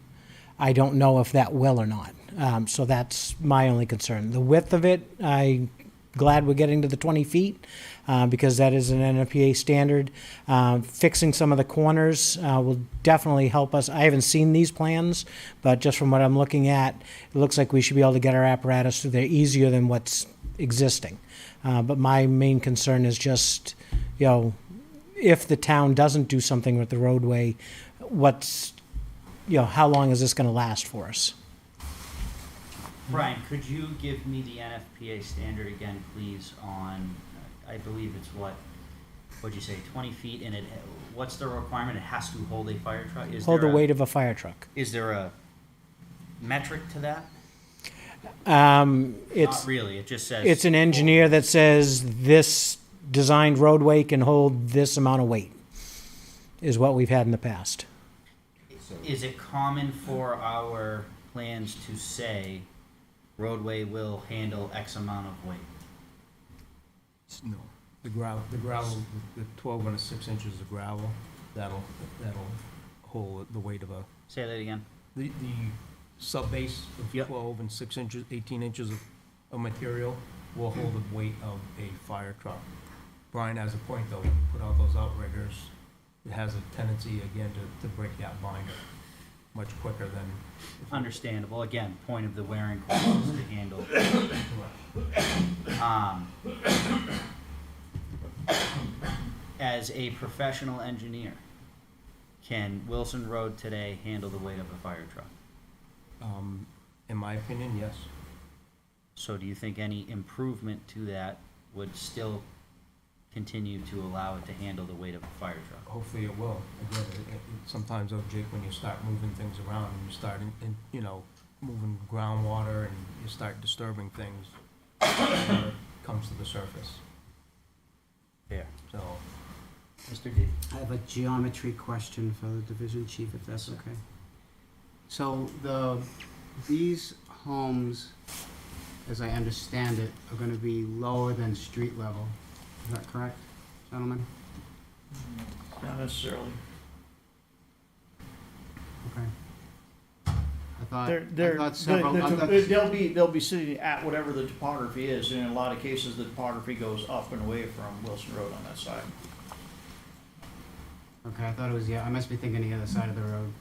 I don't know if that will or not. So that's my only concern. The width of it, I'm glad we're getting to the 20 feet, because that is an NFPA standard. Fixing some of the corners will definitely help us. I haven't seen these plans, but just from what I'm looking at, it looks like we should be able to get our apparatus through there easier than what's existing. But my main concern is just, if the town doesn't do something with the roadway, how long is this going to last for us? Brian, could you give me the NFPA standard again, please, on, I believe it's what'd you say, 20 feet, and what's the requirement? It has to hold a fire truck? Hold the weight of a fire truck. Is there a metric to that? Not really, it just says. It's an engineer that says this designed roadway can hold this amount of weight, is what we've had in the past. Is it common for our plans to say roadway will handle X amount of weight? No. The gravel, the 12 and 6 inches of gravel, that'll hold the weight of a. Say that again. The sub base of 12 and 6 inches, 18 inches of material will hold the weight of a fire truck. Brian has a point though, when you put out those outriggers, it has a tendency again to break that binder much quicker than. Understandable. Again, point of the wearing course is to handle. As a professional engineer, can Wilson Road today handle the weight of a fire truck? In my opinion, yes. So do you think any improvement to that would still continue to allow it to handle the weight of a fire truck? Hopefully it will. Again, sometimes, Jake, when you start moving things around and you start, moving groundwater and you start disturbing things, it comes to the surface. Fair. So, Mr. D. I have a geometry question for the division chief, if that's okay. So these homes, as I understand it, are gonna be lower than street level. Is that correct, gentlemen? Not necessarily. Okay. I thought They'll be sitting at whatever the topography is, and in a lot of cases, the topography goes up and away from Wilson Road on that side. Okay, I thought it was, I must be thinking the other side of the road.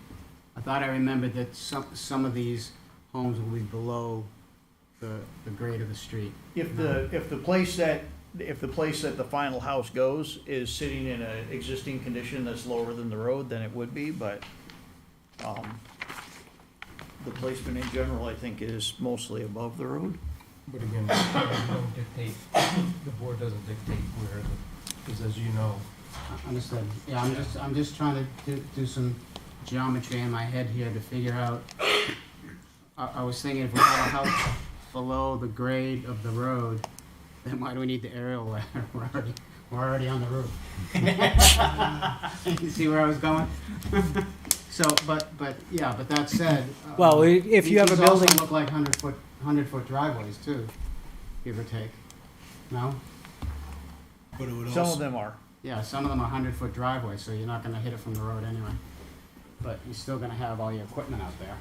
I thought I remembered that some of these homes will be below the grade of the street. If the place that the final house goes is sitting in an existing condition that's lower than the road, then it would be, but, the placement in general, I think, is mostly above the road. but again, we don't dictate, the board doesn't dictate where, because as you know. Understood. Yeah, I'm just trying to do some geometry in my head here to figure out. I was thinking if we had a house below the grade of the road, then why do we need the aerial ladder? We're already on the roof. You see where I was going? So, but that said. Well, if you have a building. These also look like 100-foot driveways too, give or take. No? But it would Some also, of them are. Yeah, some of them are 100-foot driveways, so you're not gonna hit it from the road anyway. But you're still gonna have all your equipment out there.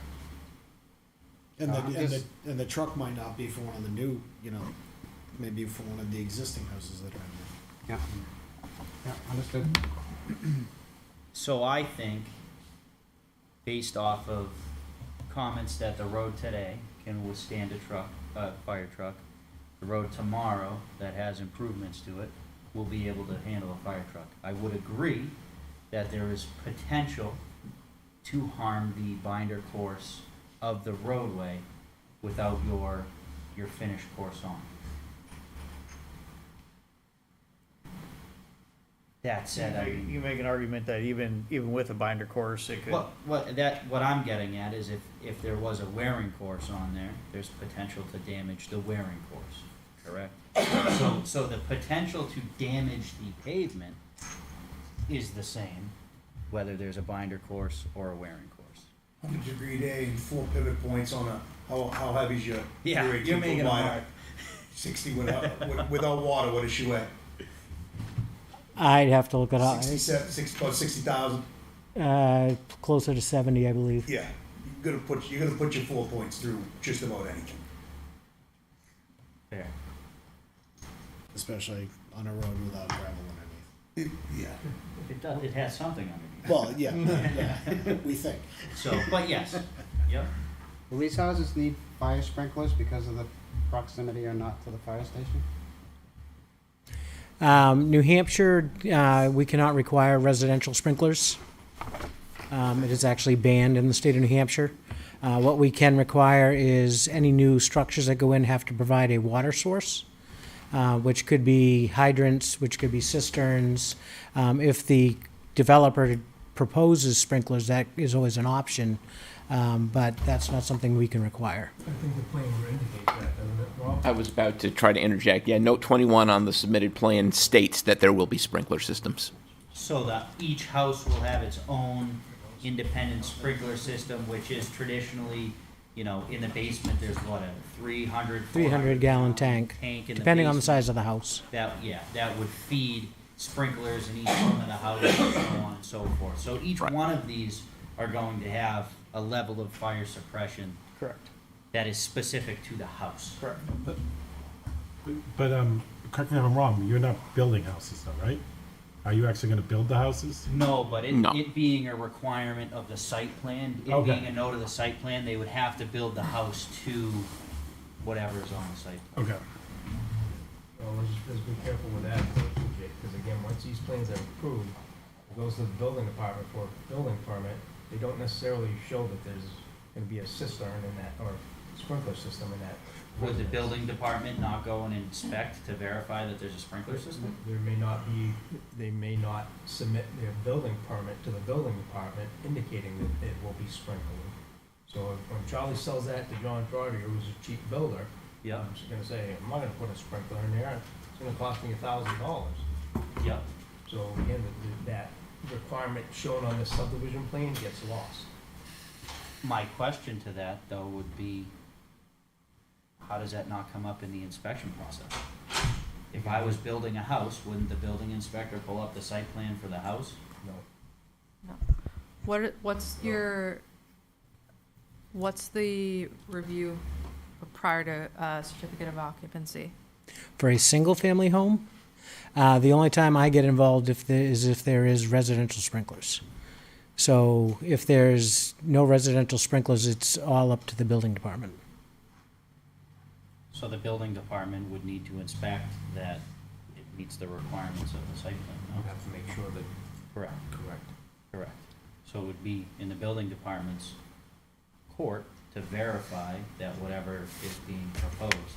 and the truck might not be for one of the new, maybe for one of the existing houses that are in there. Yeah, understood. So I think, based off of comments that the road today can withstand a fire truck, the road tomorrow that has improvements to it will be able to handle a fire truck. I would agree that there is potential to harm the binder course of the roadway without your finished course on. That said, You make an argument that even with a binder course, it could. What I'm getting at is if there was a wearing course on there, there's potential to damage the wearing course, correct? So the potential to damage the pavement is the same, whether there's a binder course or a wearing course. 100-degree day and 4 pivot points on a, how heavy's your? Yeah, your you're 18-foot making it wide? hard. 60 without water, what is she weigh? I'd have to look it up. 67, about 60,000? Closer to 70, I believe. Yeah, you're gonna put your 4 points through just about anything. Fair. Especially on a road without gravel underneath. Yeah. It does, it has something underneath. Well, yeah, yeah, we think. So, but yes, yep. Will these houses need fire sprinklers because of the proximity or not to the fire station? New Hampshire, we cannot require residential sprinklers. It is actually banned in the state of New Hampshire. What we can require is any new structures that go in have to provide a water source, which could be hydrants, which could be cisterns. If the developer proposes sprinklers, that is always an option, but that's not something we can require. I think the plan indicates that, doesn't it, Rob? I was about to try to interject. Yeah, note 21 on the submitted plan states that there will be sprinkler systems. So that each house will have its own independent sprinkler system, which is traditionally, you know, in the basement, there's what, a 300, 300-gallon tank, in the depending on the basement. size of the house. That would feed sprinklers in each one of the houses and so on and so forth. So each one of these are going to have a level of fire suppression. Correct. That is specific to the house. Correct. But correct me if I'm wrong, you're not building houses though, right? Are you actually gonna build the houses? No, but No. it being a requirement of the site plan, it Okay. being a note of the site plan, they would have to build the house to whatever is on the site. Okay. Well, let's be careful with that, because again, once these plans are approved, it goes to the building department for a building permit, they don't necessarily show that there's gonna be a cistern in that, or sprinkler system in that. Would the building department not go and inspect to verify that there's a sprinkler system? There may not be, they may not submit their building permit to the building department indicating that it will be sprinkled. So when Charlie sells that to John Trotter, who's a cheap builder, Yeah. I'm just gonna say, I'm not gonna put a sprinkler in there, it's gonna cost me $1,000. Yep. So again, that requirement shown on the subdivision plan gets lost. My question to that, though, would be, how does that not come up in the inspection process? If I was building a house, wouldn't the building inspector pull up the site plan for the house? No. What's the review prior to certificate of occupancy? For a single-family home, the only time I get involved if there is residential sprinklers. So if there's no residential sprinklers, it's all up to the building department. So the building department would need to inspect that it meets the requirements of the site plan, You no? have to make sure that, Correct, correct. correct. So it would be in the building department's court to verify that whatever is being proposed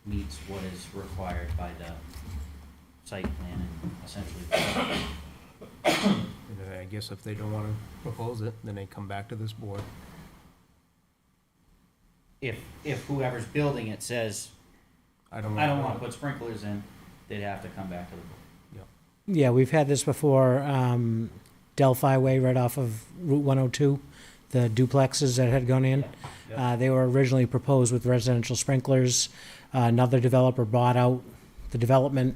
meets what is required by the site plan and essentially the site plan. And then I guess if they don't wanna propose it, then they come back to this board. If whoever's building it says, I don't I don't wanna wanna put sprinklers in, they'd have to come back to the board. Yeah, we've had this before, Delphi Way right off of Route 102, the duplexes that had gone in. Yeah. They were originally proposed with residential sprinklers. Another developer bought out the development.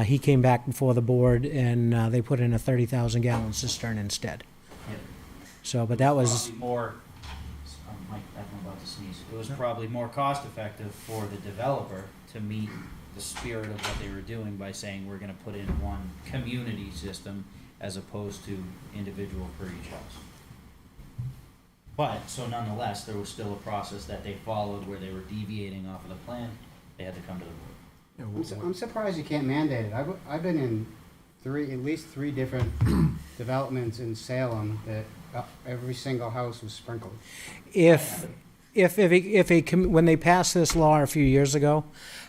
He came back before the board and they put in a 30,000-gallon cistern instead. Yeah. So, but that was, Probably more, I'm about to sneeze. It was probably more cost effective for the developer to meet the spirit of what they were doing by saying, we're gonna put in one community system as opposed to individual for each house. But, so nonetheless, there was still a process that they followed where they were deviating off of the plan, they had to come to the board. I'm surprised you can't mandate it. I've been in at least three different developments in Salem that every single house was sprinkled. when they passed this law a few years ago,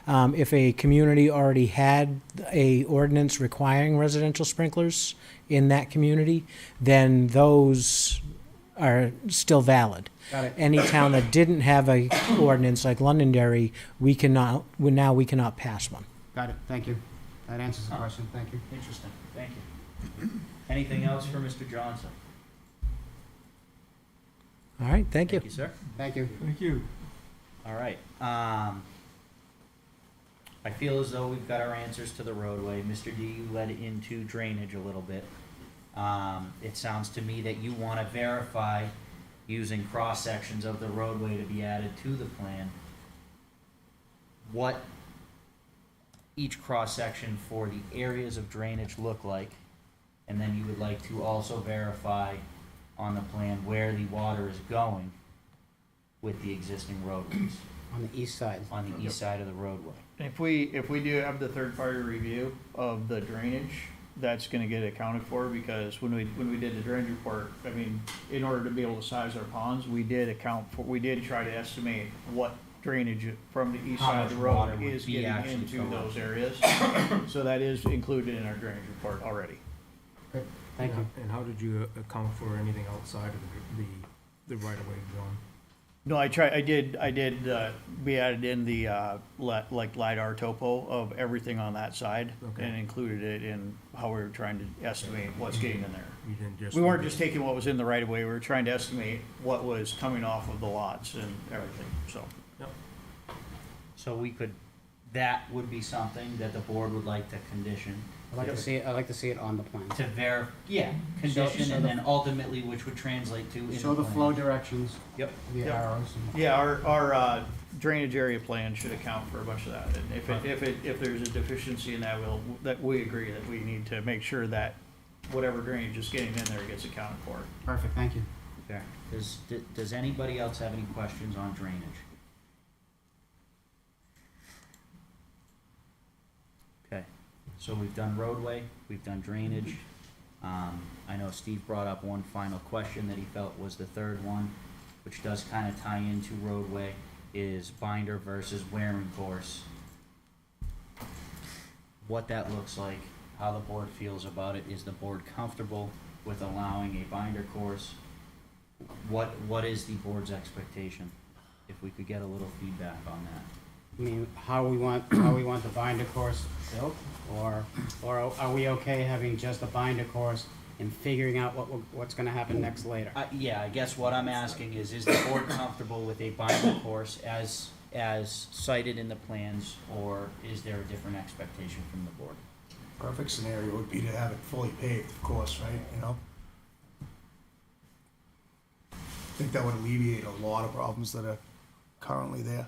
if a community already had a ordinance requiring residential sprinklers in that community, then those are still valid. Got it. Any town that didn't have a ordinance like Londonderry, we cannot pass one. Got it, thank you. That answers the question, thank you. Interesting, thank you. Anything else for Mr. Johnson? All right, thank you. Thank you, sir. Thank you. Thank you. All right, I feel as though we've got our answers to the roadway. Mr. D, you led into drainage a little bit. It sounds to me that you wanna verify using cross-sections of the roadway to be added to the plan, what each cross-section for the areas of drainage look like, and then you would like to also verify on the plan where the water is going with the existing roadways, On the east side. on the east side of the roadway. If we do have the third-party review of the drainage, that's gonna get accounted for, because when we did the drainage report, I mean, in order to be able to size our ponds, we did try to estimate what drainage from the east How side of the much water road would is be getting actually into going. those areas. So that is included in our drainage report already. Thank you. And how did you account for anything outside of the right-of-way zone? No, we added in the, like LiDAR topo of everything on that side, Okay. and included it in how we were trying to estimate what's getting in there. You didn't just. We weren't just taking what was in the right of way, we were trying to estimate what was coming off of the lots and everything, so. So that would be something that the board would like to condition. I'd like to see it on the plan. To condition, So and the- then ultimately, which would translate to in the Show the plan. flow directions. Yep. The Yep. arrows. Yeah, our drainage area plan should account for a bunch of that, and if there's a deficiency in that, we agree that we need to make sure that whatever drainage is getting in there gets accounted for. Perfect, thank you. Okay. Does anybody else have any questions on drainage? Okay, so we've done roadway, we've done drainage. I know Steve brought up one final question that he felt was the third one, which does kind of tie into roadway, is binder versus wearing course. What that looks like, how the board feels about it. Is the board comfortable with allowing a binder course? What is the board's expectation? If we could get a little feedback on that. I mean, how we want the binder course built, or are we okay having just a binder course and figuring out what's gonna happen next later? Yeah, I guess what I'm asking is the board comfortable with a binder course as cited in the plans, or is there a different expectation from the board? Perfect scenario would be to have it fully paved, of course, right, you know? I think that would alleviate a lot of problems that are currently there.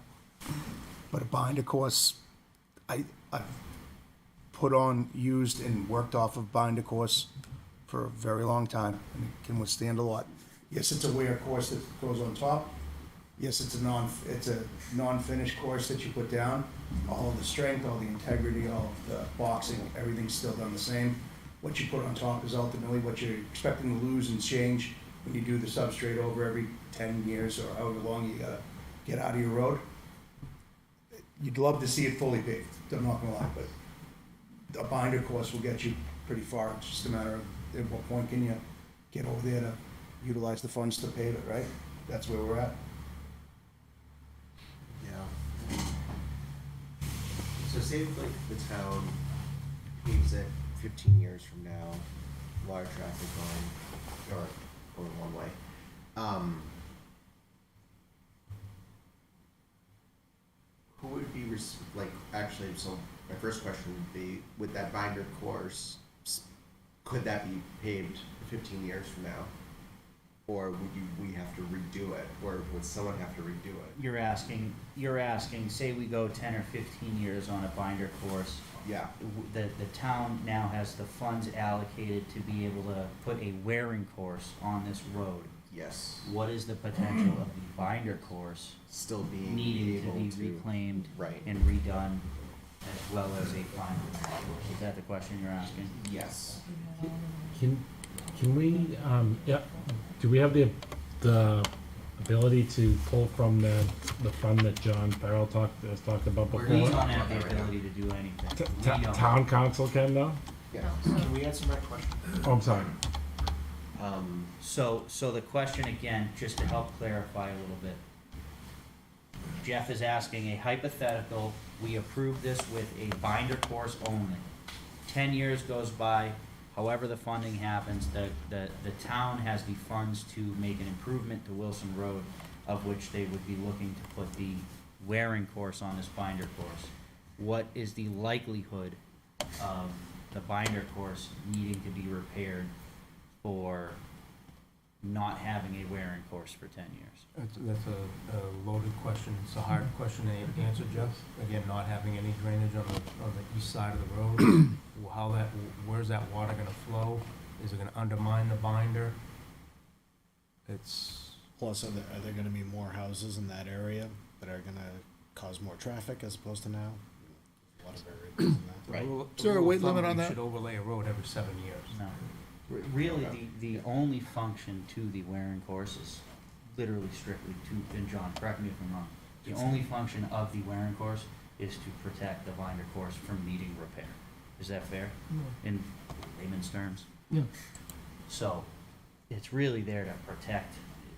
But a binder course, I've used and worked off of binder course for a very long time, and it can withstand a lot. Yes, it's a wear course that goes on top. Yes, it's a non-finished course that you put down. All of the strength, all the integrity, all of the boxing, everything's still done the same. What you put on top is ultimately what you're expecting to lose and change when you do the substrate over every 10 years or however long you gotta get out of your road. You'd love to see it fully paved, I'm not gonna lie, but a binder course will get you pretty far. It's just a matter of at what point can you get over there to utilize the funds to pave it, right? That's where we're at. Yeah. So say if, like, the town paves it 15 years from now, a lot of traffic going one way. Who would be, actually, so my first question would be, with that binder course, could that be paved 15 years from now? Or would we have to redo it, or would someone have to redo it? You're asking, say we go 10 or 15 years on a binder course. Yeah. The town now has the funds allocated to be able to put a wearing course on this road. Yes. What is the potential of the binder course Still being needing to able be to- reclaimed Right. and redone, as well as a binder course? Is that the question you're asking? Yes. Can we, do we have the ability to pull from the fund that John Farrell has talked about before? We don't have the ability to do anything. We don't. Town council can though? Yeah. Can we answer my question? Oh, I'm sorry. So the question again, just to help clarify a little bit. Jeff is asking a hypothetical, we approve this with a binder course only. 10 years goes by, however the funding happens, the town has the funds to make an improvement to Wilson Road, of which they would be looking to put the wearing course on this binder course. What is the likelihood of the binder course needing to be repaired for not having a wearing course for 10 years? That's a loaded question. It's a hard question to answer, Jeff. Again, not having any drainage on the east side of the road. Where's that water gonna flow? Is it gonna undermine the binder? It's, Plus, are there gonna be more houses in that area that are gonna cause more traffic as opposed to now? A lot of variables in that. Right. Is there a weight limit on You that? should overlay a road every 7 years. No. Really, the only function to the wearing course is literally strictly to, and John, correct me if I'm wrong, the only function of the wearing course is to protect the binder course from needing repair. Is that fair? In layman's terms? Yeah. So, it's really there to protect.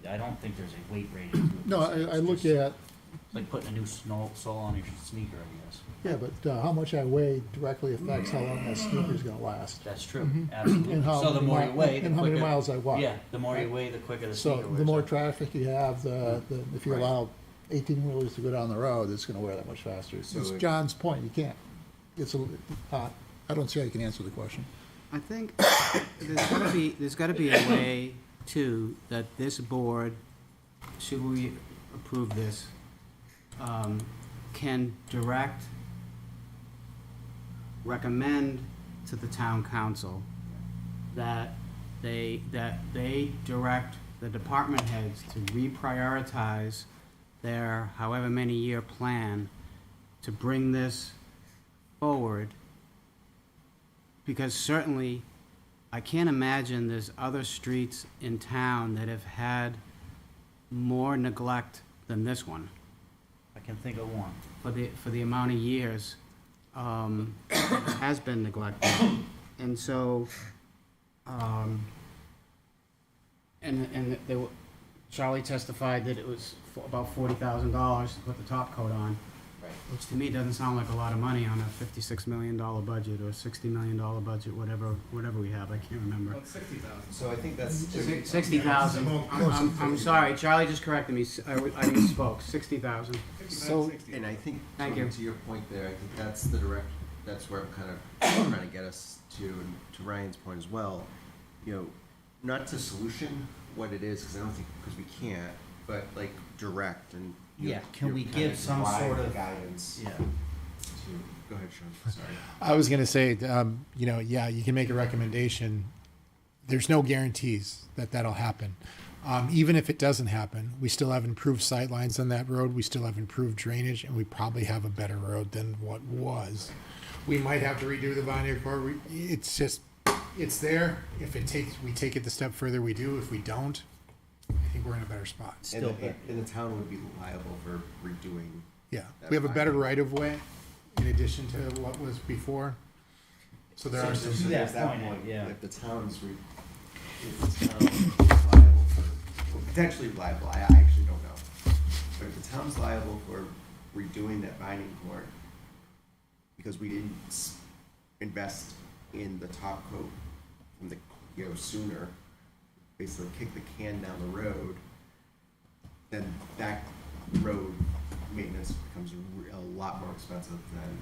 I don't think there's a weight rating to it. No, I look at, It's like putting a new sole on your sneaker, I guess. yeah, but how much I weigh directly affects how long that sneaker's gonna last. That's true, Mhm. absolutely. And how So the many more mi- you weigh, the and how many quicker- miles I walk. Yeah, the more you weigh, the quicker the So sneaker the wears more out. traffic you have, if you Right. allow 18-wheelers to go down the road, it's gonna wear that much faster. So It's it- John's point, you can't, I don't see how you can answer the question. I think there's gotta be a way too, that this board, should we approve this, can recommend to the town council that they direct the department heads to reprioritize their however many year plan to bring this forward. Because certainly, I can't imagine there's other streets in town that have had more neglect than this one. I can think of one. For the amount of years, has been neglected. And so, and they were, Charlie testified that it was about $40,000 to put the top coat on. Right. Which to me doesn't sound like a lot of money on a $56 million budget or $60 million budget, whatever we have, I can't remember. So I think that's. 60,000. I'm sorry, Charlie just corrected me, I misspoke, 60,000. So, and I think, Thank Tony, you. to your point there, I think that's that's where I'm kind of trying to get us to, and to Ryan's point as well. You know, not to solution what it is, because I don't think, because we can't, but like direct and. Yeah, can we kind give of some drive sort the of- guidance? Yeah. Go ahead, Sean, sorry. I was going to say, yeah, you can make a recommendation. There's no guarantees that that'll happen. Even if it doesn't happen, we still have improved sight lines on that road. We still have improved drainage, and we probably have a better road than what was. We might have to redo the binder court. It's just, it's there. If we take it the step further, we do. If we don't, I think we're in a better spot. And the town would be liable for redoing. Yeah, that we have a better binder. right of way in addition to what was before. So there are So some. there's that point, point, yeah. if the town's if the town is liable for, well, potentially liable, I actually don't know. But if the town's liable for redoing that binding court, because we didn't invest in the top coat from the, sooner, basically kick the can down the road, then that road maintenance becomes a lot more expensive than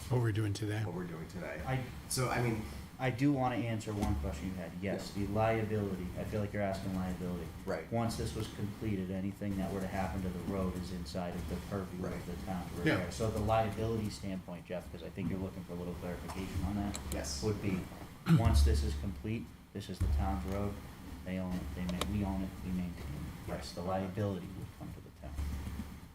What we're doing today. what we're doing today. I- So, I mean, I do want to answer one question you had. Yes, the liability, I feel like you're asking liability. Right. Once this was completed, anything that were to happen to the road is inside of the purview of Right. the town to Yeah. repair. So the liability standpoint, Jeff, because I think you're looking for a little clarification on that, yes. would be, once this is complete, this is the town's road, they own it, we own it, we maintain it. Yes, the liability would come to the town.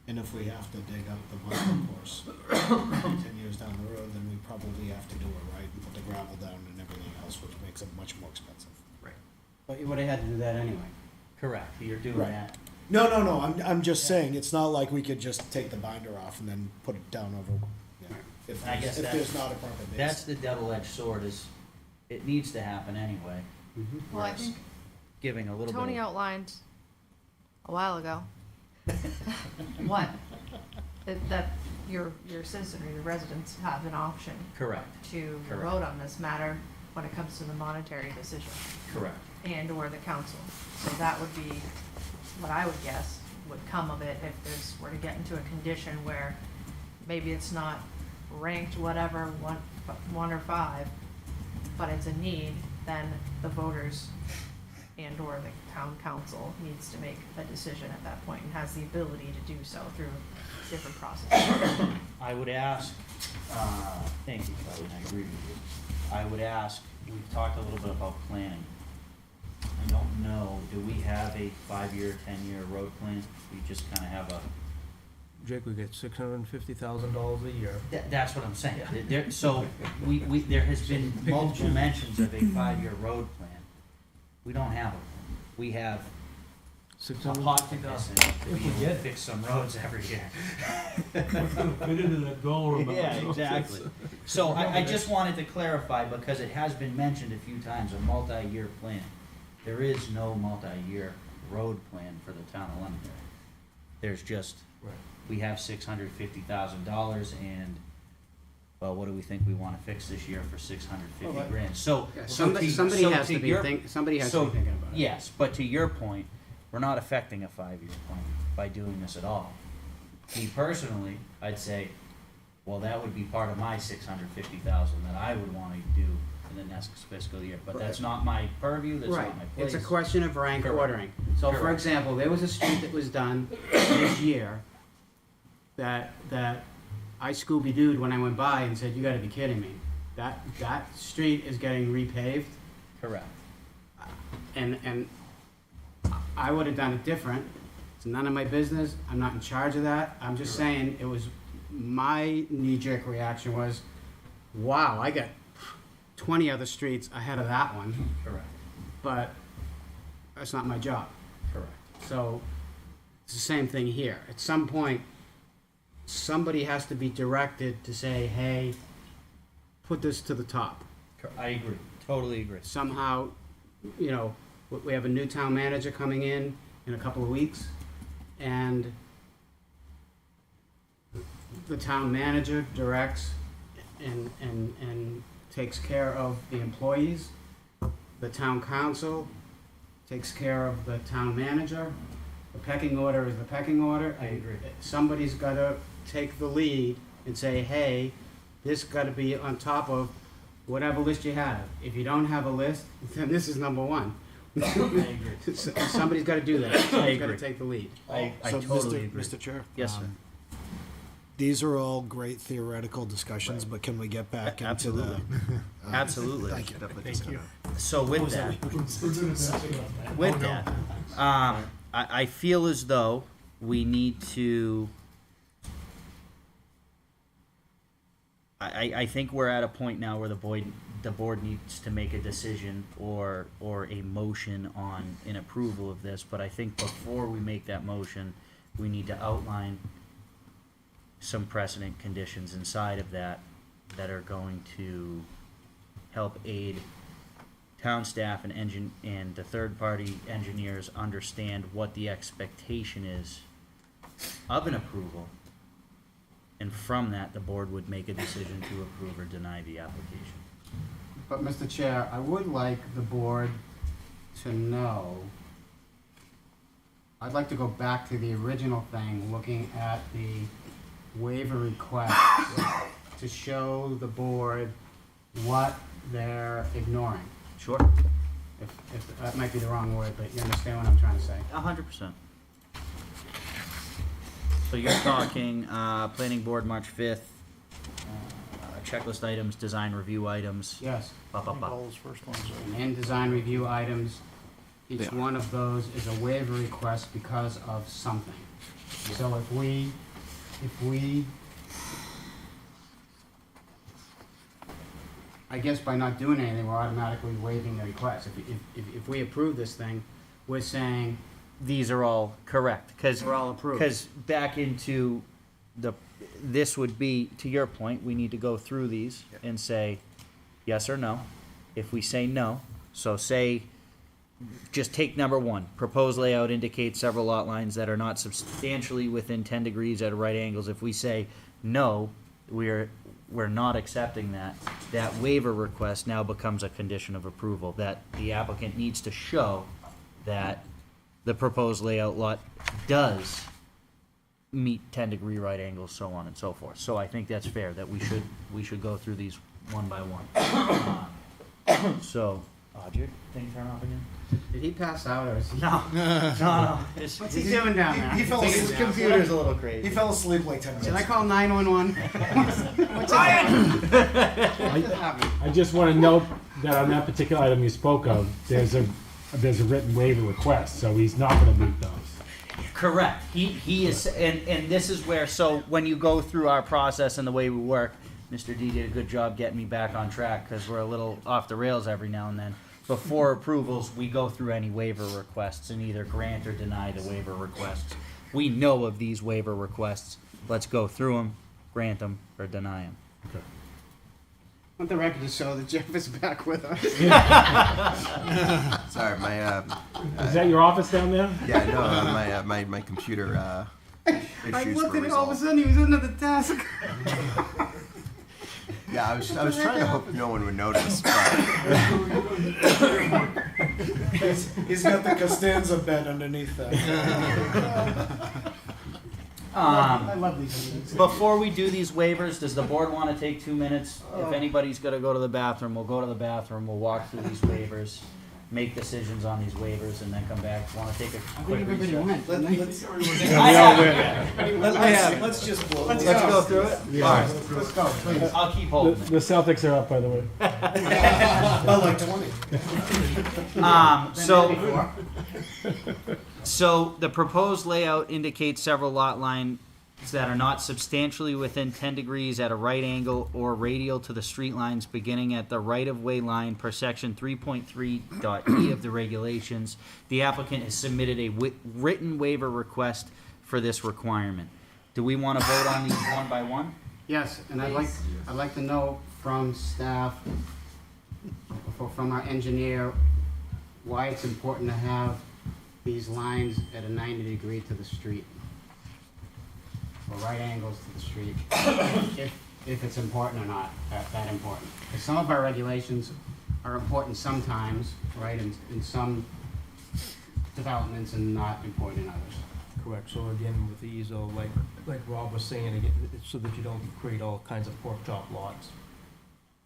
And if we have to dig up the binder course 10 years down the road, then we probably have to do it right and put the gravel down and everything else, which makes it much more expensive. Right. But you would've had to do that anyway. Correct, you're doing Right. that. No, I'm just saying, it's not like we could just take the binder off and then put it down over, if I guess there's not a proper base. That's the double-edged sword, is it needs to happen anyway. Well, I Whereas think Giving a little Tony bit of, outlined a while ago what? That your citizenry, your residents have an option correct, to Correct. vote on this matter when it comes to the monetary decision Correct. and/or the council. So that would be what I would guess would come of it if this were to get into a condition where maybe it's not ranked whatever, one or five, but it's a need, then the voters and/or the town council needs to make a decision at that point and has the ability to do so through different processes. I would ask, thank you, Kelly, I agree with you. I would ask, we've talked a little bit about planning. I don't know, do we have a 5-year, 10-year road plan? We just kinda have a, Jake, we get $650,000 a year. that's what I'm saying. There, so, there has been multiple mentions of a 5-year road plan. We don't have a plan. We have a pocketness to be able to fix some roads every year. Fit into that dollar amount. Yeah, exactly. So I just wanted to clarify, because it has been mentioned a few times, a multi-year plan. There is no multi-year road plan for the town of Londonderry. There's just, we have $650,000 and, well, what do we think we wanna fix this year for 650 grand? So. Yeah, so somebody has to be somebody has to be thinking about it. Yes, but to your point, we're not affecting a 5-year plan by doing this at all. Me personally, I'd say, well, that would be part of my 650,000 that I would wanna do in the next fiscal year, but that's not my purview, that's Right, not my place. it's a question of rank Correct. ordering. So for Correct. example, there was a street that was done this year that I Scooby-Dooed when I went by and said, you gotta be kidding me. That street is getting repaved, Correct. and I would have done it different. It's none of my business, I'm not in charge of that, I'm just saying, it was, my knee-jerk reaction was, wow, I got 20 other streets ahead of that one, Correct. but that's not my job. Correct. So, it's the same thing here. At some point, somebody has to be directed to say, hey, put this to the top. I agree, totally agree. Somehow, you know, we have a new town manager coming in a couple of weeks, and the town manager directs and takes care of the employees. The town council takes care of the town manager. The pecking order is the pecking order. I agree. Somebody's gotta take the lead and say, hey, this gotta be on top of whatever list you have. If you don't have a list, then this is number one. I agree. Somebody's gotta do that. Somebody's gotta agree. take the lead. I So, totally agree. Mr. Chair? Yes, sir. These are all great theoretical discussions, but can we get back into the? Absolutely. Thank you. Thank you. So with that, I feel as though we need to, I think we're at a point now where the board needs to make a decision or a motion on an approval of this, but I think before we make that motion, we need to outline some precedent conditions inside of that are going to help aid town staff and the third-party engineers understand what the expectation is of an approval. And from that, the board would make a decision to approve or deny the application. But, Mr. Chair, I would like the board to know, I'd like to go back to the original thing, looking at the waiver request to show the board what they're ignoring. Sure. If that might be the wrong word, but you understand what I'm trying to say. 100%. So you're talking, planning board, March 5th, checklist items, design review items. Yes. All those first ones are. And design review items, each one of those is a waiver request because of something. So if we, I guess by not doing anything, we're automatically waiving the request. If we approve this thing, we're saying, These are all correct, because we're all approved. Because back into this would be, to your point, we need to go through these and say yes or no. If we say no, so say, just take number one, proposed layout indicates several lot lines that are not substantially within 10 degrees at right angles. If we say no, we're we're not accepting that, that waiver request now becomes a condition of approval, that the applicant needs to show that the proposed layout lot does meet 10-degree right angles, so on and so forth. So I think that's fair, that we should go through these one by one. So, did your thing turn off again? Did he pass out or is he? No, no. What's he doing down there? He fell His asleep. computer's a little crazy. He fell asleep like 10 minutes. Should I call 911? I just want to note that on that particular item you spoke of, there's a written waiver request, so he's not going to meet those. Correct. He is, and this is where, so when you go through our process and the way we work, Mr. D did a good job getting me back on track, because we're a little off the rails every now and then. Before approvals, we go through any waiver requests and either grant or deny the waiver requests. We know of these waiver requests. Let's go through them, grant them, or deny them. Okay. I want the record to show that Jeff is back with us. Sorry, my Is that your office down there? yeah, no, my computer I issues looked were at it, all of a resolved. sudden he was under the desk. Yeah, I was trying to hope no one would notice. But He's got the Costanza bed underneath that. I love these meetings. Before we do these waivers, does the board want to take 2 minutes? If anybody's gonna go to the bathroom, we'll go to the bathroom, we'll walk through these waivers, make decisions on these waivers, and then come back. Want to take a I think quick everybody recess? went. didn't they? Let's just blow. Let's go through it? All right. Let's go, please. I'll keep holding it. The Celtics are up, by the way. By like 20. So the proposed layout indicates several lot lines that are not substantially within 10 degrees at a right angle or radial to the street lines beginning at the right-of-way line per section 3.3.e of the regulations. The applicant has submitted a written waiver request for this requirement. Do we want to vote on these one by one? Yes, and I'd like to know from staff, from our engineer, why it's important to have these lines at a 90-degree to the street, or right angles to the street, if it's important or not, that important. Because some of our regulations are important sometimes, right, in some developments and not important in others. Correct, so again, with these, like Rob was saying, again, it's so that you don't create all kinds of pork chop lots.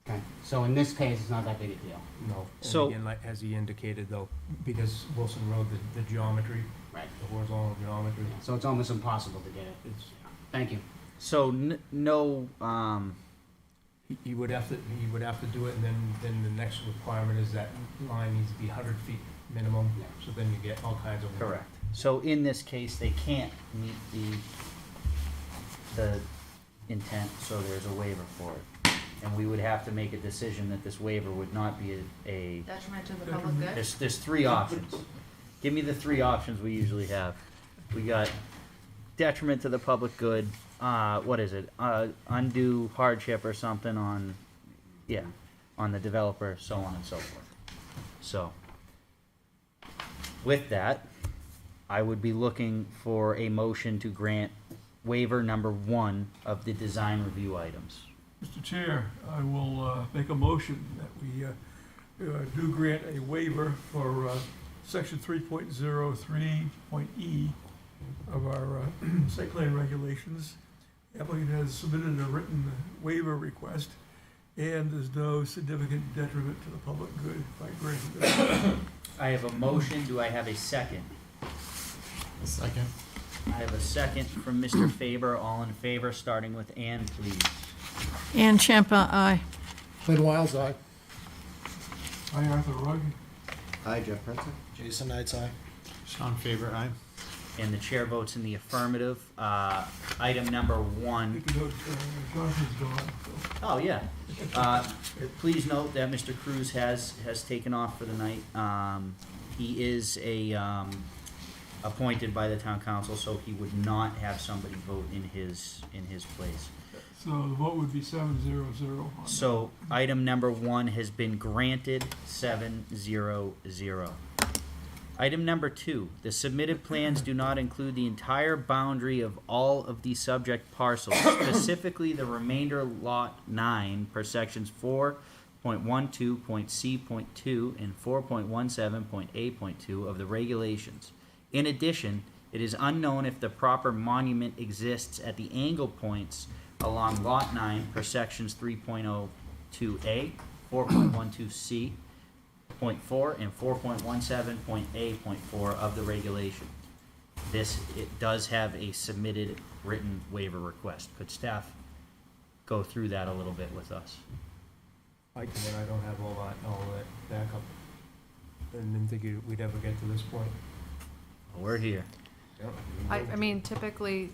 Okay, so in this case, it's not that big a deal. No, So- and again, like, as he indicated though, because Wilson Road, the geometry, Right. the horizontal geometry, So it's almost impossible to get it. it's, Thank you. So no, he would have to do it, and then the next requirement is that line needs to be 100 feet minimum, Yeah. so then you get all kinds of. correct. So in this case, they can't meet the intent, so there's a waiver for it. And we would have to make a decision that this waiver would not be a, Detriment to the public good? there's three options. Give me the three options we usually have. We got detriment to the public good, what is it? Undue hardship or something on the developer, so on and so forth. So, with that, I would be looking for a motion to grant waiver number 1 of the design review items. Mr. Chair, I will make a motion that we do grant a waiver for section 3.03.e of our site plan regulations. The applicant has submitted a written waiver request, and there's no significant detriment to the public good by granting this. I have a motion, do I have a second? Second. I have a second from Mr. Faber, all in favor, starting with Ann, please. Ann Champa, aye. Lynn Wiles, aye. Hi, Arthur Rugg. Hi, Jeff Prince. Jason Knight's eye. Sean Faber, aye. And the chair votes in the affirmative. Item number 1. You can note, Jonathan's gone, so. Oh, yeah. Please note that Mr. Cruz has taken off for the night. He is appointed by the town council, so he would not have somebody vote in his place. So the vote would be 7-0-0. on that. So item number 1 has been granted 7-0-0. Item number 2, the submitted plans do not include the entire boundary of all of the subject parcels, specifically the remainder lot 9 per sections 4.12.c.2 and 4.17.a.2 of the regulations. In addition, it is unknown if the proper monument exists at the angle points along lot 9 per sections 3.02a, 4.12c, .4 and 4.17.a.4 of the regulation. It does have a submitted written waiver request. Could staff go through that a little bit with us? I don't have all that backup. I didn't think we'd ever get to this point. We're here. I mean, typically,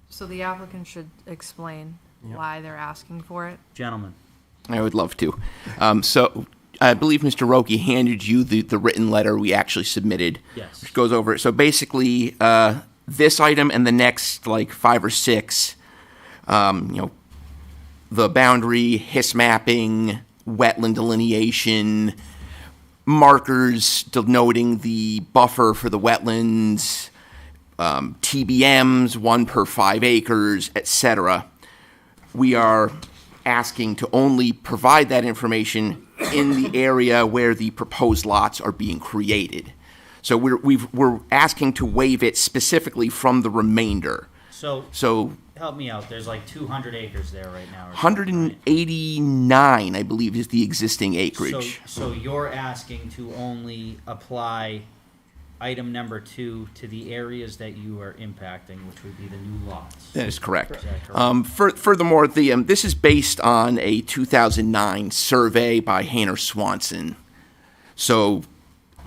so the applicant should explain Yep. why they're asking for it. Gentlemen. I would love to. So I believe Mr. Roki handed you the written letter we actually submitted. Yes. Which goes over it. So basically, this item and the next like 5 or 6, the boundary, HIS mapping, wetland delineation, markers denoting the buffer for the wetlands, TBMs, 1 per 5 acres, etc. We are asking to only provide that information in the area where the proposed lots are being created. So we're asking to waive it specifically from the remainder. So So help me out. There's like 200 acres there right now. or something, right? 189, I believe, is the existing acreage. So you're asking to only apply item number 2 to the areas that you are impacting, which would be the new lots. That is correct. Is that correct? Furthermore, this is based on a 2009 survey by Hayner Swanson. So,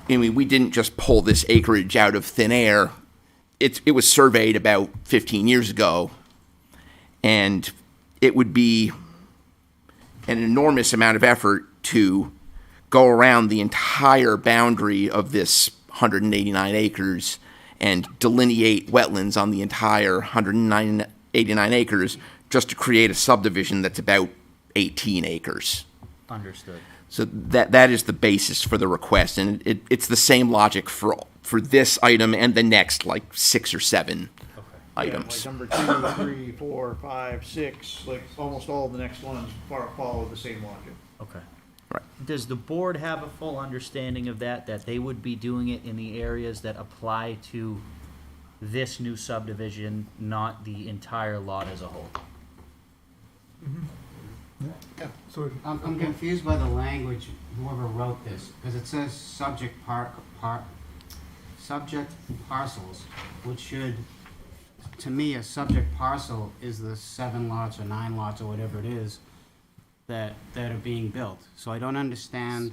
I mean, we didn't just pull this acreage out of thin air. It was surveyed about 15 years ago, and it would be an enormous amount of effort to go around the entire boundary of this 189 acres and delineate wetlands on the entire 189 acres just to create a subdivision that's about 18 acres. Understood. So that is the basis for the request, and it's the same logic for this item and the next, like 6 or 7 items. Yeah, like number 2, 3, 4, 5, 6, like almost all the next ones follow the same logic. Okay. Right. Does the board have a full understanding of that they would be doing it in the areas that apply to this new subdivision, not the entire lot as a whole? Yeah. So I'm confused by the language, whoever wrote this, because it says subject parcels, which should, to me, a subject parcel is the 7 lots or 9 lots or whatever it is that are being built. So I don't understand.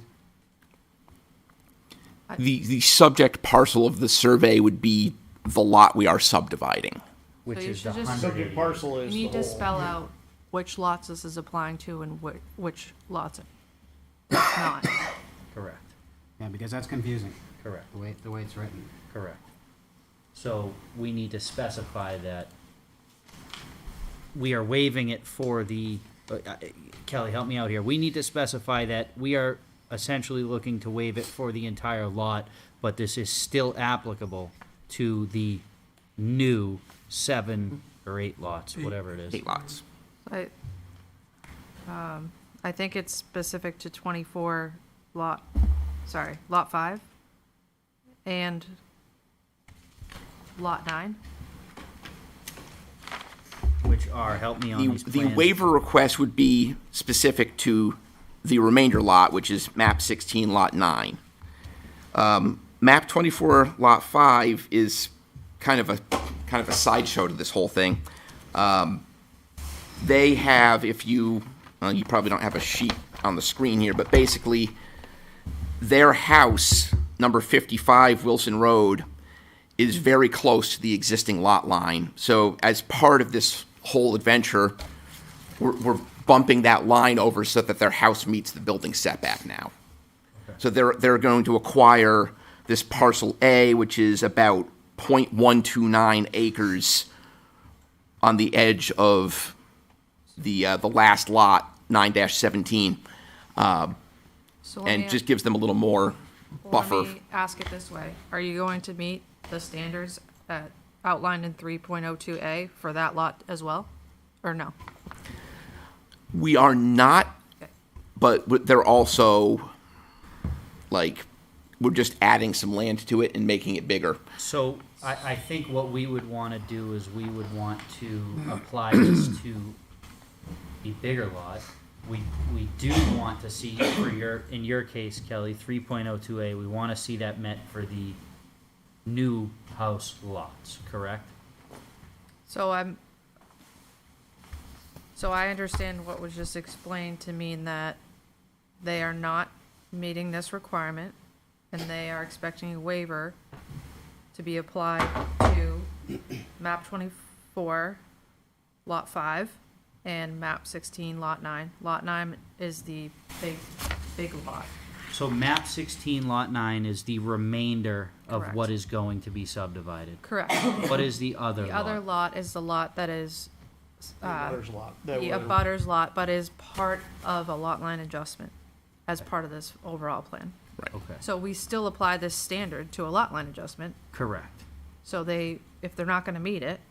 The subject parcel of the survey would be the lot we are subdividing. Which So you is should the just- 100 Subject parcel You is need the to whole. spell out which lots this is applying to and which lots it's not. Correct. Yeah, because that's confusing, Correct. the way it's written. Correct. So we need to specify that we are waiving it for the, Kelly, help me out here. We need to specify that we are essentially looking to waive it for the entire lot, but this is still applicable to the new 7 or 8 lots, whatever it is. 8 lots. I think it's specific to 24 lot 5 and lot 9. Which are, help me on these The plans. waiver request would be specific to the remainder lot, which is map 16, lot 9. Map 24, lot 5 is kind of a sideshow to this whole thing. They have, if you probably don't have a sheet on the screen here, but basically their house, number 55 Wilson Road, is very close to the existing lot line. So as part of this whole adventure, we're bumping that line over so that their house meets the building setback now. Okay. So they're going to acquire this parcel A, which is about 0.129 acres on the edge of the last lot, 9-17, So let and me just gives them a little more buffer. Let me ask it this way. Are you going to meet the standards outlined in 3.02A for that lot as well? Or no? We are not, but they're also, like, we're just adding some land to it and making it bigger. So I think what we would want to do is we would want to apply this to the bigger lot. We do want to see for in your case, Kelly, 3.02A, we want to see that met for the new house lots, correct? So I understand what was just explained to mean that they are not meeting this requirement and they are expecting a waiver to be applied to map 24, lot 5, and map 16, lot 9. Lot 9 is the big lot. So map 16, lot 9 is the remainder of Correct. what is going to be subdivided. Correct. What is the other The lot? other lot is the lot that is, abutters lot. the That were- abutters lot, but is part of a lot line adjustment as part of this overall plan. Okay, So we still apply this standard to a lot line adjustment. correct. So if they're not gonna meet it,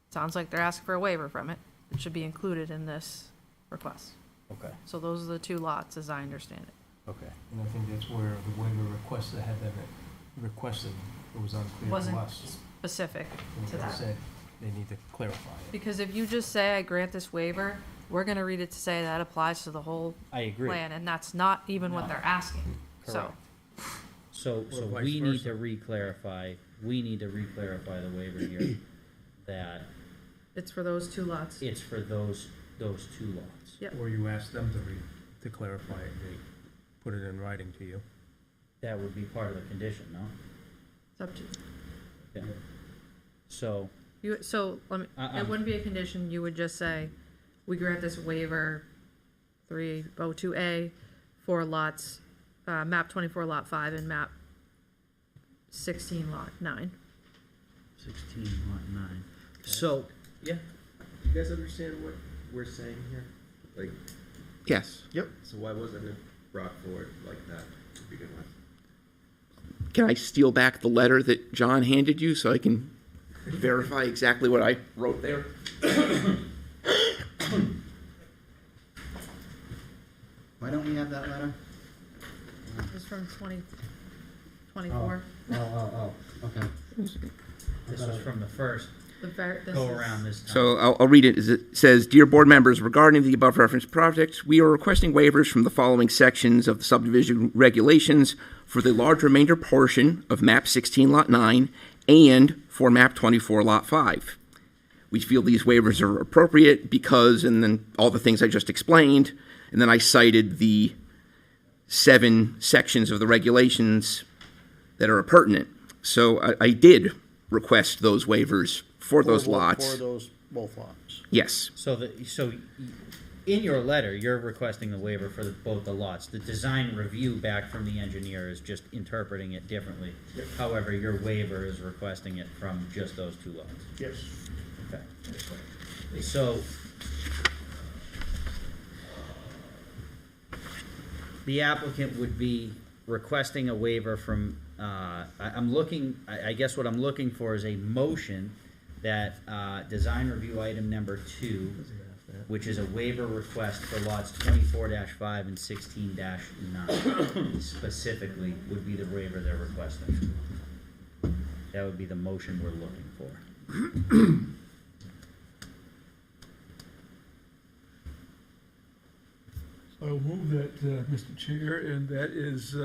sounds like they're asking for a waiver from it. It should be included in this request. Okay, So those are the two lots, as I understand it. okay. And I think that's where the waiver request that had been requested, it was unclear to Wasn't us. specific And to they that. said they need to clarify it. Because if you just say, I grant this waiver, we're gonna read it to say that applies to the whole I agree. plan, and that's not even what they're asking, so. Correct. So Or vice we need versa. to re-clarify the waiver here, that It's for those two lots. it's for those two lots. Yep. Or you ask them to clarify it, they put it in writing to you. That would be part of the condition, no? It's up to you. Yeah. So, Let me, it wouldn't be a condition, you would just say, we grant this waiver 302A for lots, map 24 lot 5 and map 16 lot 9. 16 lot 9. So, yeah, You guys understand what we're saying here? Like, Yes. Yep. so why wasn't it brought forward like that to begin with? Can I steal back the letter that John handed you so I can verify exactly what I wrote there? why don't we have that letter? This is from 2024. Oh, okay. This was from the first go around this time. So I'll read it. It says, Dear board members, regarding the above referenced project, we are requesting waivers from the following sections of the subdivision regulations for the large remainder portion of map 16 lot 9 and for map 24 lot 5. We feel these waivers are appropriate because, and then all the things I just explained, and then I cited the 7 sections of the regulations that are pertinent. So I did request those waivers for those lots. For those, both lots. Yes. So in your letter, you're requesting the waiver for both the lots. The design review back from the engineer is just interpreting it differently. However, your waiver is requesting it from just those two lots. Yes. Okay. So the applicant would be requesting a waiver from, I guess what I'm looking for is a motion that design review item number 2, which is a waiver request for lots 24-5 and 16-9 specifically would be the waiver they're requesting. That would be the motion we're looking for. I'll move that, Mr. Chair, and that is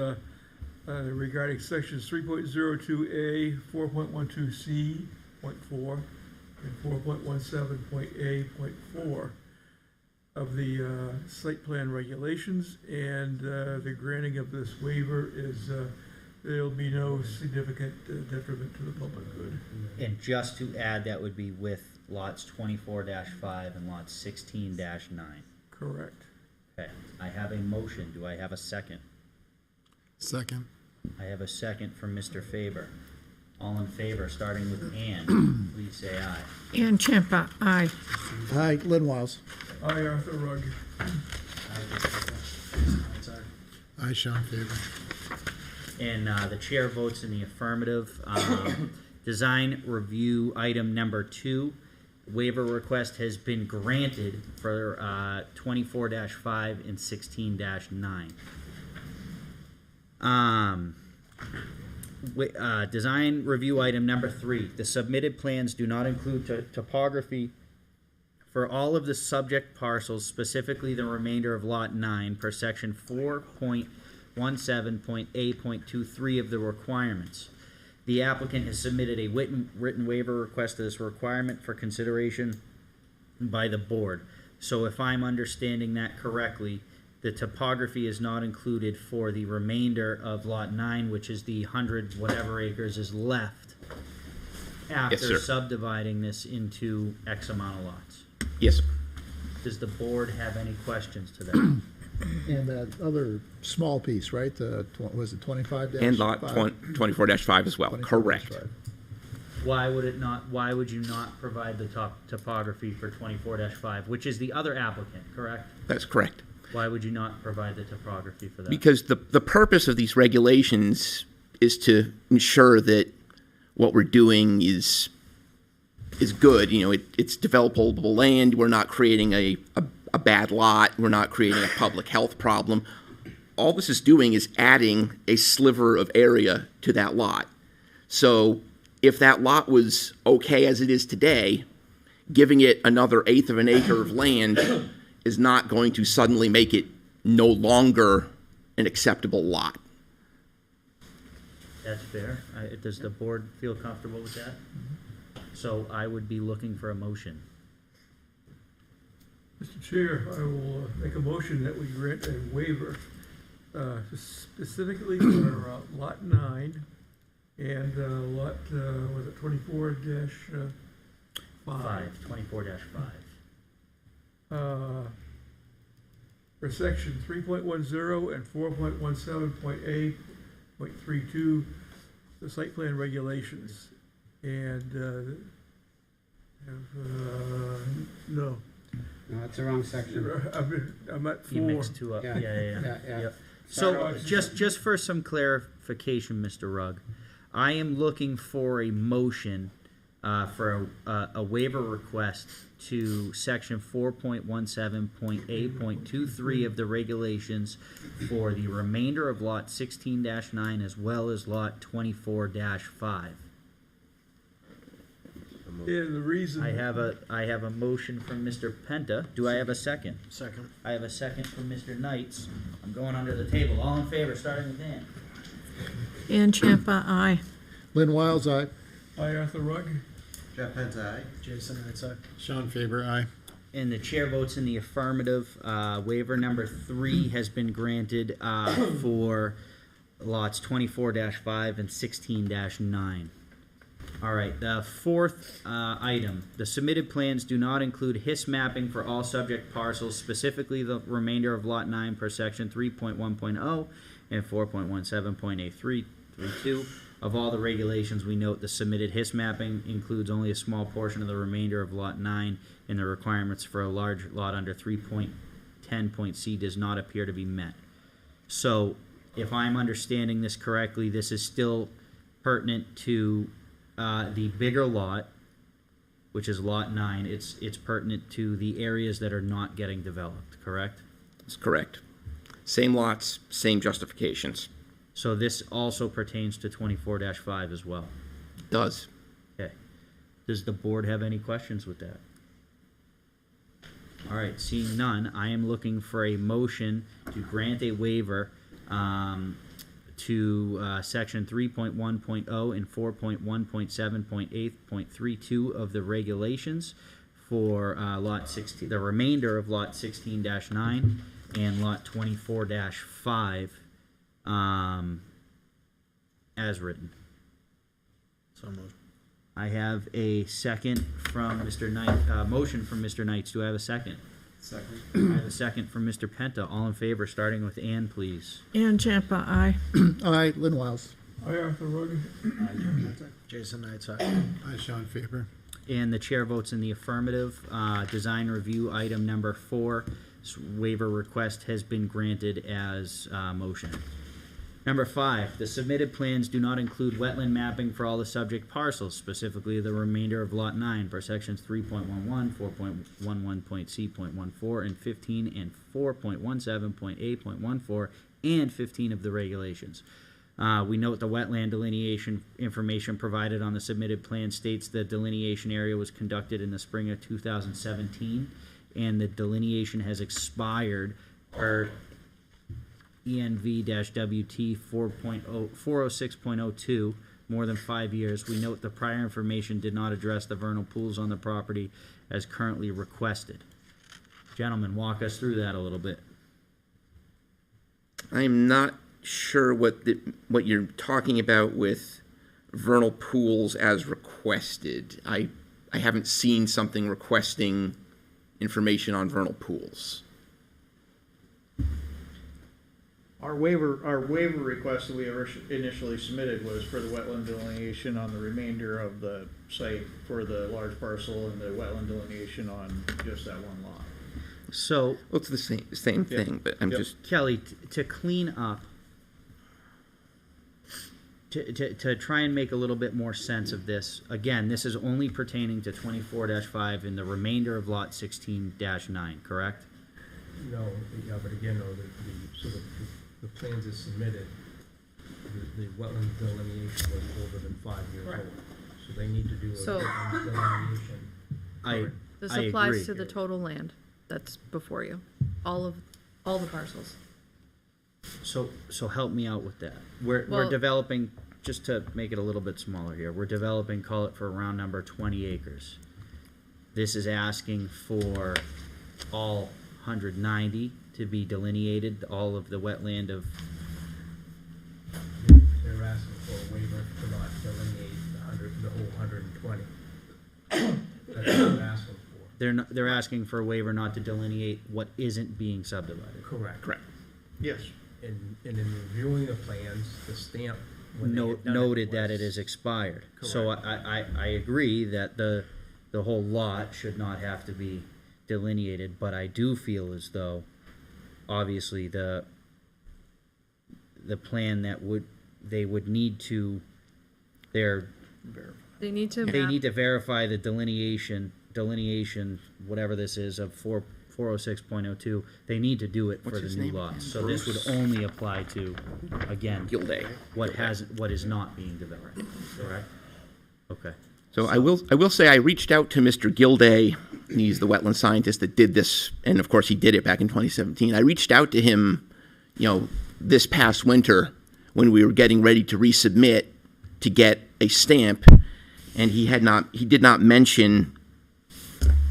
regarding sections 3.02A, 4.12C, point 4, and 4.17.A.4 of the site plan regulations, and the granting of this waiver is there'll be no significant detriment to the public good. And just to add, that would be with lots 24-5 and lots 16-9. Correct. Okay, I have a motion. Do I have a second? Second. I have a second from Mr. Faber. All in favor, starting with Ann, please say aye. Ann Champa, aye. Hi, Lynn Wiles. Aye, Arthur Rugg. I, Sean Faber. And the chair votes in the affirmative. Design review item number 2, waiver request has been granted for 24-5 and 16-9. Design review item number 3, the submitted plans do not include topography for all of the subject parcels, specifically the remainder of Lot 9 per section 4.17.A.23 of the requirements. The applicant has submitted a written waiver request to this requirement for consideration by the board. So if I'm understanding that correctly, the topography is not included for the remainder of Lot 9, which is the 100 whatever acres is left after sir. subdividing this into X amount of lots. Yes. Does the board have any questions to that? And that other small piece, right, was it 25-5? And lot 24-5 as well, correct. Why would you not provide the topography for 24-5, which is the other applicant, correct? That's correct. Why would you not provide the topography for that? Because the purpose of these regulations is to ensure that what we're doing is good. You know, it's developable land. We're not creating a bad lot. We're not creating a public health problem. All this is doing is adding a sliver of area to that lot. So if that lot was okay as it is today, giving it another 1/8 of an acre of land is not going to suddenly make it no longer an acceptable lot. That's fair. Does the board feel comfortable with that? So I would be looking for a motion. Mr. Chair, I will make a motion that we grant a waiver specifically for Lot 9 and Lot, was it 24-5? 24-5. For section 3.10 and 4.17.A.32, the site plan regulations. And, no. No, that's the wrong section. I'm at 4. He mixed two up. Yeah. Yeah. Yeah. So just for some clarification, Mr. Rugg, I am looking for a motion for a waiver request to section 4.17.A.23 of the regulations for the remainder of lot 16-9 as well as lot 24-5. And the reason I have a motion from Mr. Penta. Do I have a second? Second. I have a second from Mr. Knights. I'm going under the table. All in favor, starting with Dan. Ann Champa, aye. Lynn Wiles, aye. Aye, Arthur Rugg. Jeff Penta, aye. Jason, I'd say. Sean Faber, aye. And the chair votes in the affirmative. Waiver number 3 has been granted for lots 24-5 and 16-9. All right, the fourth item. The submitted plans do not include HIS mapping for all subject parcels, specifically the remainder of Lot 9 per section 3.1.0 and 4.17.A332. Of all the regulations, we note the submitted HIS mapping includes only a small portion of the remainder of Lot 9, and the requirements for a large lot under 3.10.C does not appear to be met. So, if I'm understanding this correctly, this is still pertinent to the bigger lot, which is Lot 9. It's pertinent to the areas that are not getting developed, correct? That's correct. Same lots, same justifications. So this also pertains to 24-5 as well. Does. Okay. Does the board have any questions with that? All right, seeing none, I am looking for a motion to grant a waiver to section 3.1.0 and 4.1.7.8.32 of the regulations for lot 16, the remainder of lot 16-9 and lot 24-5 as written. So moved. I have a second from Mr. Knight, motion from Mr. Knights. Do I have a second? Second. I have a second from Mr. Penta. All in favor, starting with Ann, please. Ann Champa, aye. Aye, Lynn Wiles. Aye, Arthur Rugg. Jason, I'd say. Aye, Sean Faber. And the chair votes in the affirmative. Design review item number 4, waiver request has been granted as motion. Number 5, the submitted plans do not include wetland mapping for all the subject parcels, specifically the remainder of Lot 9 for sections 3.11, 4.11.c.14, and 15, and 4.17.a.14, and 15 of the regulations. We note the wetland delineation information provided on the submitted plan states the delineation area was conducted in the spring of 2017, and the delineation has expired per ENV-WT 406.02, more than 5 years. We note the prior information did not address the vernal pools on the property as currently requested. Gentlemen, walk us through that a little bit. I'm not sure what you're talking about with vernal pools as requested. I haven't seen something requesting information on vernal pools. Our waiver request that we initially submitted was for the wetland delineation on the remainder of the site for the large parcel and the wetland delineation on just that one lot. So, well, it's the same thing, but I'm just... Kelly, to clean up, to try and make a little bit more sense of this, again, this is only pertaining to 24-5 and the remainder of lot 16-9, correct? No, yeah, but again, though, the plans is submitted, the wetland delineation was older than 5 years old. So they need to do a So- wetland delineation. This I applies agree. to the total land that's before you, all the parcels. So help me out with that. We're Well- developing, just to make it a little bit smaller here, we're developing, call it for a round number, 20 acres. This is asking for all 190 to be delineated, all of the wetland of, They're asking for a waiver to not delineate the whole 120. That's what they're asking for. they're asking for a waiver not to delineate what isn't being subdivided. Correct. Correct. Yes. And in reviewing the plans, the stamp, when they had done Noted it that was- it is expired. So I agree that the whole lot should not have to be delineated, but I do feel as though, obviously, the plan that they would need to, They need to they map, need to verify the delineation, whatever this is, of 406.02, they need to do it for What's the his new name? lots. So this would only apply to, again, Gilday. what is not being developed, correct? Okay. So I will say I reached out to Mr. Gilday. He's the wetland scientist that did this, and of course he did it back in 2017. I reached out to him, this past winter when we were getting ready to resubmit to get a stamp, and he did not mention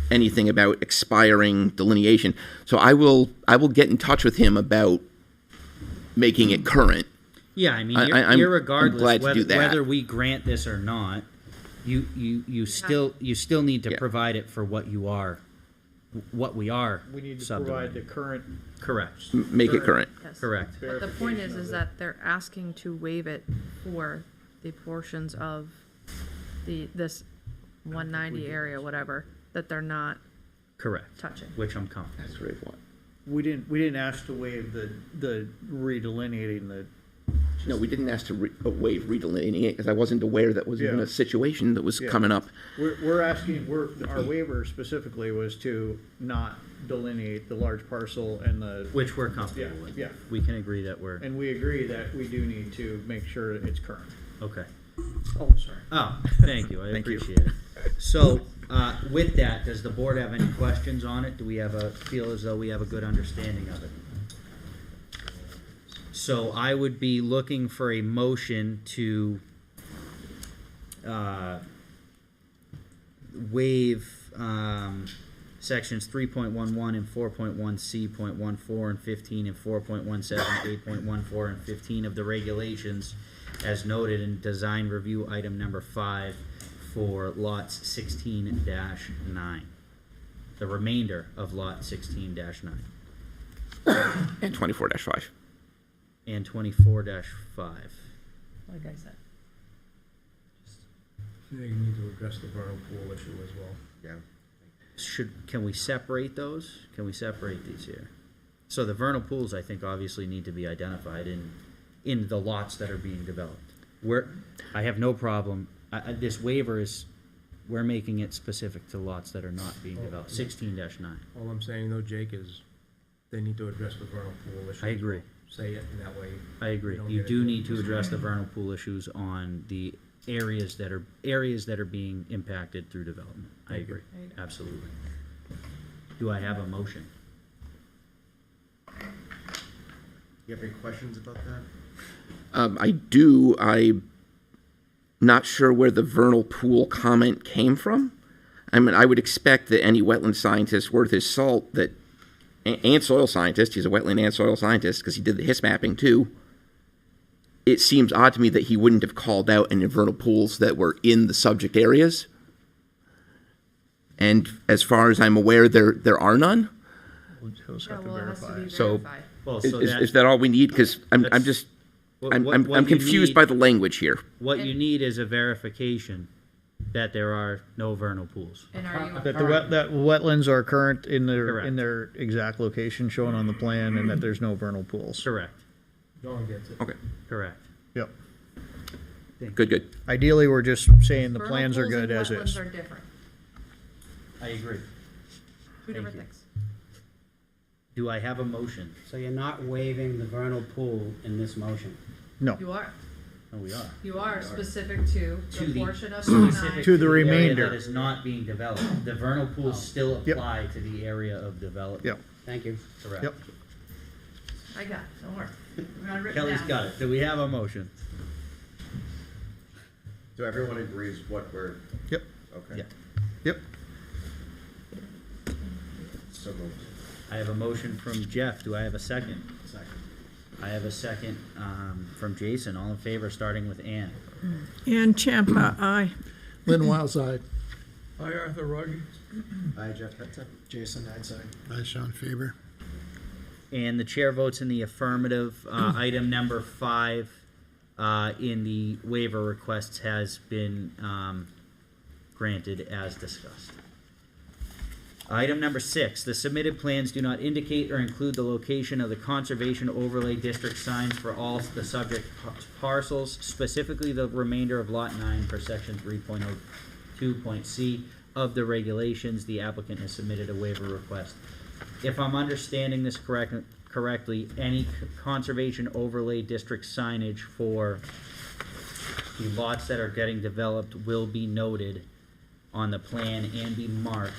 anything about expiring delineation. So I will get in touch with him about making it current. Yeah, I mean, I'm irregardless, glad to do that. whether we grant this or not, you still need to provide it for what we are We need to provide the subdividing. current. Correct. Make it current. yes. Correct. But the point is that they're asking to waive it for the portions of this 190 area, whatever, that they're not Correct. touching. Which I'm comfortable. That's right. What? We didn't ask to waive the redelineating the. No, we didn't ask to waive redelineate because I wasn't aware that was even Yeah. a situation that was Yeah. coming up. We're asking, our waiver specifically was to not delineate the large parcel and the. Which we're comfortable with. Yeah. We can agree that we're, And we agree that we do need to make sure it's current. okay. Oh, sorry. Oh, thank you, I appreciate it. So, with that, does the board have any questions on it? Do we feel as though we have a good understanding of it? So I would be looking for a motion to waive sections 3.11 and 4.1c.14 and 15 and 4.17, 8.14 and 15 of the regulations as noted in design review item number 5 for lots 16-9. The remainder of lot 16-9 And 24-5. and 24-5. Like I said. They need to address the vernal pool issue as well. Yeah. Can we separate those? Can we separate these here? So the vernal pools, I think, obviously need to be identified, and in the lots that are being developed. I have no problem, this waiver is, we're making it specific to lots that are not being developed, 16-9. All I'm saying though, Jake, is they need to address the vernal pool issue. I agree. Say it in that way. I agree. You do need to address the vernal pool issues on the areas that are being impacted through development. I agree, absolutely. Do I have a motion? You have any questions about that? I do. I'm not sure where the vernal pool comment came from. I mean, I would expect that any wetland scientist worth his salt and soil scientist, he's a wetland and soil scientist because he did the HIS mapping too. It seems odd to me that he wouldn't have called out any vernal pools that were in the subject areas. And as far as I'm aware, there are none. So, is that all we need? Because I'm confused by the language here. What you need is a verification that there are no vernal pools. And are you, That wetlands are current in Correct. their exact location shown on the plan, and that there's no vernal pools. Correct, John gets it. Okay. correct. Yep. Good. Ideally, we're just saying the vernal plans are pools good and as wetlands is. are different. I agree. Two different you. things. Do I have a motion? So you're not waiving the vernal pool in this motion? No. You are. Oh, we are. You are specific to To the the portion of lot specific 9. To the area remainder. that is not being developed. The vernal pools still Yep. apply to the area of development. Yep. Thank you. Correct. Yep. I got it, don't worry. We got it written Kelly's down. got it. Do we have a motion? So everyone agrees what we're, Yep. okay. Yeah. Yep. So moved. I have a motion from Jeff. Do I have a second? Second. I have a second from Jason. All in favor, starting with Ann. Ann Champa, aye. Lynn Wiles, aye. Hi, Arthur Ruggie. Aye, Jeff Benson. Jason, I'd say. Aye, Sean Faber. And the chair votes in the affirmative. Item number 5 in the waiver requests has been granted as discussed. Item number 6, the submitted plans do not indicate or include the location of the conservation overlay district signs for all the subject parcels, specifically the remainder of lot 9 per section 3.02.c of the regulations. The applicant has submitted a waiver request. If I'm understanding this correctly, any conservation overlay district signage for the lots that are getting developed will be noted on the plan and be marked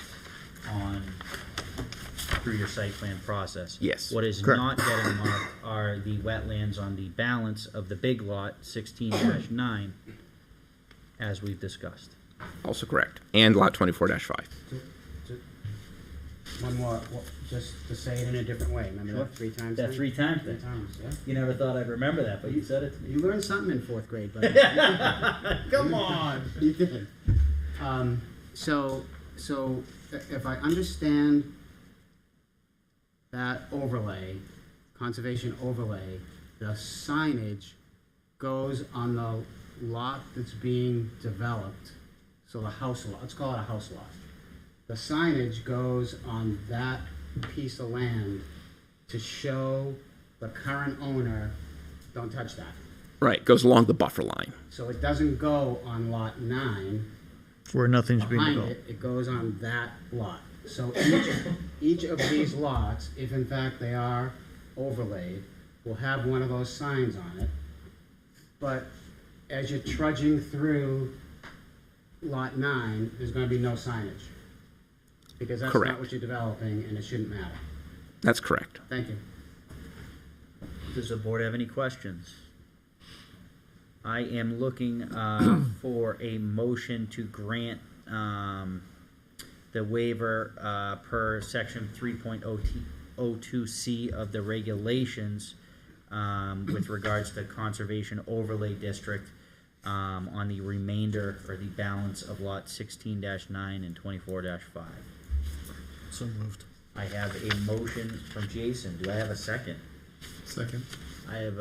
through your site plan process. Yes. What is Correct. not getting marked are the wetlands on the balance of the big lot, 16-9, as we've discussed. Also correct. And lot 24-5. One more, just to say it in a different way. Remember Sure. that 3 times? That thing? 3 times Three thing. times, yeah. You never thought I'd remember that, but you said it to me. You learned something in 4th grade, buddy. Come on. You did. So if I understand that overlay, conservation overlay, the signage goes on the lot that's being developed. So the house lot, let's call it a house lot. The signage goes on that piece of land to show the current owner, don't touch that. Right, goes along the buffer line. So it doesn't go on lot 9. Where nothing's being Behind developed. it goes on that lot. So each of these lots, if in fact they are overlaid, will have one of those signs on it. But as you're trudging through lot 9, there's gonna be no signage. Because that's Correct. not what you're developing, and it shouldn't matter. That's correct. Thank you. Does the board have any questions? I am looking for a motion to grant the waiver per section 3.02C of the regulations with regards to conservation overlay district on the remainder or the balance of lot 16-9 and 24-5. So moved. I have a motion from Jason. Do I have a second? Second. I have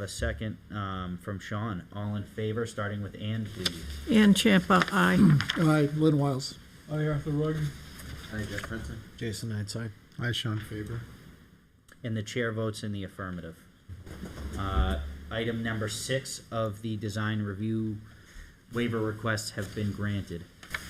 a second from Sean. All in favor, starting with Ann, please. Ann Champa, aye. Aye, Lynn Wiles. Hi, Arthur Ruggie. Aye, Jeff Benson. Jason, I'd say. Aye, Sean Faber. And the chair votes in the affirmative. item number 6 of the design review waiver requests have been granted.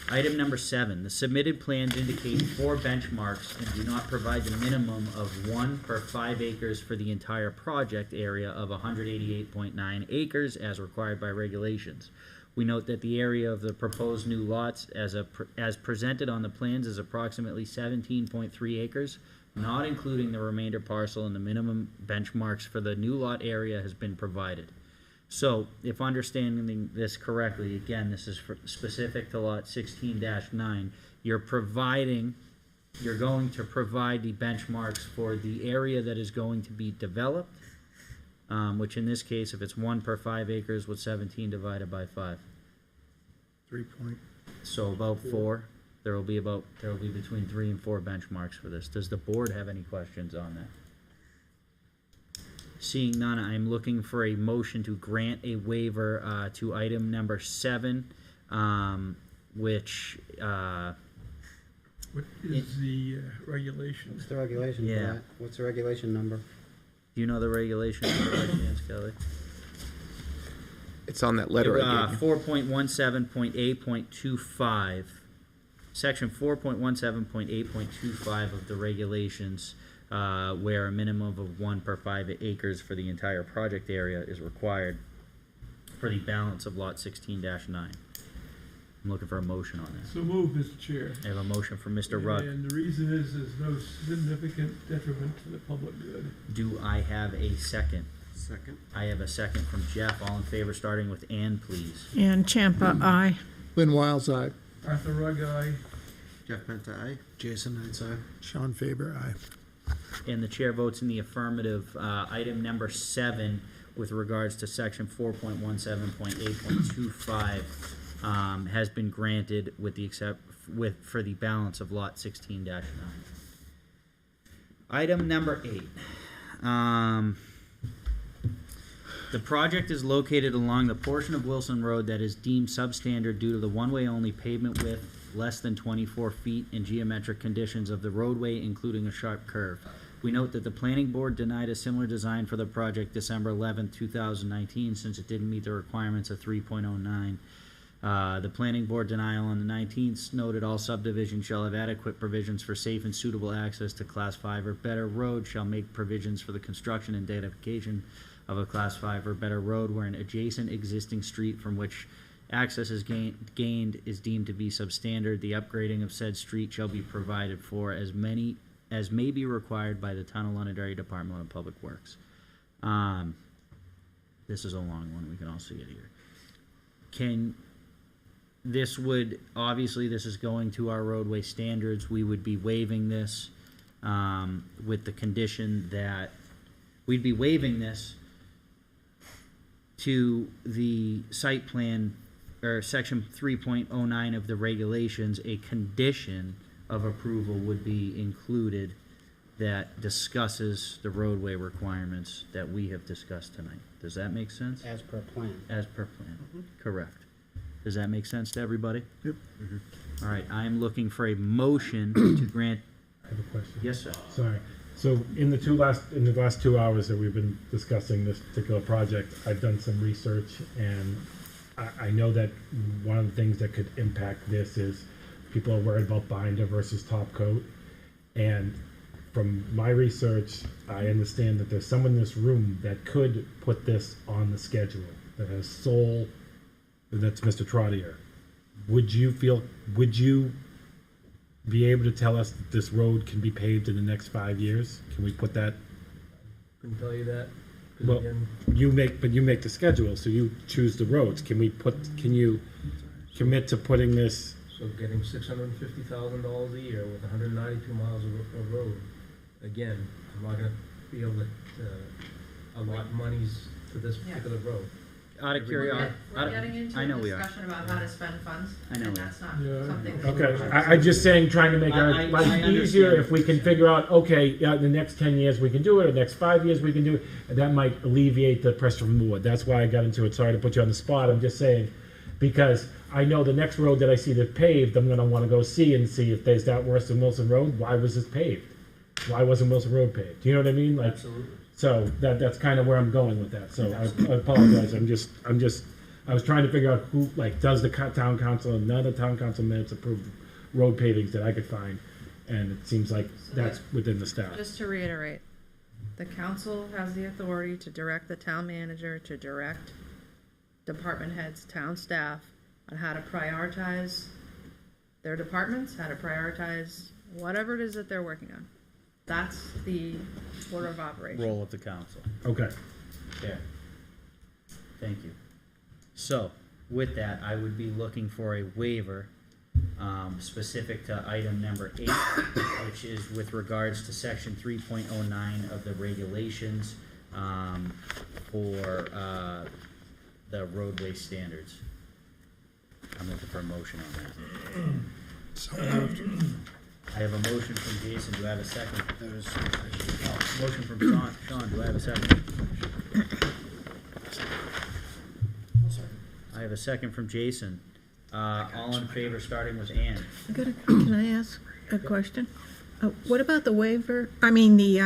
Item number 7, the submitted plans indicate 4 benchmarks and do not provide the minimum of 1 per 5 acres for the entire project area of 188.9 acres as required by regulations. We note that the area of the proposed new lots as presented on the plans is approximately 17.3 acres, not including the remainder parcel, and the minimum benchmarks for the new lot area has been provided. So, if understanding this correctly, again, this is specific to lot 16-9, you're going to provide the benchmarks for the area that is going to be developed, which in this case, if it's 1 per 5 acres, with 17 divided by 5. 3 point. So about 4. There will be between 3 and 4 benchmarks for this. Does the board have any questions on that? Seeing none, I'm looking for a motion to grant a waiver to item number 7, which What is the regulation? What's the regulation for Yeah. that? What's the regulation number? do you know the regulation number by chance, Kelly? It's on that letter I gave you. 4.17.8.25, section 4.17.8.25 of the regulations, where a minimum of 1 per 5 acres for the entire project area is required for the balance of lot 16-9. I'm looking for a motion on that. So moved, Mr. Chair. I have a motion from Mr. Rudd. And the reason is there's no significant detriment to the public good. Do I have a second? Second. I have a second from Jeff. All in favor, starting with Ann, please. And Champa, aye. Lynn Wiles, aye. Arthur Rugg, aye. Jeff Penta, aye. Jason Knight's aye. Sean Faber, aye. And the chair votes in the affirmative. Item number 7, with regards to section 4.17.8.25, has been granted with the for the balance of lot 16-9. Item number 8. The project is located along the portion of Wilson Road that is deemed substandard due to the one-way only pavement width less than 24 feet and geometric conditions of the roadway, including a sharp curve. We note that the planning board denied a similar design for the project December 11, 2019, since it didn't meet the requirements of 3.09. The planning board denial on the 19th noted all subdivisions shall have adequate provisions for safe and suitable access to Class 5 or better road, shall make provisions for the construction and identification of a Class 5 or better road where an adjacent existing street from which access is gained is deemed to be substandard. The upgrading of said street shall be provided for as may be required by the Town of Londonderry Department of Public Works. This is a long one, we can all see it here. This is going to our roadway standards. We would be waiving this with the condition that we'd be waiving this to the site plan, or section 3.09 of the regulations. A condition of approval would be included that discusses the roadway requirements that we have discussed tonight. Does that make sense? As per plan. As per plan, correct. Does that make sense to everybody? Yep. All right, I am looking for a motion to grant. I have a question. Yes, sir. Sorry. So in the last 2 hours that we've been discussing this particular project, I've done some research, and I know that one of the things that could impact this is people are worried about binder versus top coat. And from my research, I understand that there's someone in this room that could put this on the schedule, that has sole. That's Mr. Trottier. Would you be able to tell us that this road can be paved in the next 5 years? Can we put that? Couldn't tell you that. 'Cause Well, again, you make the schedule, so you choose the roads. Can you commit to putting this? So getting $650,000 a year with 192 miles of road, again, I'm not gonna be able to allot monies to this particular road. Out of curiosity, We're getting into I know a we are. discussion about how to spend funds, I know and we are. that's not Yeah. something. Okay, I'm just saying, trying to make our I life understand. easier. If we can figure out, okay, the next 10 years we can do it, or the next 5 years we can do it, and that might alleviate the pressure from the board. That's why I got into it. Sorry to put you on the spot. I'm just saying, because I know the next road that I see that's paved, I'm gonna wanna go see if there's that worse than Wilson Road. Why was this paved? Why wasn't Wilson Road paved? Do you know what I mean? Like, Absolutely. So that's kind of where I'm going with that. So I apologize. I was trying to figure out who, like, does the town council, and none of the town council minutes approve road pavings that I could find. And it seems like that's within the staff. Just to reiterate, the council has the authority to direct the town manager to direct department heads, town staff on how to prioritize their departments, how to prioritize whatever it is that they're working on. That's the order of operation. Role of the council. Okay. There. Thank you. So, with that, I would be looking for a waiver specific to item number 8, which is with regards to section 3.09 of the regulations for the roadway standards. I'm looking for a motion on that. I have a motion from Jason. Do I have a second? Motion from Sean. Sean, do I have a second? I have a second from Jason. All in favor, starting with Ann. Can I ask a question? What about the waiver, I mean, the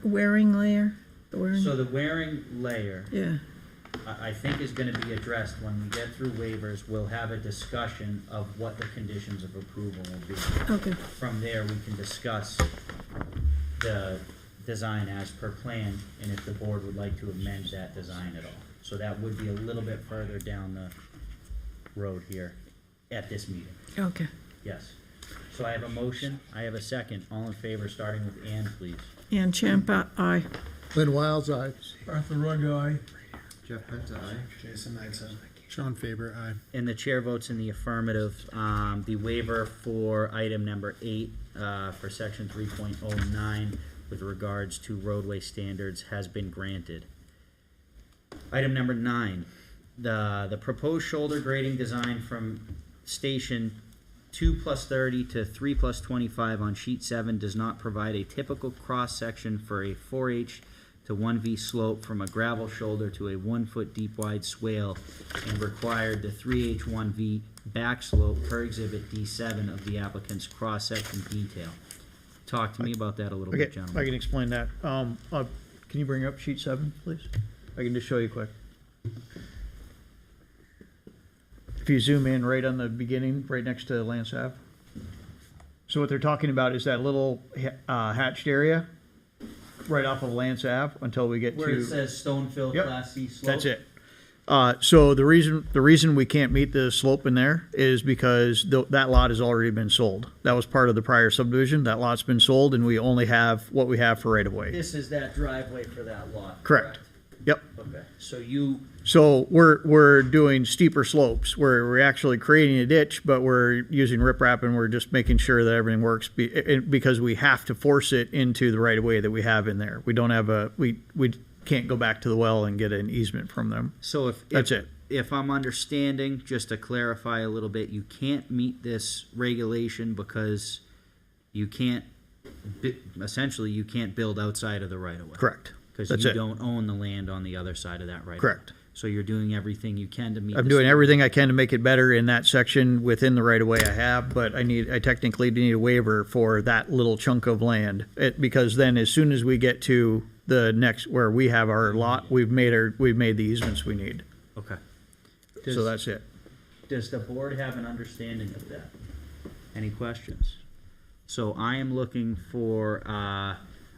wearing layer? So the wearing layer, Yeah, I think is gonna be addressed when we get through waivers. We'll have a discussion of what the conditions of approval will be. okay. From there, we can discuss the design as per plan, and if the board would like to amend that design at all. So that would be a little bit further down the road here at this meeting. Okay. Yes. So I have a motion, I have a second. All in favor, starting with Ann, please. Ann Champa, aye. Lynn Wiles, aye. Arthur Rugg, aye. Jeff Penta, aye. Jason Knight, aye. Sean Faber, aye. And the chair votes in the affirmative. The waiver for item number 8, for section 3.09 with regards to roadway standards has been granted. Item number 9, the proposed shoulder grading design from station 2+30 to 3+25 on sheet 7 does not provide a typical cross-section for a 4H to 1V slope from a gravel shoulder to a 1 foot deep wide swale and required the 3H 1V back slope per exhibit D7 of the applicant's cross-section detail. Talk to me about that a little Okay, bit, gentlemen. I can explain that. Can you bring up sheet 7, please? I can just show you quick. If you zoom in right on the beginning, right next to Lance Ave. So what they're talking about is that little hatched area right off of Lance Ave until we get Where to. it says stone-filled Yep, Class C slope? That's it. So the reason we can't meet the slope in there is because that lot has already been sold. That was part of the prior subdivision. That lot's been sold, and we only have what we have for right of way. This is that driveway for that lot? Correct. Yep. Okay, so you, So we're doing steeper slopes where we're actually creating a ditch, but we're using riprap and we're just making sure that everything works because we have to force it into the right of way that we have in there. We don't have we can't go back to the well and get an easement from them. so That's it. If I'm understanding, just to clarify a little bit, you can't meet this regulation because you can't, essentially, you can't build outside of the right of way. Correct. Because That's you it. don't own the land on the other side of that right of way. Correct. So you're doing everything you can to meet. I'm the doing standard. everything I can to make it better in that section within the right of way I have, but I technically need a waiver for that little chunk of land. Because then as soon as we get to the next, where we have our lot, we've made the easements we need. Okay. So that's it. Does the board have an understanding of that? Any questions? So I am looking for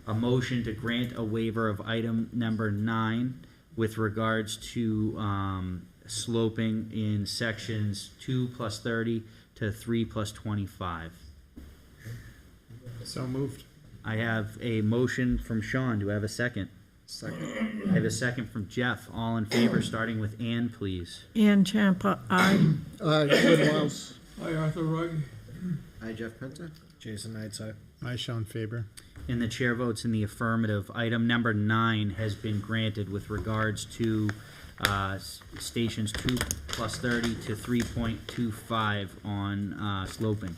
a motion to grant a waiver of item number 9 with regards to sloping in sections 2+30 to 3+25. So moved. I have a motion from Sean. Do I have a second? Second. I have a second from Jeff. All in favor, starting with Ann, please. Ann Champa, aye. Lynn Wiles. Aye, Arthur Rugg. Aye, Jeff Penta. Jason Knight, aye. Aye, Sean Faber. And the chair votes in the affirmative. Item number 9 has been granted with regards to stations 2+30 to 3.25 on sloping.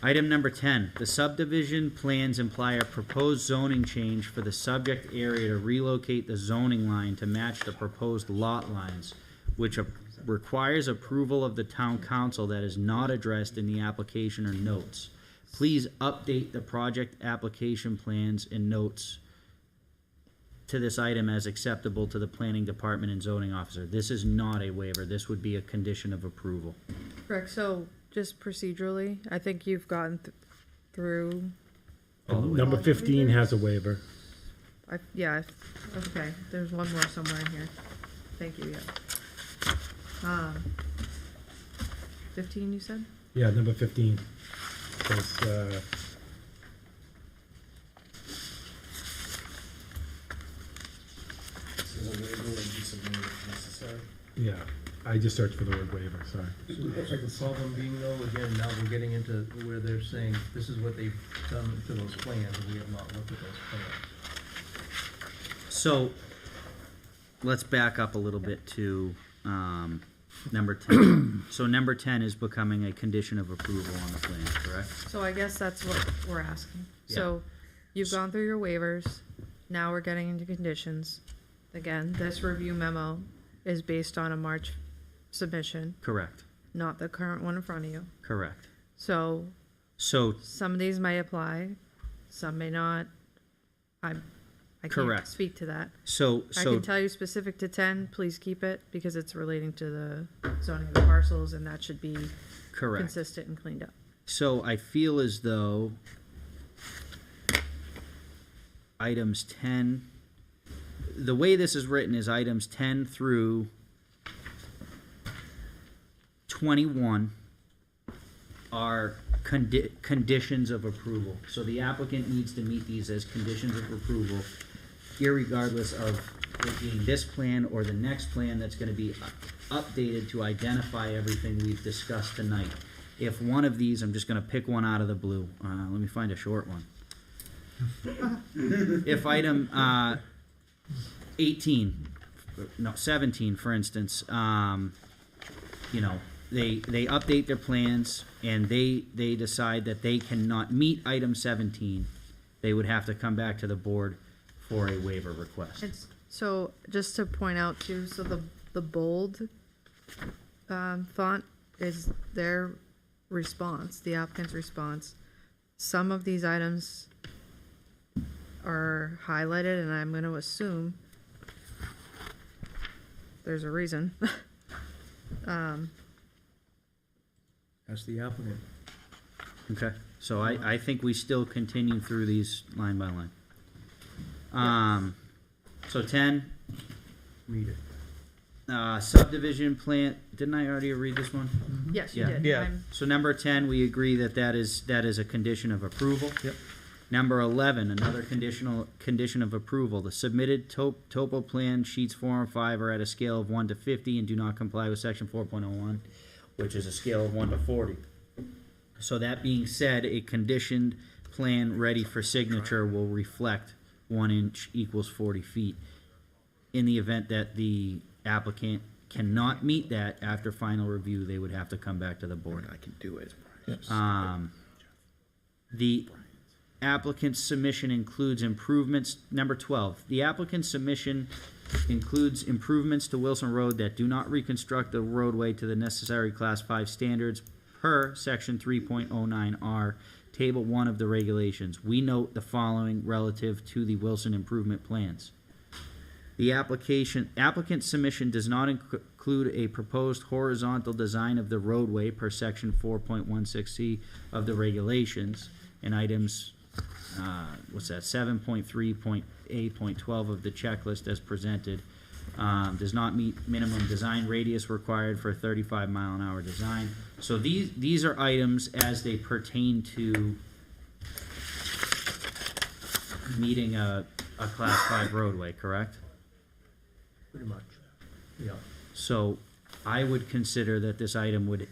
Item number 10, the subdivision plans imply a proposed zoning change for the subject area to relocate the zoning line to match the proposed lot lines, which requires approval of the town council that is not addressed in the application or notes. Please update the project application plans and notes to this item as acceptable to the planning department and zoning officer. This is not a waiver. This would be a condition of approval. Correct, so just procedurally, I think you've gotten through, Number 15 has a waiver. yeah, okay, there's one more somewhere in here. Thank you, yeah. 15, you said? Yeah, number 15. Says, yeah, I just searched for the word waiver, sorry. So the problem being though, again, now we're getting into where they're saying, this is what they've done to those plans, and we have not looked at those plans. So, let's back up a little bit to, number 10. So number 10 is becoming a condition of approval on the plan, correct? So I guess that's what we're asking. So you've gone through your waivers, now we're getting into conditions. Again, this review memo is based on a March submission, Correct, not the current one in front of you. correct. So So, some of these may apply, some may not. I can't Correct. speak to that. so, I so, can tell you specific to 10, please keep it, because it's relating to the zoning of the parcels, and that should be correct. consistent and cleaned up. So I feel as though items 10, the way this is written is items 10 through 21 are conditions of approval. So the applicant needs to meet these as conditions of approval, irregardless of it being this plan or the next plan that's gonna be updated to identify everything we've discussed tonight. If one of these, I'm just gonna pick one out of the blue. Let me find a short one. If item 17, for instance, you know, they update their plans and they decide that they cannot meet item 17, they would have to come back to the board for a waiver request. So just to point out too, so the bold font is their response, the applicant's response. Some of these items are highlighted, and I'm gonna assume there's a reason. That's the applicant. Okay, so I think we still continue through these line by line. So 10, Read it. subdivision plan, didn't I already read this one? Yes, you Yeah. did. Yeah. I'm- So number 10, we agree that that is a condition of approval. Yep. Number 11, another condition of approval. The submitted topo plan sheets 4 and 5 are at a scale of 1 to 50 and do not comply with section 4.01, which is a scale of 1 to 40. So that being said, a conditioned plan ready for signature will reflect 1 inch equals 40 feet. In the event that the applicant cannot meet that after final review, they would have to come back to the board. I can do it. The applicant's submission includes improvements, number 12, the applicant's submission includes improvements to Wilson Road that do not reconstruct the roadway to the necessary Class 5 standards per Section 3.09R, Table 1 of the regulations. We note the following relative to the Wilson improvement plans. The applicant's submission does not include a proposed horizontal design of the roadway per Section 4.16C of the regulations, and items 7.3.A.12 of the checklist as presented. Does not meet minimum design radius required for a 35-mile-an-hour design. So these are items as they pertain to meeting a Class 5 roadway, correct? Pretty much, yeah. So I would consider that this item would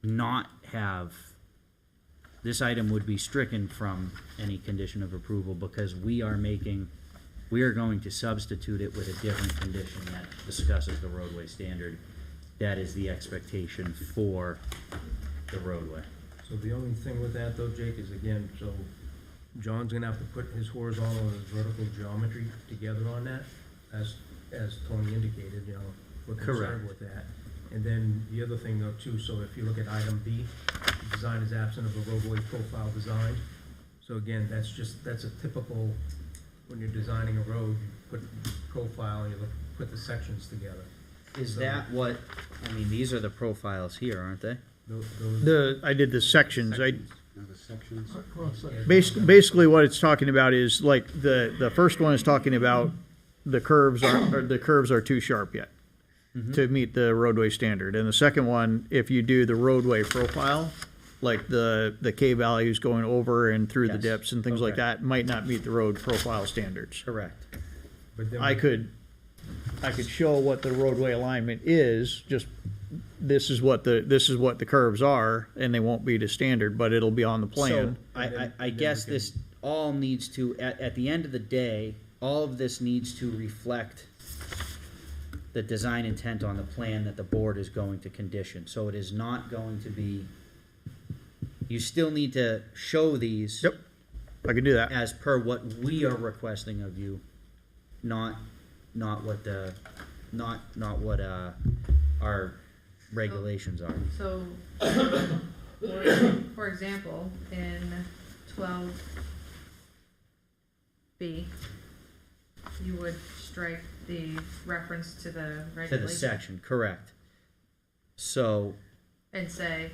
not have, this item would be stricken from any condition of approval because we are going to substitute it with a different condition that discusses the roadway standard. That is the expectation for the roadway. So the only thing with that though, Jake, is again, so John's gonna have to put his horizontal and his vertical geometry together on that, as Tony indicated, you know, we're concerned with that. And then the other thing though too, so if you look at item B, the design is absent of a roadway profile design. So again, that's a typical, when you're designing a road, you put profile, and you put the sections together. Is So that what, I mean, these are the profiles here, aren't they? I did the sections. The sections. Basically, what it's talking about is like the first one is talking about the curves are too sharp yet to meet the roadway standard, and the second one, if you do the roadway profile, like the K values going over and through the Yes. dips and things like Okay. that, might not meet the road profile standards. Correct. But then I could show what the roadway alignment is, just this is what the curves are, and they won't be to standard, but it'll be on the plan. So I guess this all needs to, at the end of the day, all of this needs to reflect the design intent on the plan that the board is going to condition. So it is not going to be, you still need to show these. Yep, I can do that. As per what we are requesting of you, not what our regulations are. So, for example, in 12B, you would strike the reference to the To regulation. the section, correct. So, And say,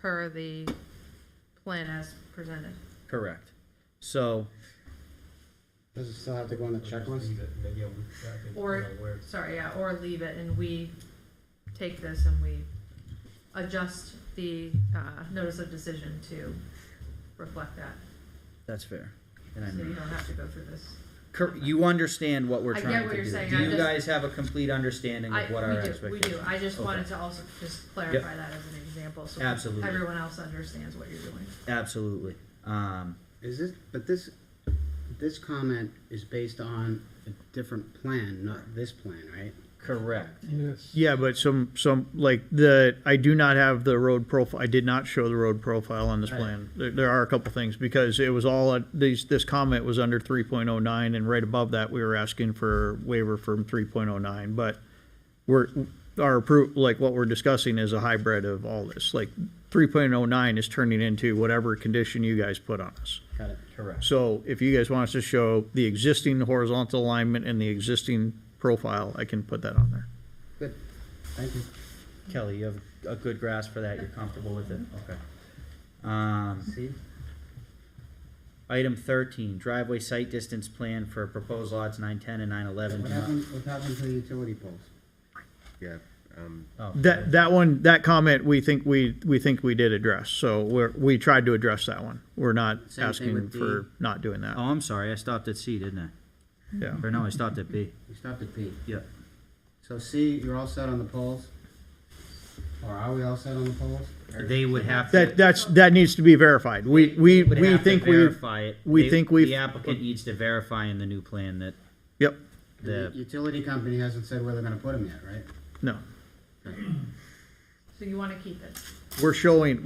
per the plan as presented. correct. So, Does it still have to go on the checklist? Or, sorry, yeah, or leave it and we take this and we adjust the, notice of decision to reflect that. that's fair. And I So you mean, don't have to go through this. you understand what we're I get trying what to you're do. saying, Do I you just- guys have a complete understanding of what our We expectations? do, I just Okay. wanted to also just clarify that as an example, so Absolutely. everyone else understands what you're doing. Absolutely. Is this comment is based on a different plan, not this plan, right? Correct. Yes. Yeah, but I do not have the road profile, I did not show the road profile on this plan. There are a couple things, because it was all, this comment was under 3.09, and right above that, we were asking for waiver from 3.09, but what we're discussing is a hybrid of all this, like 3.09 is turning into whatever condition you guys put on us. Got it. Correct. So if you guys want us to show the existing horizontal alignment and the existing profile, I can put that on there. Good, thank you. Kelly, you have a good grasp for that, you're comfortable with it? Okay. See? Item 13, driveway site distance plan for proposed lots 910 and 911. What happened to the utility poles? Yeah, Oh, That comment, we think we did address, so we tried to address that one. We're not Same thing asking with for D. not doing that. Oh, I'm sorry, I stopped at C, didn't I? Yeah. Or no, I stopped at B. You stopped at P. Yeah. So C, you're all set on the poles? Or are we all set on the poles? They would have to. That needs to be verified. We would have to think verify it. we've. The applicant needs to verify in the new plan that. Yep. The utility company hasn't said where they're gonna put them yet, right? No. So you wanna keep it? We're showing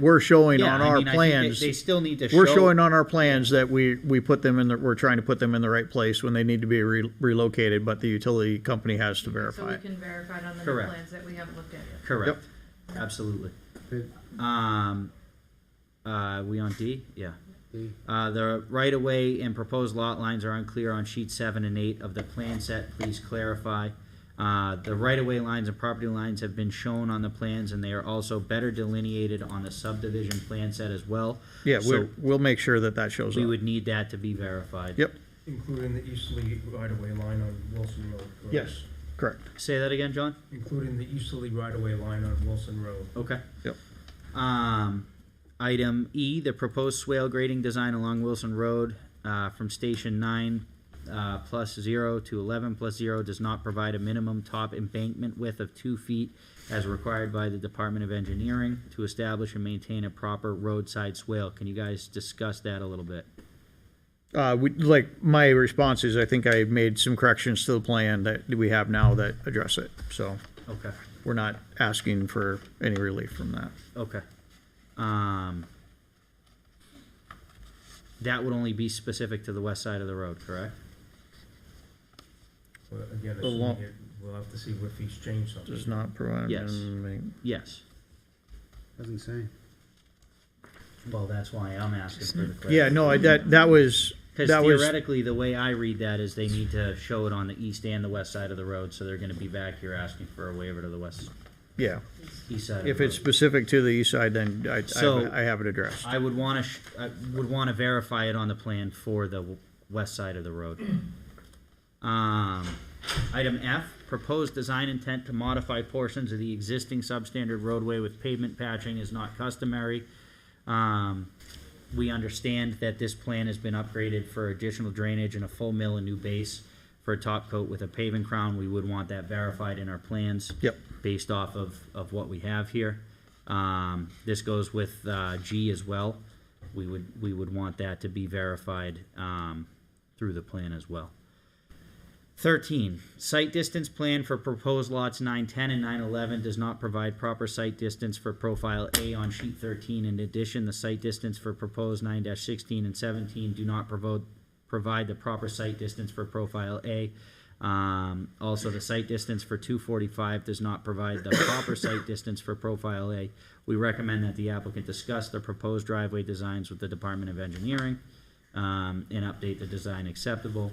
Yeah, on I our mean, I think plans. they still need to We're show- showing on our plans that we put them we're trying to put them in the right place when they need to be relocated, but the utility company has to So verify we it. can verify it on the new Correct. plans that we haven't looked at yet. Correct. Absolutely. Good. We on D? Yeah. D. The right-of-way and proposed lot lines are unclear on sheet 7 and 8 of the plan set. Please clarify. The right-of-way lines and property lines have been shown on the plans, and they are also better delineated on the subdivision plan set as well. Yeah, So we'll make sure that shows we up. would need that to be verified. Yep. Including the easterly right-of-way line on Wilson Road, correct? Yes, correct. Say that again, John? Including the easterly right-of-way line on Wilson Road. Okay. Yep. Item E, the proposed swale grading design along Wilson Road from station 9 +0 to 11 +0 does not provide a minimum top embankment width of 2 feet as required by the Department of Engineering to establish and maintain a proper roadside swale. Can you guys discuss that a little bit? My response is, I think I made some corrections to the plan that we have now that address it, so. Okay. We're not asking for any relief from that. Okay. That would only be specific to the west side of the road, correct? Well, again, The lo- assuming we'll have to see if he's changed something. Does not provide. Yes. Yes. Doesn't say. Well, that's why I'm asking for the clarification. Yeah, no, that was, Because that was, theoretically, the way I read that is they need to show it on the east and the west side of the road, so they're gonna be back here asking for a waiver to the west, yeah. east side of the If road. it's specific to the east side, then So- I have it addressed. I would wanna verify it on the plan for the west side of the road. Item F, proposed design intent to modify portions of the existing substandard roadway with pavement patching is not customary. We understand that this plan has been upgraded for additional drainage and a full mill and new base for a top coat with a paving crown. We would want that verified in our plans. Yep. Based off of what we have here. This goes with, G as well. We would want that to be verified, through the plan as well. 13, site distance plan for proposed lots 910 and 911 does not provide proper site distance for profile A on sheet 13. In addition, the site distance for proposed 9-16 and 17 do not provide the proper site distance for profile A. Also, the site distance for 245 does not provide the proper site distance for profile A. We recommend that the applicant discuss the proposed driveway designs with the Department of Engineering, and update the design acceptable.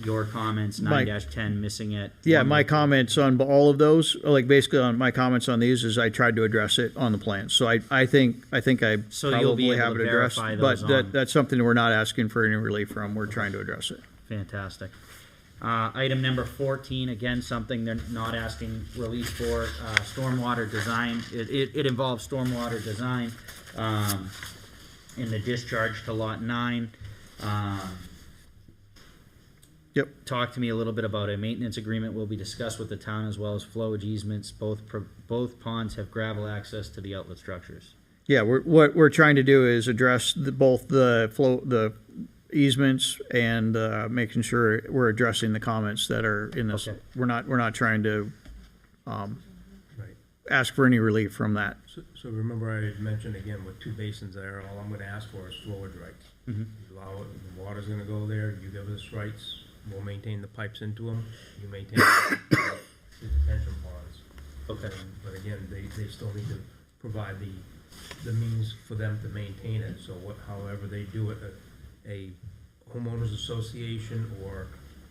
Your comments, My- 9-10 missing it. Yeah, my comments on all of those, like basically on my comments on these is I tried to address it on the plan. So I think I So you'll be probably able have to it addressed. verify But those on- that's something we're not asking for any relief from. We're trying to address it. Fantastic. Item number 14, again, something they're not asking relief for, stormwater design. It involves stormwater design, in the discharge to lot 9. Yep. Talk to me a little bit about a maintenance agreement will be discussed with the town as well as flowage easements. Both ponds have gravel access to the outlet structures. Yeah, what we're trying to do is address both the easements and making sure we're addressing the comments that are in this. Okay. We're not trying to Right. ask for any relief from that. So remember I had mentioned again with 2 basins there, all I'm gonna ask for is flowage rights. Mhm. You allow it, the water's gonna go there, you give us rights, we'll maintain the pipes into them, you maintain the detention ponds. Okay. But again, they still need to provide the means for them to maintain it, so however they do it, a homeowners association or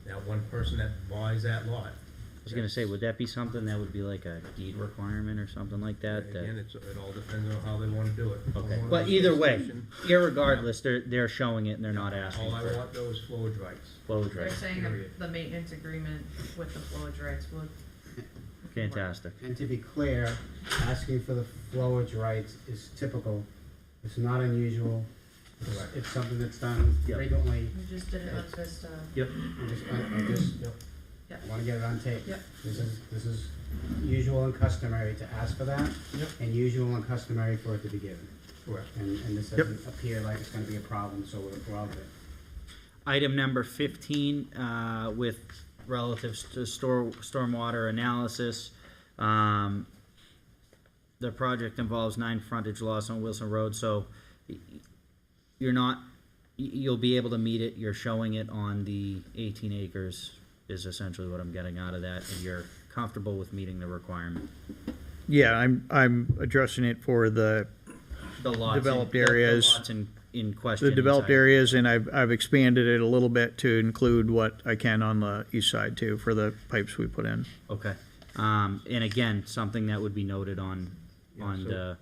that one person that buys that lot. I was gonna say, would that be something that would be like a deed requirement or something like that? Again, it all depends on how they wanna do it. Okay, Homeowners but either way, association, irregardless, they're showing it and they're not asking all I for want though is flowage rights. flowage They're rights. saying Period. the maintenance agreement with the flowage rights would. Fantastic. And to be clear, asking for the flowage rights is typical. It's not unusual. It's something that's done Yep. frequently. We just did it on Vista. Yep. I just Yep. want to get it on tape. Yep. This is usual and customary to ask for that, Yep. and usual and customary for it to be given. Correct. And this Yep. doesn't appear like it's gonna be a problem, so we're all good. Item number 15, with relatives to stormwater analysis. The project involves 9 frontage lots on Wilson Road, so you'll be able to meet it. You're showing it on the 18 acres is essentially what I'm getting out of that, and you're comfortable with meeting the requirement. Yeah, I'm addressing it for the Lots developed in- the areas. lots in question. The developed inside. areas, and I've expanded it a little bit to include what I can on the east side too, for the pipes we put in. Okay. And again, something that would be noted on Yeah, the.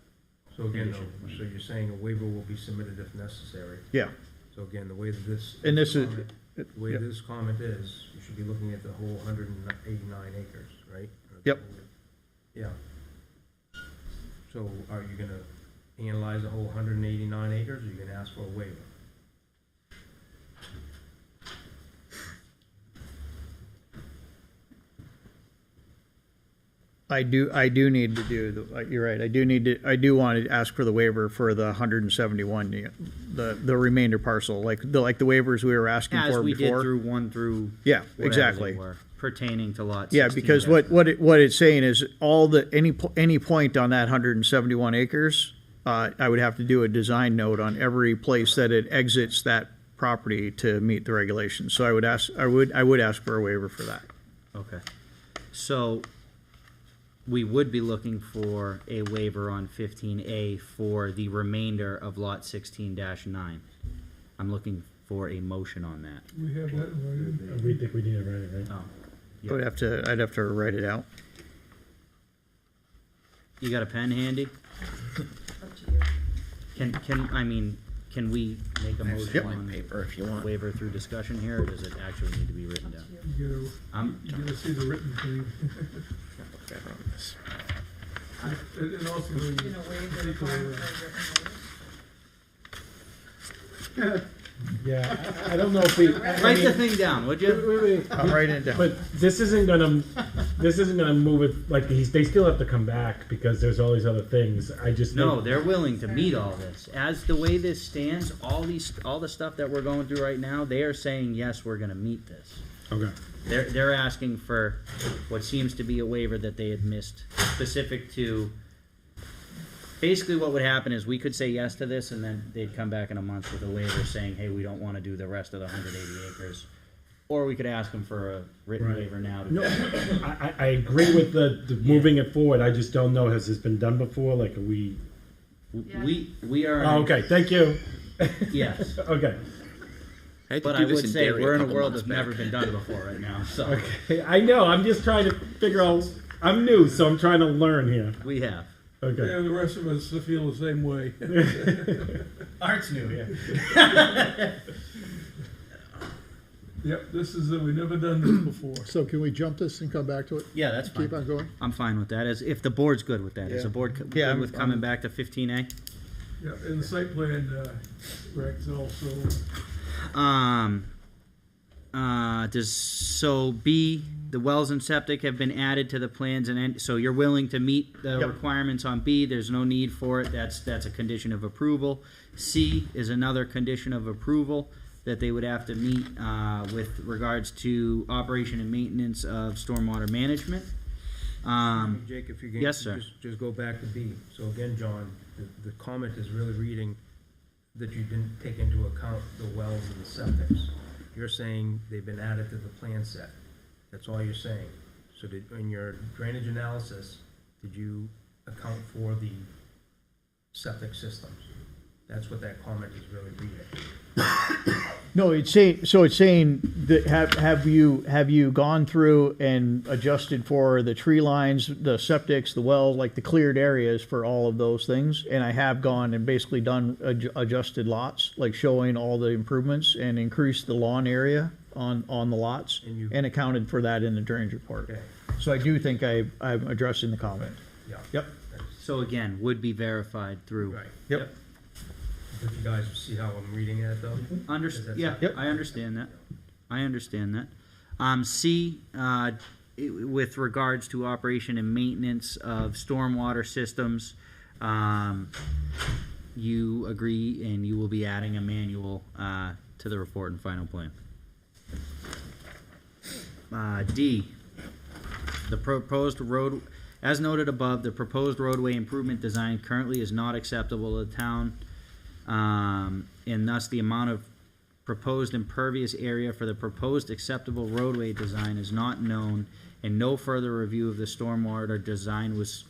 So again, condition. so you're saying a waiver will be submitted if necessary. Yeah. So again, the way that this. And this is- comment- The way yeah. this comment is, you should be looking at the whole 189 acres, right? Yep. Yeah. So are you gonna analyze the whole 189 acres, or are you gonna ask for a waiver? I do need to do, you're right, I do want to ask for the waiver for the 171, the remainder parcel, like the waivers we were asking As for we before. did through 1 through. Yeah, whatever they exactly. were, pertaining to lot 16. Yeah, because what it's saying is any point on that 171 acres, I would have to do a design note on every place that it exits that property to meet the regulations. So I would ask for a waiver for that. Okay. So, we would be looking for a waiver on 15A for the remainder of lot 16-9. I'm looking for a motion on that. We have that right. We think we need to write it, right? Oh. I'd have to write it out. You got a pen handy? Can we make a motion on paper if you want. waiver through discussion here, or does it actually need to be written down? You gotta see the written thing. And also, Yeah, I don't know if we. Write the thing down, would you? I'm writing it down. But this isn't gonna move it, like, they still have to come back because there's all these other things. I just. No, think- they're willing to meet all this. As the way this stands, all the stuff that we're going through right now, they are saying, yes, we're gonna meet this. Okay. They're asking for what seems to be a waiver that they had missed, specific to, basically what would happen is we could say yes to this, and then they'd come back in a month with a waiver saying, hey, we don't want to do the rest of the 180 acres. Or we could ask them for a written Right. waiver now. No, I agree with the moving it forward. I just don't know, has this been done before? Like, are we? We are. Oh, okay, thank you. Yes. Okay. But I would say we're in a world that's never been done before right now. So Okay, I know. I'm just trying to figure out. I'm new, so I'm trying to learn here. we have. Okay. yeah, the rest of us feel the same way. Art's new here. Yep, this is, we've never done this before. So can we jump this and come back to it? Yeah, that's fine. Keep on going? I'm fine with that. As if the board's good with that. Is the board good Yeah, with coming back to 15A? Yeah, and the site plan, Rex also, So B, the wells and septic have been added to the plans, and so you're willing to meet the requirements on B. There's no need for it. That's a condition of approval. C is another condition of approval that they would have to meet with regards to operation and maintenance of stormwater management. Jake, if you can. Yes, sir. Just go back to B. So again, John, the comment is really reading that you didn't take into account the wells and the septics. You're saying they've been added to the plan set. That's all you're saying. So in your drainage analysis, did you account for the septic systems? That's what that comment is really reading. No, it's saying that have you gone through and adjusted for the tree lines, the septics, the wells, like the cleared areas for all of those things? And I have gone and basically done adjusted lots, like showing all the improvements and increased the lawn area on the lots and accounted for that in the drainage report. Okay. So I do think I'm addressing the comment. Yeah. Yep. So again, would be verified through. Right. Yep. Did you guys see how I'm reading it though? Yeah, I understand that. I understand that. C, with regards to operation and maintenance of stormwater systems, you agree and you will be adding a manual to the report and final plan. D, the proposed road, as noted above, the proposed roadway improvement design currently is not acceptable to the town. And thus the amount of proposed impervious area for the proposed acceptable roadway design is not known, and no further review of the stormwater design was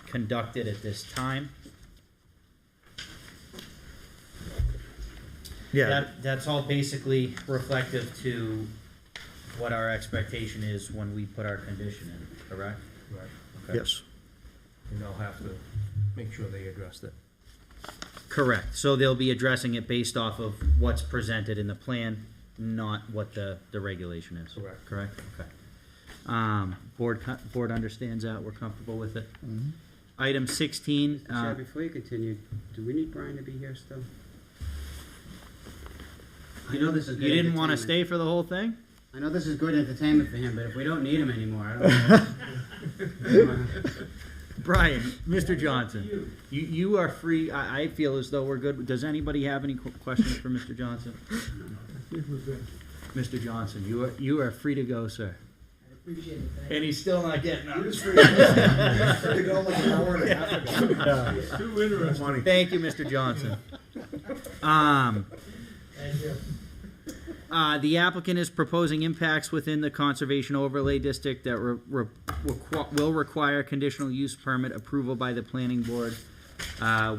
conducted at this time. Yeah. That's all basically reflective to what our expectation is when we put our condition in, correct? Right. Okay. Yes. And they'll have to make sure they addressed it. Correct. So they'll be addressing it based off of what's presented in the plan, not what the regulation is. Correct. Correct? Okay. Board understands that, we're comfortable with it. Item 16, Chair, before you continue, do we need Brian to be here still? I know this is good you didn't want to entertainment. stay for the whole thing? I know this is good entertainment for him, but if we don't need him anymore, I don't know. Brian, Mr. Johnson, you are free. I feel as though we're good. Does anybody have any questions for Mr. Johnson? Mr. Johnson, you are free to go, sir. I appreciate it. And he's still not getting up. He was free to go like an hour and a half ago. it's too interesting. Thank you, Mr. Johnson. Thank you. The applicant is proposing impacts within the conservation overlay district that will require conditional use permit approval by the planning board.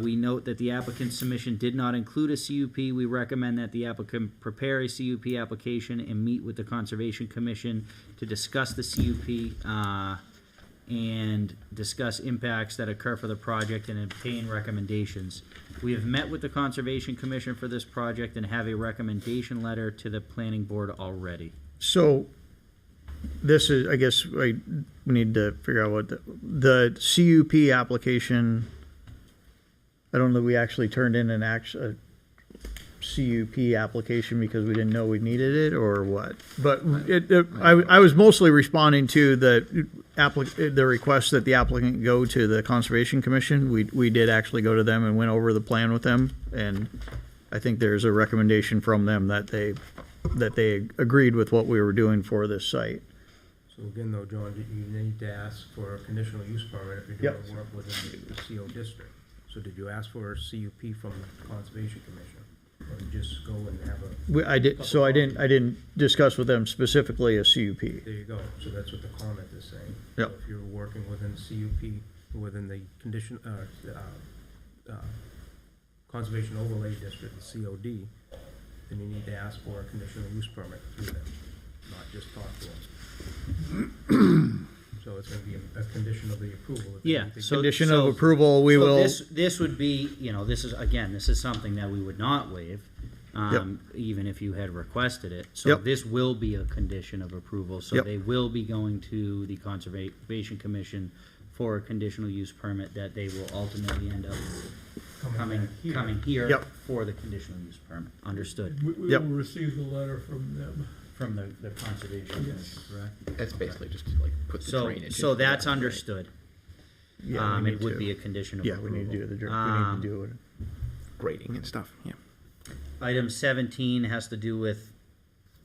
We note that the applicant's submission did not include a CUP. We recommend that the applicant prepare a CUP application and meet with the Conservation Commission to discuss the CUP, and discuss impacts that occur for the project and obtain recommendations. We have met with the Conservation Commission for this project and have a recommendation letter to the planning board already. So, this is, I guess, we need to figure out what the CUP application, I don't know that we actually turned in a CUP application because we didn't know we needed it or what. But I was mostly responding to the request that the applicant go to the Conservation Commission. We did actually go to them and went over the plan with them, and I think there's a recommendation from them that they agreed with what we were doing for this site. So again, though, John, you need to ask for a conditional use permit if you're doing work within the CO district. So did you ask for a CUP from the Conservation Commission? Or just go and have a... I didn't discuss with them specifically a CUP. There you go. So that's what the comment is saying. Yep. So if you're working within CUP, within the Conservation Overlay District, the COD, then you need to ask for a conditional use permit through them, not just talk to them. So it's gonna be a condition of the approval. Condition of approval, we will... This would be, this is something that we would not waive, even if you had requested it. So this will be a condition of approval, so they will be going to the Conservation Commission for a conditional use permit that they will ultimately end up coming here for the conditional use permit. Understood. We will receive the letter from them. From the Conservation Commission, correct? That's basically just to like put the drainage. So that's understood. It would to. be a condition of Yeah, approval. we need to do we need to do it. Grading and stuff, yeah. Item 17 has to do with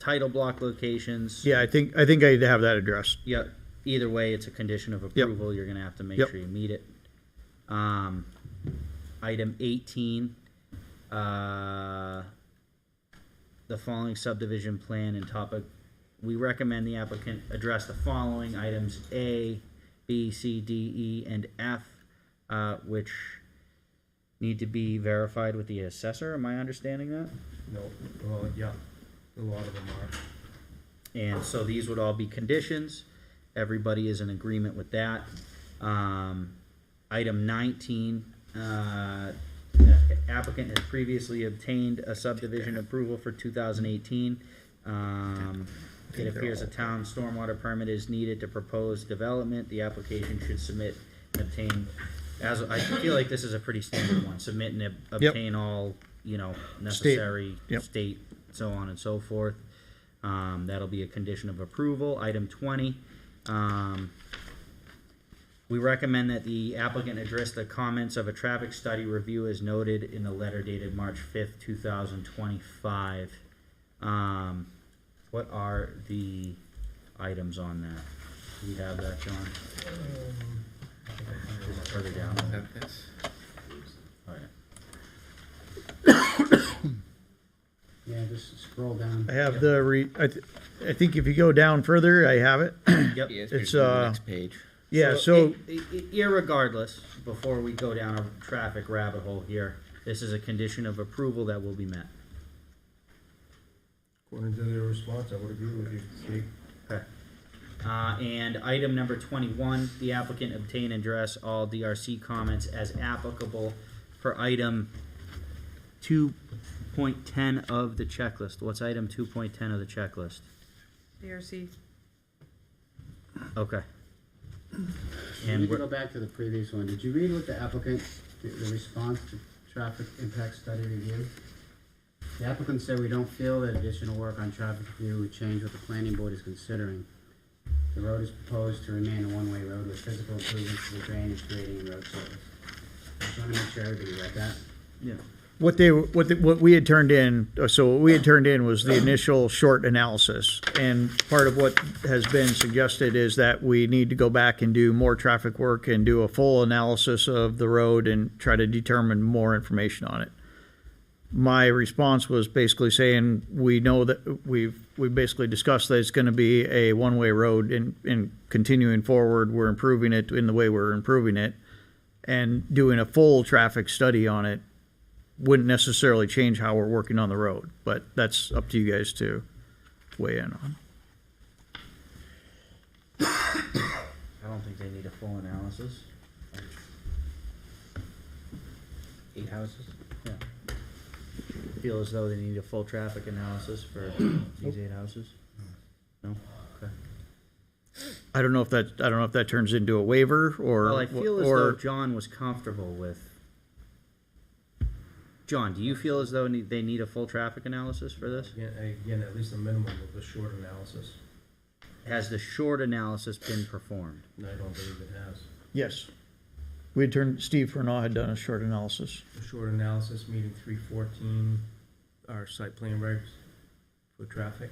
title block locations. Yeah, I think I'd have that addressed. Yeah, either way, it's a condition of approval. You're gonna have to make sure you meet it. Item 18, the following subdivision plan and topic. We recommend the applicant address the following items: A, B, C, D, E, and F, which need to be verified with the assessor. Am I understanding that? No, well, yeah, a lot of them are. And so these would all be conditions. Everybody is in agreement with that. Item 19, applicant has previously obtained a subdivision approval for 2018. It appears a town stormwater permit is needed to propose development. The application should submit and obtain, as I feel like this is a pretty standard one, submit and obtain all, necessary state, so on and so forth. That'll be a condition of approval. Item 20, we recommend that the applicant address the comments of a traffic study review as noted in the letter dated March 5th, 2025. What are the items on that? Do we have that, John? Is it further down? Yeah, just scroll down. I have I think if you go down further, I have it. Yep. It's next page. Yeah, so irregardless, before we go down a traffic rabbit hole here, this is a condition of approval that will be met. According to their response, I would agree with you, Steve. Okay. And item number 21, the applicant obtain and address all DRC comments as applicable for item 2.10 of the checklist. What's item 2.10 of the checklist? DRC. Okay. And we go back to the previous one. Did you read what the applicant, the response to traffic impact study review? The applicant said, we don't feel that additional work on traffic review would change what the planning board is considering. The road is proposed to remain a one-way road with physical improvements to the drainage, grading, and road surface. I just want to make sure everybody read that. Yeah. what we had turned in, so what we had turned in was the initial short analysis. And part of what has been suggested is that we need to go back and do more traffic work and do a full analysis of the road and try to determine more information on it. my response was basically saying, we know that we basically discussed that it's gonna be a one-way road and continuing forward, we're improving it in the way we're improving it. And doing a full traffic study on it wouldn't necessarily change how we're working on the road, but that's up to you guys to weigh in on. I don't think they need a full analysis. 8 houses? Yeah. Feel as though they need a full traffic analysis for these 8 houses? No? Okay. I don't know if that turns into a waiver or. Well, I feel as or- though John was comfortable with. John, do you feel as though they need a full traffic analysis for this? Again, at least a minimum of a short analysis. Has the short analysis been performed? I don't believe it has. Yes. Steve Furnaw had done a short analysis. A short analysis, meeting 314, our site plan regs for traffic.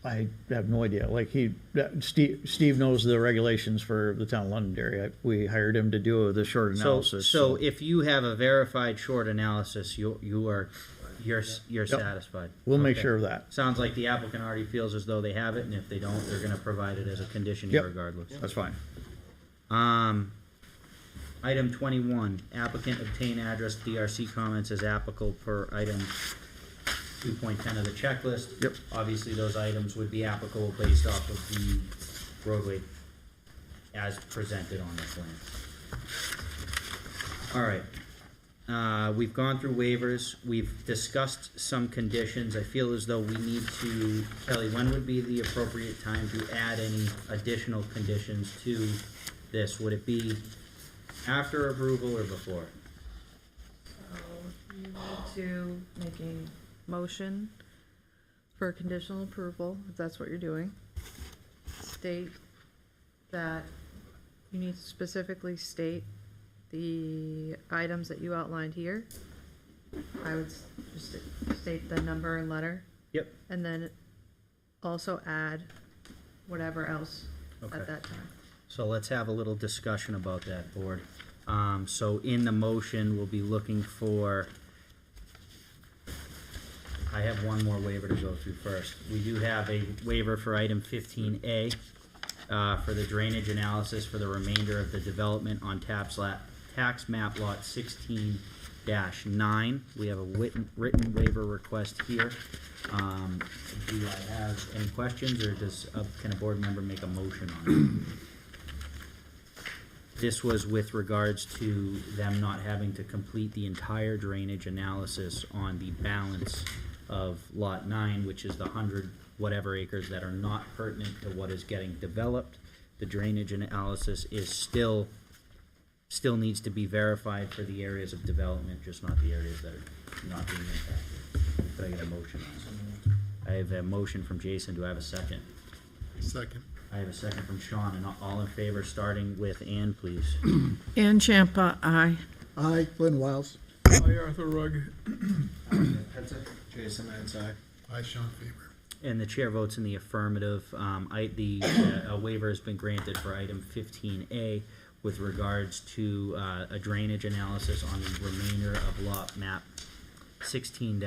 I have no idea. Like Steve knows the regulations for the town of Londonderry. We hired him to do the short analysis. So if you have a verified short analysis, you're satisfied. We'll make Okay. sure of that. Sounds like the applicant already feels as though they have it, and if they don't, they're gonna provide it as a condition Yep. regardless. That's fine. Item 21, applicant obtain address DRC comments as applicable per item 2.10 of the checklist. Yep. Obviously, those items would be applicable based off of the roadway as presented on the plan. All right. We've gone through waivers. We've discussed some conditions. I feel as though we need to, Kelly, when would be the appropriate time to add any additional conditions to this? Would it be after approval or before? So you need to make a motion for conditional approval, if that's what you're doing. State that, you need to specifically state the items that you outlined here. I would just state the number and letter. Yep. And then also add whatever else Okay. at that time. So let's have a little discussion about that, board. So in the motion, we'll be looking for, I have one more waiver to go through first. We do have a waiver for item 15A, for the drainage analysis for the remainder of the development on tax map lot 16-9. We have a written waiver request here. Do I have any questions, or can a board member make a motion on it? This was with regards to them not having to complete the entire drainage analysis on the balance of lot 9, which is the 100 whatever acres that are not pertinent to what is getting developed. The drainage analysis is still needs to be verified for the areas of development, just not the areas that are not being impacted. Could I get a motion on that? I have a motion from Jason. Do I have a second? Second. I have a second from Sean, and all in favor, starting with Ann, please. Ann Champa, aye. Aye, Glenn Wiles. Hi, Arthur Rugg. Jason Manzak. Aye, Sean Faber. And the chair votes in the affirmative. A waiver has been granted for item 15A with regards to a drainage analysis on the remainder of lot map 16-9.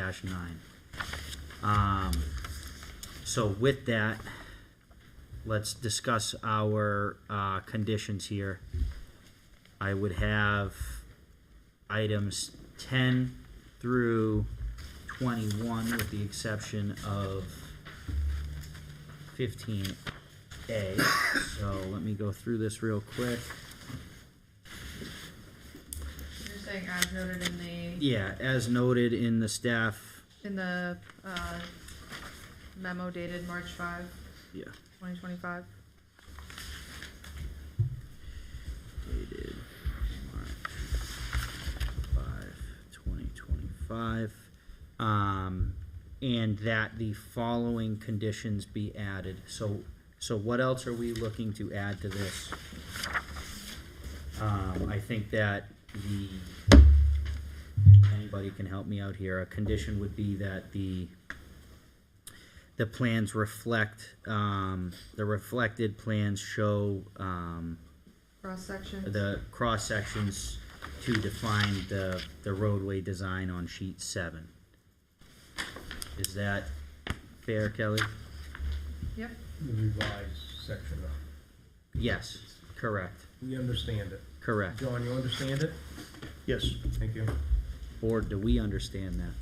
So with that, let's discuss our conditions here. I would have items 10 through 21 with the exception of 15A. So let me go through this real quick. You're saying as noted in the. Yeah, as noted in the staff, In the memo dated March 5, yeah, 2025. dated March 5, 2025. And that the following conditions be added. So what else are we looking to add to this? I think that anybody can help me out here. A condition would be that the plans reflect, the reflected plans show, Cross section. the cross sections to define the roadway design on sheet 7. Is that fair, Kelly? Yep. The revised section. Yes, correct, We understand it. correct. John, you understand it? Yes. Thank you. Board, do we understand that?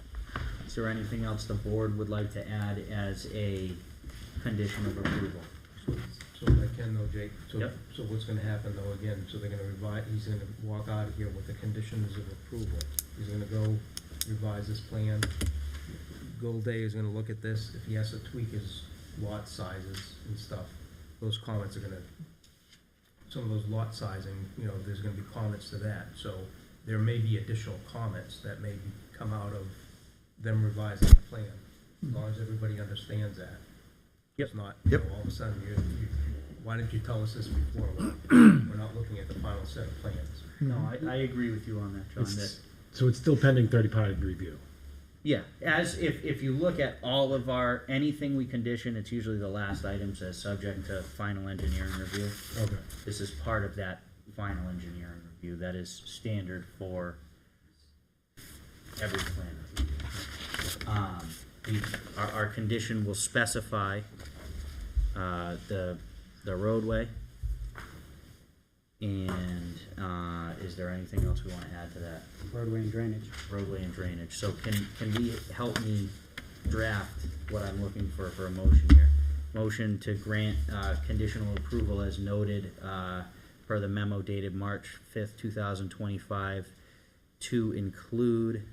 Is there anything else the board would like to add as a condition of approval? So if I can though, Jake, Yep. so what's gonna happen though, again, so they're gonna revise, he's gonna walk out of here with the conditions of approval. He's gonna go revise his plan. Day is gonna look at this, if he has to tweak his lot sizes and stuff, those comments are gonna, some of those lot sizing, there's gonna be comments to that, so there may be additional comments that may come out of them revising the plan, as long as everybody understands that. It's not, all of a sudden, why didn't you tell us this before? We're not looking at the final set of plans. No, I agree with you on that, John, that, So it's still pending third-party review. yeah, as if you look at all of anything we condition, it's usually the last item says subject to final engineering review. Okay. This is part of that final engineering review, that is standard for every plan review. Our condition will specify the roadway, and is there anything else we want to add to that? Roadway and drainage. Roadway and drainage. So can we help me draft what I'm looking for a motion here? Motion to grant conditional approval as noted per the memo dated March 5th, 2025, to include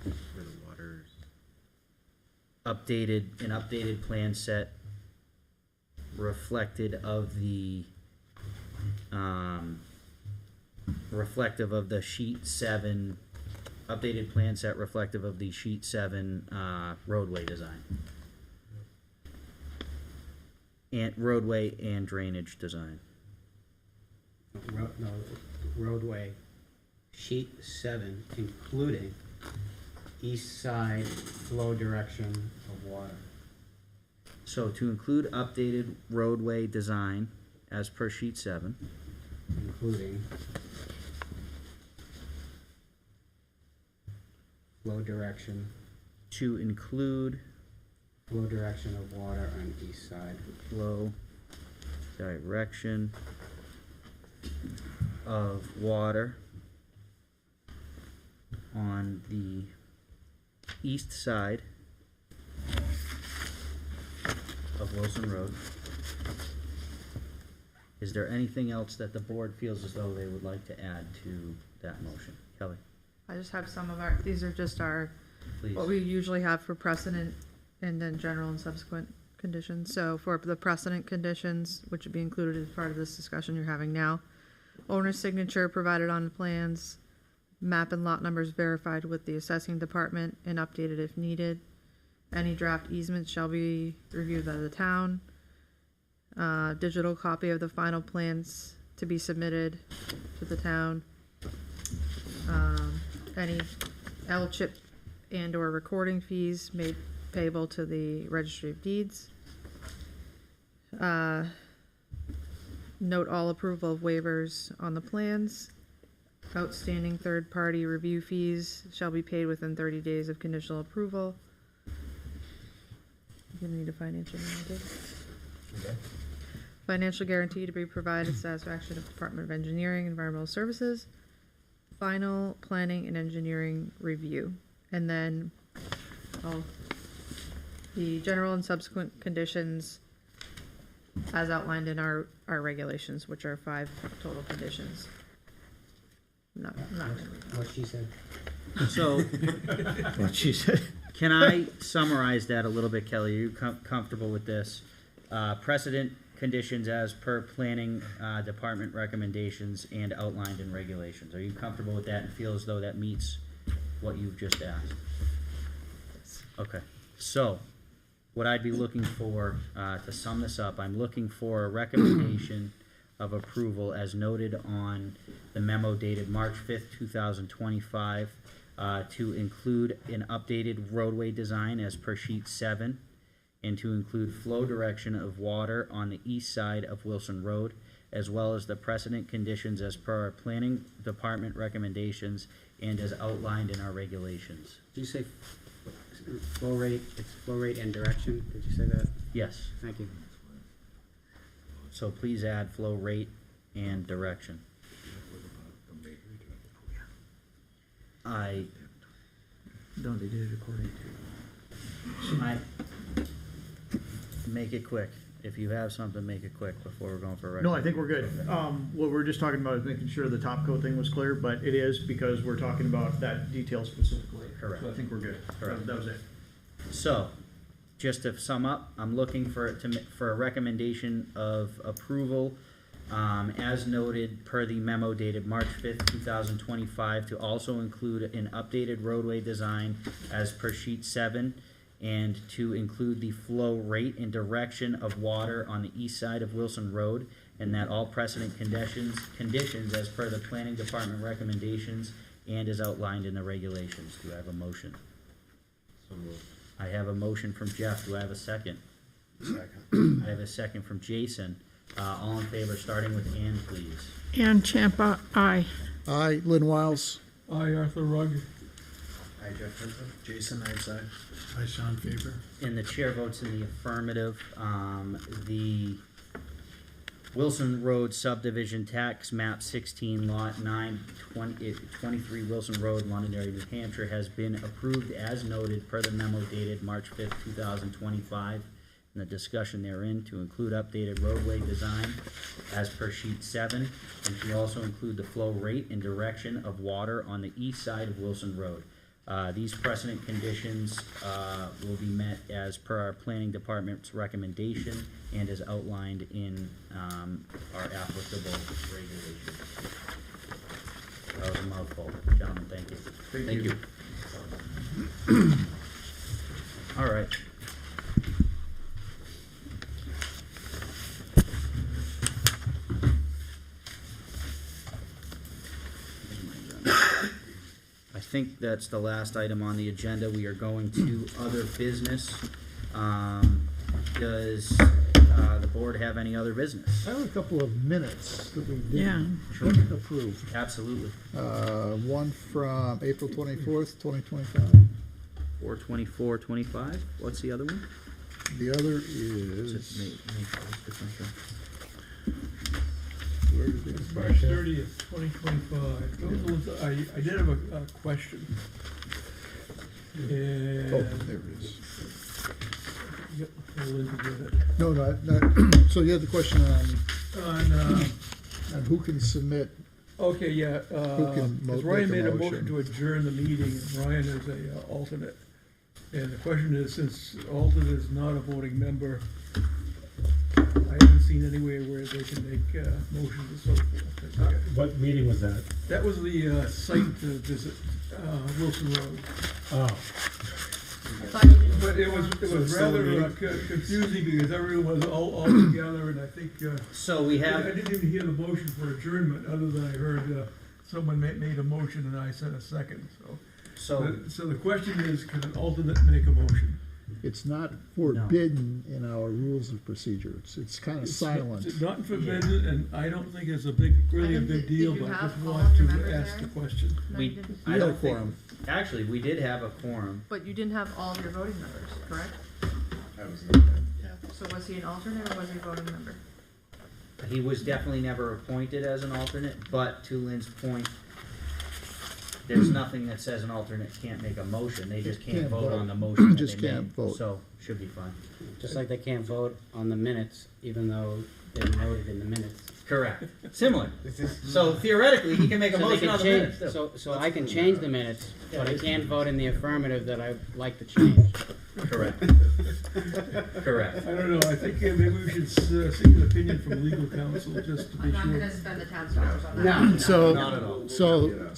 where the water's an updated plan set reflective of the sheet 7, updated plan set reflective of the sheet 7 roadway design. And roadway and drainage design. Roadway, sheet 7, including east side flow direction of water. So to include updated roadway design as per sheet 7. Including flow direction. To include Flow direction of water on east side. flow direction of water on the east side of Wilson Road. Is there anything else that the board feels as though they would like to add to that motion? Kelly, I just have some of these are just please. what we usually have for precedent and then general and subsequent conditions. So for the precedent conditions, which would be included as part of this discussion you're having now, owner's signature provided on the plans, map and lot numbers verified with the assessing department and updated if needed. Any draft easements shall be reviewed by the town. Digital copy of the final plans to be submitted to the town. Any L-chip and or recording fees made payable to the Registry of Deeds. Note all approval of waivers on the plans. Outstanding third-party review fees shall be paid within 30 days of conditional approval. You're gonna need a financial narrative. Okay. Financial guarantee to be provided satisfaction of Department of Engineering, Environmental Services. Final planning and engineering review. And then, the general and subsequent conditions as outlined in our regulations, which are 5 total conditions. Not What she said. So, What she said. can I summarize that a little bit, Kelly? Are you comfortable with this? Precedent conditions as per planning department recommendations and outlined in regulations. Are you comfortable with that and feel as though that meets what you've just asked? Okay, so what I'd be looking for, to sum this up, I'm looking for a recommendation of approval as noted on the memo dated March 5th, 2025, to include an updated roadway design as per sheet 7, and to include flow direction of water on the east side of Wilson Road. as well as the precedent conditions as per our planning department recommendations and as outlined in our regulations. Did you say flow rate, it's flow rate and direction? Did you say that? Yes, Thank you. so please add flow rate and direction. No, they did it according to. Make it quick. If you have something, make it quick before we're going for a No, I think we're good. What we're just talking about is making sure the top coat thing was clear, but it is because we're talking about that detail specifically. Correct. So I think we're good. Correct. That was it. So, just to sum up, I'm looking for a recommendation of approval, as noted per the memo dated March 5th, 2025, to also include an updated roadway design as per sheet 7, and to include the flow rate and direction of water on the east side of Wilson Road, and that all precedent conditions as per the planning department recommendations and as outlined in the regulations. Do I have a motion? So moved. I have a motion from Jeff. Do I have a second? Second. I have a second from Jason. All in favor, starting with Ann, please. Ann Champa, aye. Aye, Lynn Wiles. Aye, Arthur Rugg. Hi, Jeff Vincent. Jason, I'd say. Aye, Sean Faber. And the chair votes in the affirmative. The Wilson Road subdivision tax map 16 lot 9 23 Wilson Road, Londonderry, New Hampshire has been approved as noted per the memo dated March 5th, 2025. And the discussion therein to include updated roadway design as per sheet 7, and to also include the flow rate and direction of water on the east side of Wilson Road. These precedent conditions will be met as per our planning department's recommendation and as outlined in our applicable regulations. That was a mouthful. Gentlemen, thank you. Thank you. All right. I think that's the last item on the agenda. We are going to other business. Does the board have any other business? I have a couple of minutes that we Yeah. didn't approve. Absolutely. One from April 24th, 2025. 4/24/25. What's the other one? The other Is is, it May 1st or something? where did it is? March 30th, 2025. Those ones, I did have a question. And. Oh, there it is. Yep, Linda did it. No, not, so you had the question On, on who can submit. okay, yeah, can because make Ryan a made a motion? motion to adjourn the meeting, and Ryan is a alternate. And the question is, since alternate is not a voting member, I haven't seen anywhere where they can make motions and so forth. What meeting was that? That was the site visit, Wilson Road. Oh, But it was rather confusing because everyone was all together, and I think, So we I have, didn't even hear the motion for adjournment, other than I heard someone made a motion and I said a second, so. So the question is, can an alternate make a motion? It's not forbidden in our rules of procedure. It's kind of silent. It's not forbidden, and I don't think it's really a big deal, but I just all want your to members ask there? the question. we, I had a don't think, quorum. actually, we did have a quorum. But you didn't have all of your voting members, correct? I was not there. Yeah. So was he an alternate or was he a voting member? He was definitely never appointed as an alternate, but to Lynn's point, there's nothing that says an alternate can't make a motion, they just can't Can't vote vote. on the motion that Just they can't made, vote. so, should be fine. Just like they can't vote on the minutes, even though they're noted in the minutes. Correct, similar. So theoretically, he can make a So they motion can on the change, minutes, too. so I can change the minutes, but I can't vote in the affirmative that I like to change. Correct. Correct. I don't know, I think maybe we should seek an opinion from legal counsel, just to be I'm not sure. gonna spend the town's dollars on that. No. So, Not at all. so the